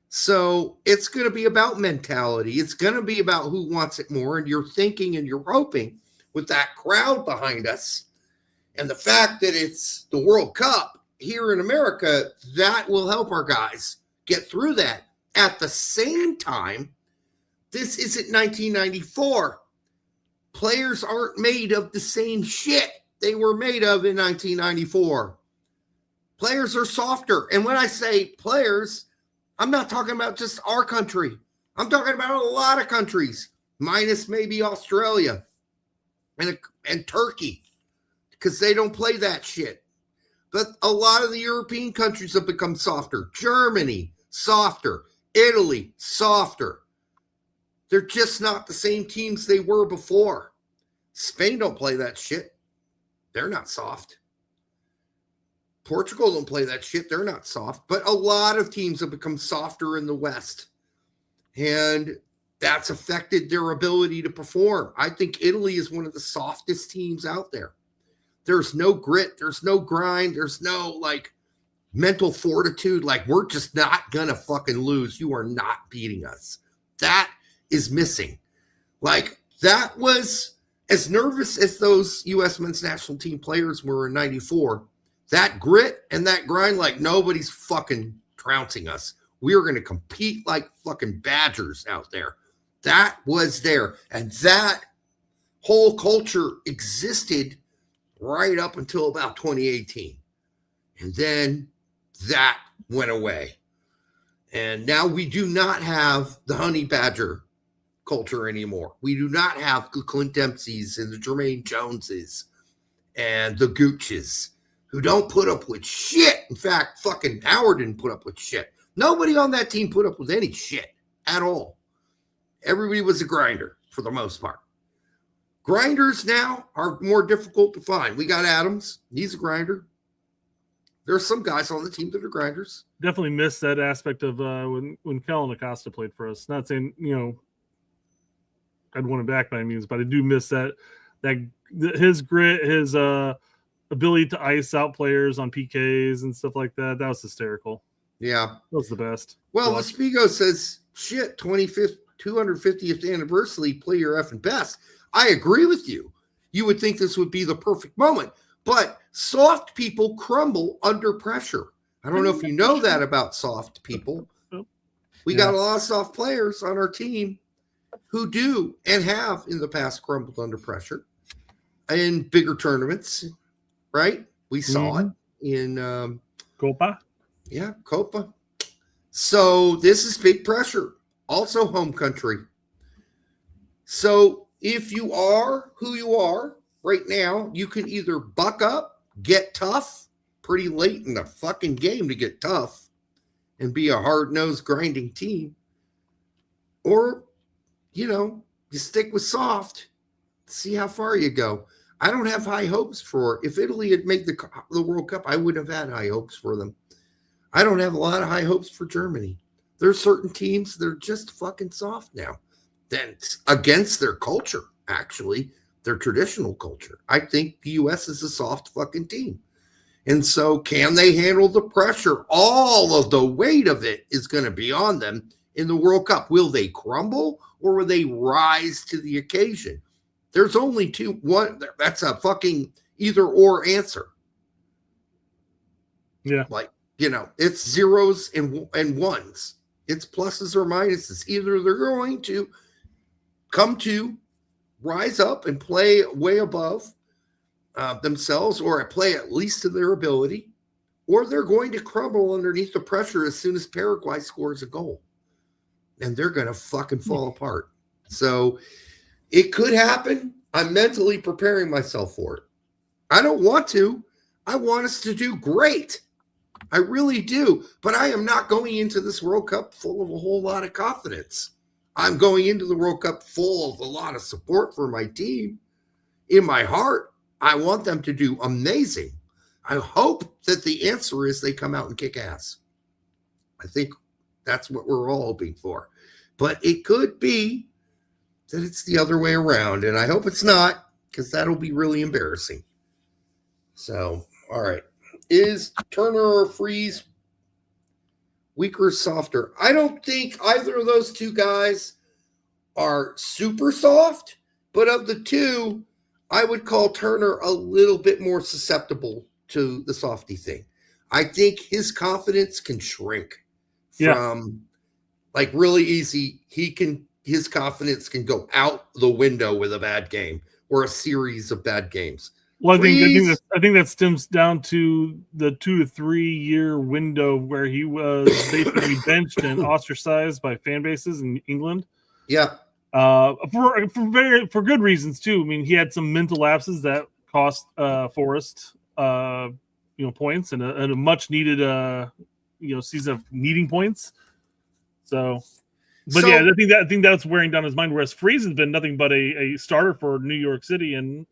So it's going to be about mentality. It's going to be about who wants it more. And you're thinking and you're hoping with that crowd behind us and the fact that it's the World Cup here in America, that will help our guys get through that. At the same time, this isn't 1994. Players aren't made of the same shit they were made of in 1994. Players are softer. And when I say players, I'm not talking about just our country. I'm talking about a lot of countries, minus maybe Australia and Turkey, because they don't play that shit. But a lot of the European countries have become softer. Germany, softer. Italy, softer. They're just not the same teams they were before. Spain don't play that shit. They're not soft. Portugal don't play that shit. They're not soft. But a lot of teams have become softer in the West. And that's affected their ability to perform. I think Italy is one of the softest teams out there. There's no grit. There's no grind. There's no, mental fortitude. We're just not going to fucking lose. You are not beating us. That is missing. That was as nervous as those U.S. men's national team players were in 94. That grit and that grind, nobody's fucking trouncing us. We are going to compete like fucking badgers out there. That was there. And that whole culture existed right up until about 2018. And then that went away. And now we do not have the honey badger culture anymore. We do not have the Clint Dempseys and the Jermaine Joneses and the Gooches who don't put up with shit. In fact, fucking Howard didn't put up with shit. Nobody on that team put up with any shit at all. Everybody was a grinder for the most part. Grinders now are more difficult to find. We got Adams. He's a grinder. There's some guys on the team that are grinders. Definitely missed that aspect of when Kellen Acosta played for us. Not saying, I'd want him back by any means, but I do miss that his grit, his ability to ice out players on PKs and stuff like that. That was hysterical. Yeah. That was the best. Well, Vespigo says, shit, 250th anniversary, play your effing best. I agree with you. You would think this would be the perfect moment. But soft people crumble under pressure. I don't know if you know that about soft people. We got a lot of soft players on our team who do and have in the past crumbled under pressure in bigger tournaments, right? We saw it in Copa. Yeah, Copa. So this is big pressure. Also home country. So if you are who you are right now, you can either buck up, get tough, pretty late in the fucking game to get tough and be a hard-nosed grinding team, or, you stick with soft, see how far you go. I don't have high hopes for. If Italy had made the World Cup, I wouldn't have had high hopes for them. I don't have a lot of high hopes for Germany. There's certain teams that are just fucking soft now. That's against their culture, actually, their traditional culture. I think the U.S. is a soft fucking team. And so can they handle the pressure? All of the weight of it is going to be on them in the World Cup. Will they crumble or will they rise to the occasion? There's only one. That's a fucking either or answer. Yeah. Like, it's zeros and ones. It's pluses or minuses. Either they're going to come to rise up and play way above themselves or play at least to their ability, or they're going to crumble underneath the pressure as soon as Paraguay scores a goal. And they're going to fucking fall apart. So it could happen. I'm mentally preparing myself for it. I don't want to. I want us to do great. I really do. But I am not going into this World Cup full of a whole lot of confidence. I'm going into the World Cup full of a lot of support for my team. In my heart, I want them to do amazing. I hope that the answer is they come out and kick ass. I think that's what we're all hoping for. But it could be that it's the other way around, and I hope it's not, because that'll be really embarrassing. So, all right. Is Turner or Freeze weaker or softer? I don't think either of those two guys are super soft, but of the two, I would call Turner a little bit more susceptible to the softy thing. I think his confidence can shrink from like really easy. His confidence can go out the window with a bad game or a series of bad games. Well, I think that stems down to the 2 to 3 year window where he was basically benched and ostracized by fan bases in England. Yeah. For good reasons too. I mean, he had some mental lapses that cost Forrest points and a much needed season of needing points. So I think that's wearing down his mind. Whereas Freeze has been nothing but a starter for New York City, and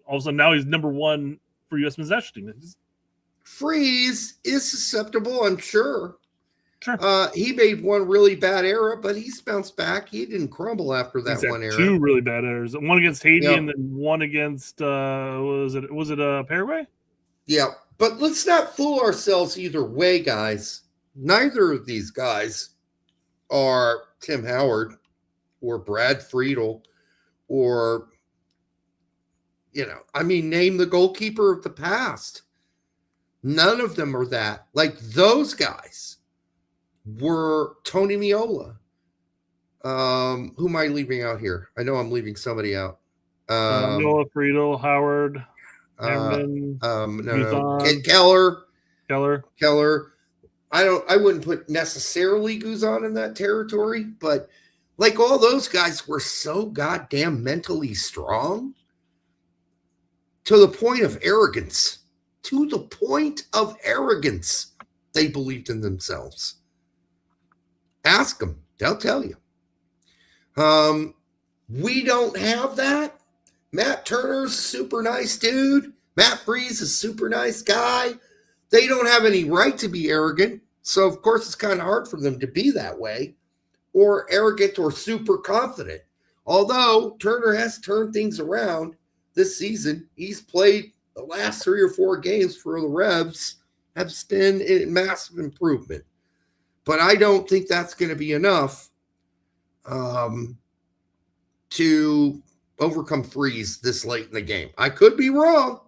all of a sudden now he's number one for U.S. men's national team. Freeze is susceptible, I'm sure. He made one really bad error, but he's bounced back. He didn't crumble after that one error. 2 really bad errors. One against Haiti and then one against was it Paraguay? Yeah, but let's not fool ourselves either way, guys. Neither of these guys are Tim Howard or Brad Friedel or name the goalkeeper of the past. None of them are that. Like those guys were Tony Meola. Who am I leaving out here? I know I'm leaving somebody out. Meola, Friedel, Howard, Hamden, Keller. I wouldn't put necessarily Guzan in that territory, but like all those guys were so goddamn mentally strong to the point of arrogance. They believed in themselves. Ask them. They'll tell you. We don't have that. Matt Turner's a super nice dude. Matt Freeze is a super nice guy. They don't have any right to be arrogant. So, of course, it's kind of hard for them to be that way or arrogant or super confident. Although Turner has turned things around this season. He's played the last 3 or 4 games for the Revs have been a massive improvement. But I don't think that's going to be enough to overcome Freeze this late in the game. I could be wrong.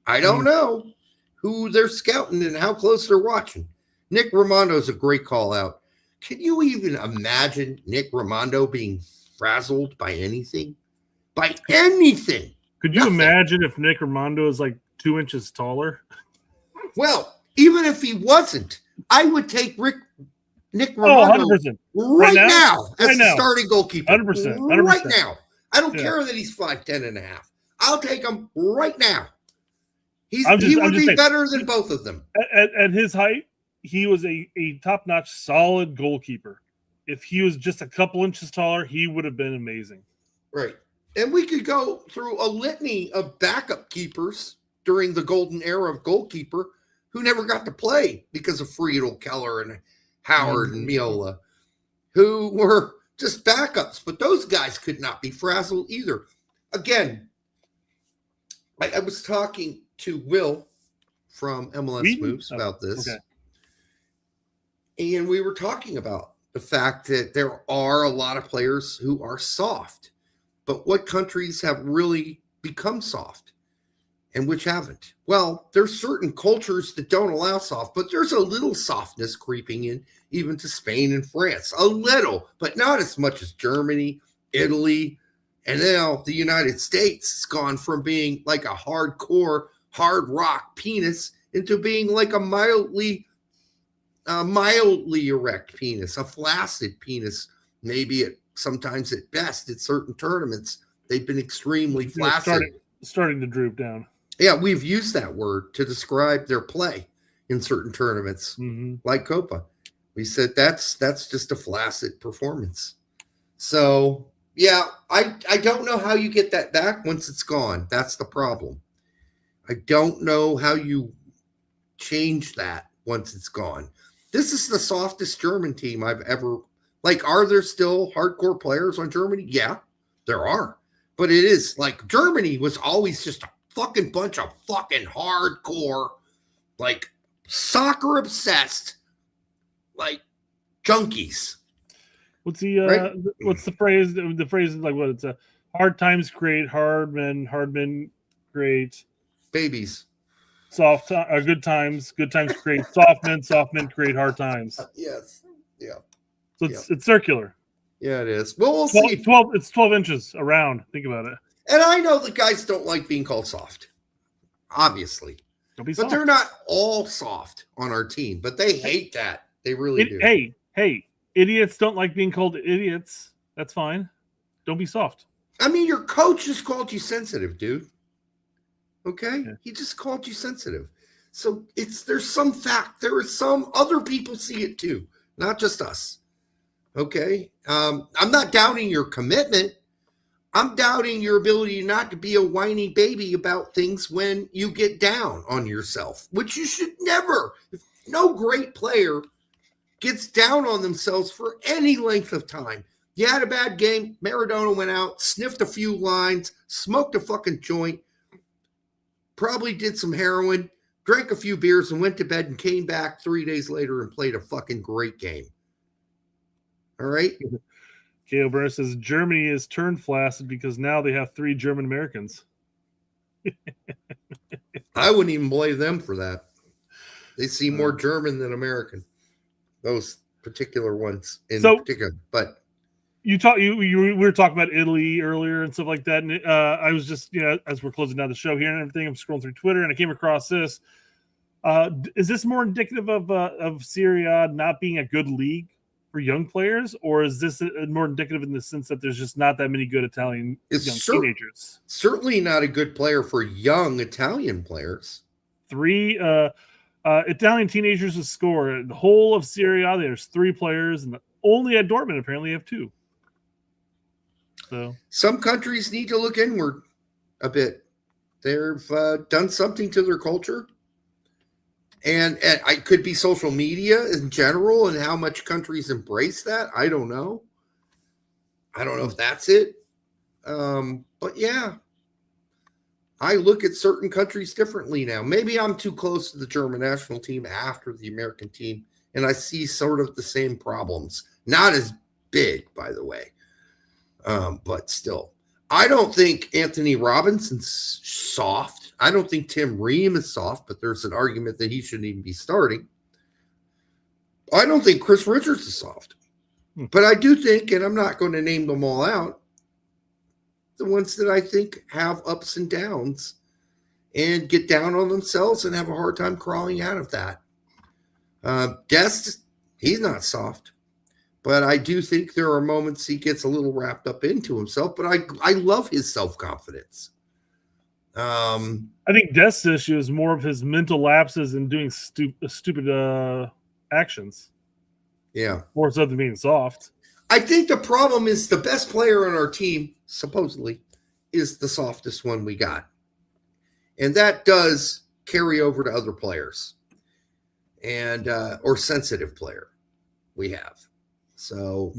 I don't know who they're scouting and how close they're watching. Nick Ramondo's a great call out. Can you even imagine Nick Ramondo being frazzled by anything? By anything? Could you imagine if Nick Ramondo is like 2 inches taller? Well, even if he wasn't, I would take Nick Ramondo right now as the starting goalkeeper. 100%. Right now. I don't care that he's 5'10" and a half. I'll take him right now. He would be better than both of them. At his height, he was a top-notch, solid goalkeeper. If he was just a couple inches taller, he would have been amazing. Right. And we could go through a litany of backup keepers during the golden era of goalkeeper who never got to play because of Friedel, Keller, and Howard and Miola, who were just backups. But those guys could not be frazzled either. Again, I was talking to Will from MLS Moves about this. Okay. And we were talking about the fact that there are a lot of players who are soft. But what countries have really become soft and which haven't? Well, there's certain cultures that don't allow soft, but there's a little softness creeping in even to Spain and France. A little, but not as much as Germany, Italy, and now the United States has gone from being like a hardcore, hard rock penis into being like a mildly erect penis, a flaccid penis, maybe sometimes at best at certain tournaments. They've been extremely flaccid. Starting to droop down. Yeah, we've used that word to describe their play in certain tournaments, like Copa. We said that's just a flaccid performance. So, yeah, I don't know how you get that back once it's gone. That's the problem. I don't know how you change that once it's gone. This is the softest German team I've ever – like, are there still hardcore players on Germany? Yeah, there are. But it is like Germany was always just a fucking bunch of fucking hardcore, like soccer obsessed, like junkies. What's the phrase? The phrase is like what? It's a hard times create hard men create babies. Good times create soft men create hard times. Yes. Yeah. So it's circular. Yeah, it is. Well, we'll 12, see. 12. It's 12 inches around. Think about it. And I know the guys don't like being called soft, obviously. Don't be soft. But they're not all soft on our team. But they hate that. They really do. Hey, idiots don't like being called idiots. That's fine. Don't be soft. I mean, your coach just called you sensitive, dude. Okay? Yeah. He just called you sensitive. So there's some fact. There are some other people see it too, not just us. Okay? I'm not doubting your commitment. I'm doubting your ability not to be a whiny baby about things when you get down on yourself, which you should never. No great player gets down on themselves for any length of time. You had a bad game. Maradona went out, sniffed a few lines, smoked a fucking joint, probably did some heroin, drank a few beers and went to bed and came back 3 days later and played a fucking great game. All right? K.O. Burner says Germany is turned flaccid because now they have 3 German Americans. I wouldn't even blame them for that. They seem more German than American. Those particular ones in particular. But we were talking about Italy earlier and stuff like that. And I was just, as we're closing down the show here and everything, I'm scrolling through Twitter and I came across this. Is this more indicative of Serie A not being a good league for young players, or is this more indicative in the sense that there's just not that many good Italian teenagers? Certainly not a good player for young Italian players. 3 Italian teenagers to score. The whole of Serie A, there's 3 players, and only at Dortmund apparently have 2. So some countries need to look inward a bit. They've done something to their culture. And I could be social media in general and how much countries embrace that. I don't know. I don't know if that's it. But yeah, I look at certain countries differently now. Maybe I'm too close to the German national team after the American team, and I see sort of the same problems. Not as big, by the way, but still. I don't think Anthony Robinson's soft. I don't think Tim Ream is soft, but there's an argument that he shouldn't even be starting. I don't think Chris Richards is soft. But I do think, and I'm not going to name them all out, the ones that I think have ups and downs and get down on themselves and have a hard time crawling out of that. Dest, he's not soft. But I do think there are moments he gets a little wrapped up into himself. But I love his self-confidence. I think Dest's issue is more of his mental lapses and doing stupid actions. Yeah. More so than being soft. I think the problem is the best player on our team, supposedly, is the softest one we got. And that does carry over to other players and or sensitive player we have. So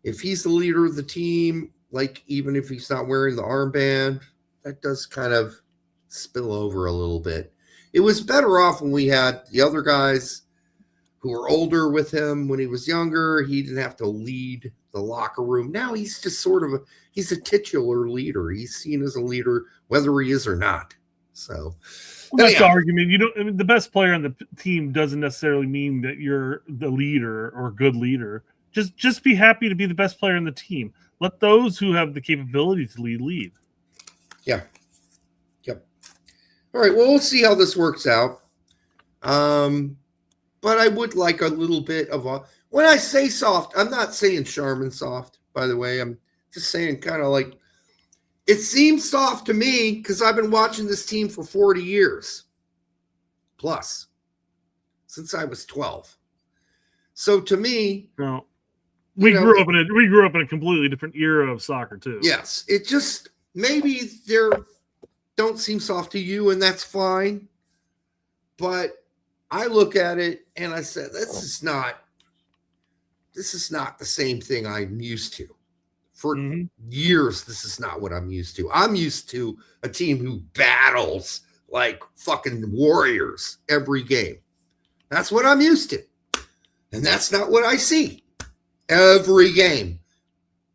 if he's the leader of the team, like even if he's not wearing the armband, that does kind of spill over a little bit. It was better off when we had the other guys who were older with him when he was younger. He didn't have to lead the locker room. Now he's just sort of he's a titular leader. He's seen as a leader whether he is or not. So that's the argument. You don't. I mean, the best player on the team doesn't necessarily mean that you're the leader or a good leader. Just be happy to be the best player on the team. Let those who have the capability to lead. Yeah. Yep. All right. Well, we'll see how this works out. But I would like a little bit of a. When I say soft, I'm not saying Charmin soft. By the way, I'm just saying kind of like. It seems soft to me because I've been watching this team for 40 years plus since I was 12. So to me, we grew up in a completely different era of soccer too. Yes, it just maybe they don't seem soft to you, and that's fine. But I look at it and I said, this is not the same thing I'm used to. For years, this is not what I'm used to. I'm used to a team who battles like fucking warriors every game. That's what I'm used to. And that's not what I see every game.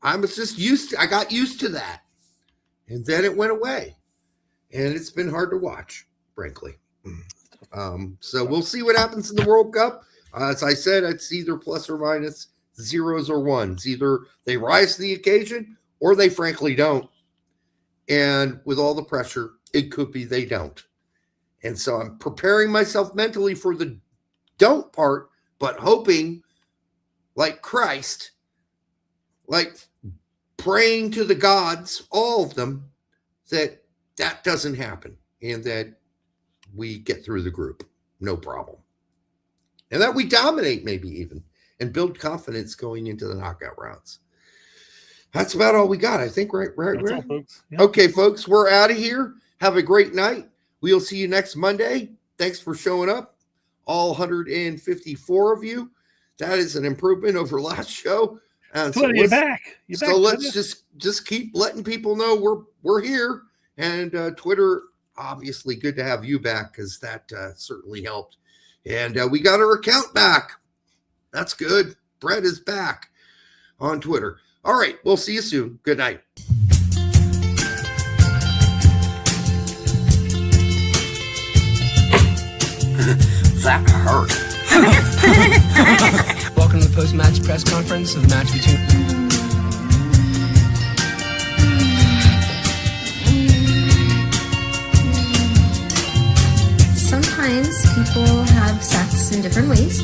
I was just I got used to that. And then it went away. And it's been hard to watch, frankly. So we'll see what happens in the World Cup. As I said, it's either plus or minus zeros or ones. Either they rise to the occasion or they frankly don't. And with all the pressure, it could be they don't. And so I'm preparing myself mentally for the don't part, but hoping like Christ, like praying to the gods, all of them, that doesn't happen and that we get through the group. No problem. And that we dominate maybe even. And build confidence going into the knockout rounds. That's about all we got, I think, right? That's all, folks. Yeah. Okay, folks, we're out of here. Have a great night. We'll see you next Monday. Thanks for showing up, all 154 of you. That is an improvement over last show. So you're back. So let's just keep letting people know we're here. And Twitter, obviously, good to have you back because that certainly helped. And we got our account back. That's good. Brett is back on Twitter. All right. We'll see you soon. Good night. That hurt. Welcome to the post-match press conference of the match between. Sometimes people have sex in different ways.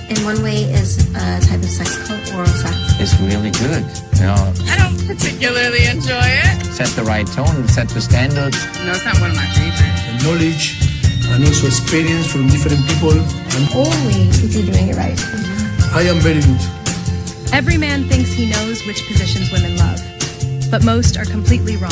And one way is a type of sex called oral sex. It's really good. You know, I don't particularly enjoy it. set the right tone, set the standards. No, it's not one of my favorites. And knowledge and also experience from different people. And Only if you're doing it right. I am very good. Every man thinks he knows which positions women love, but most are completely wrong.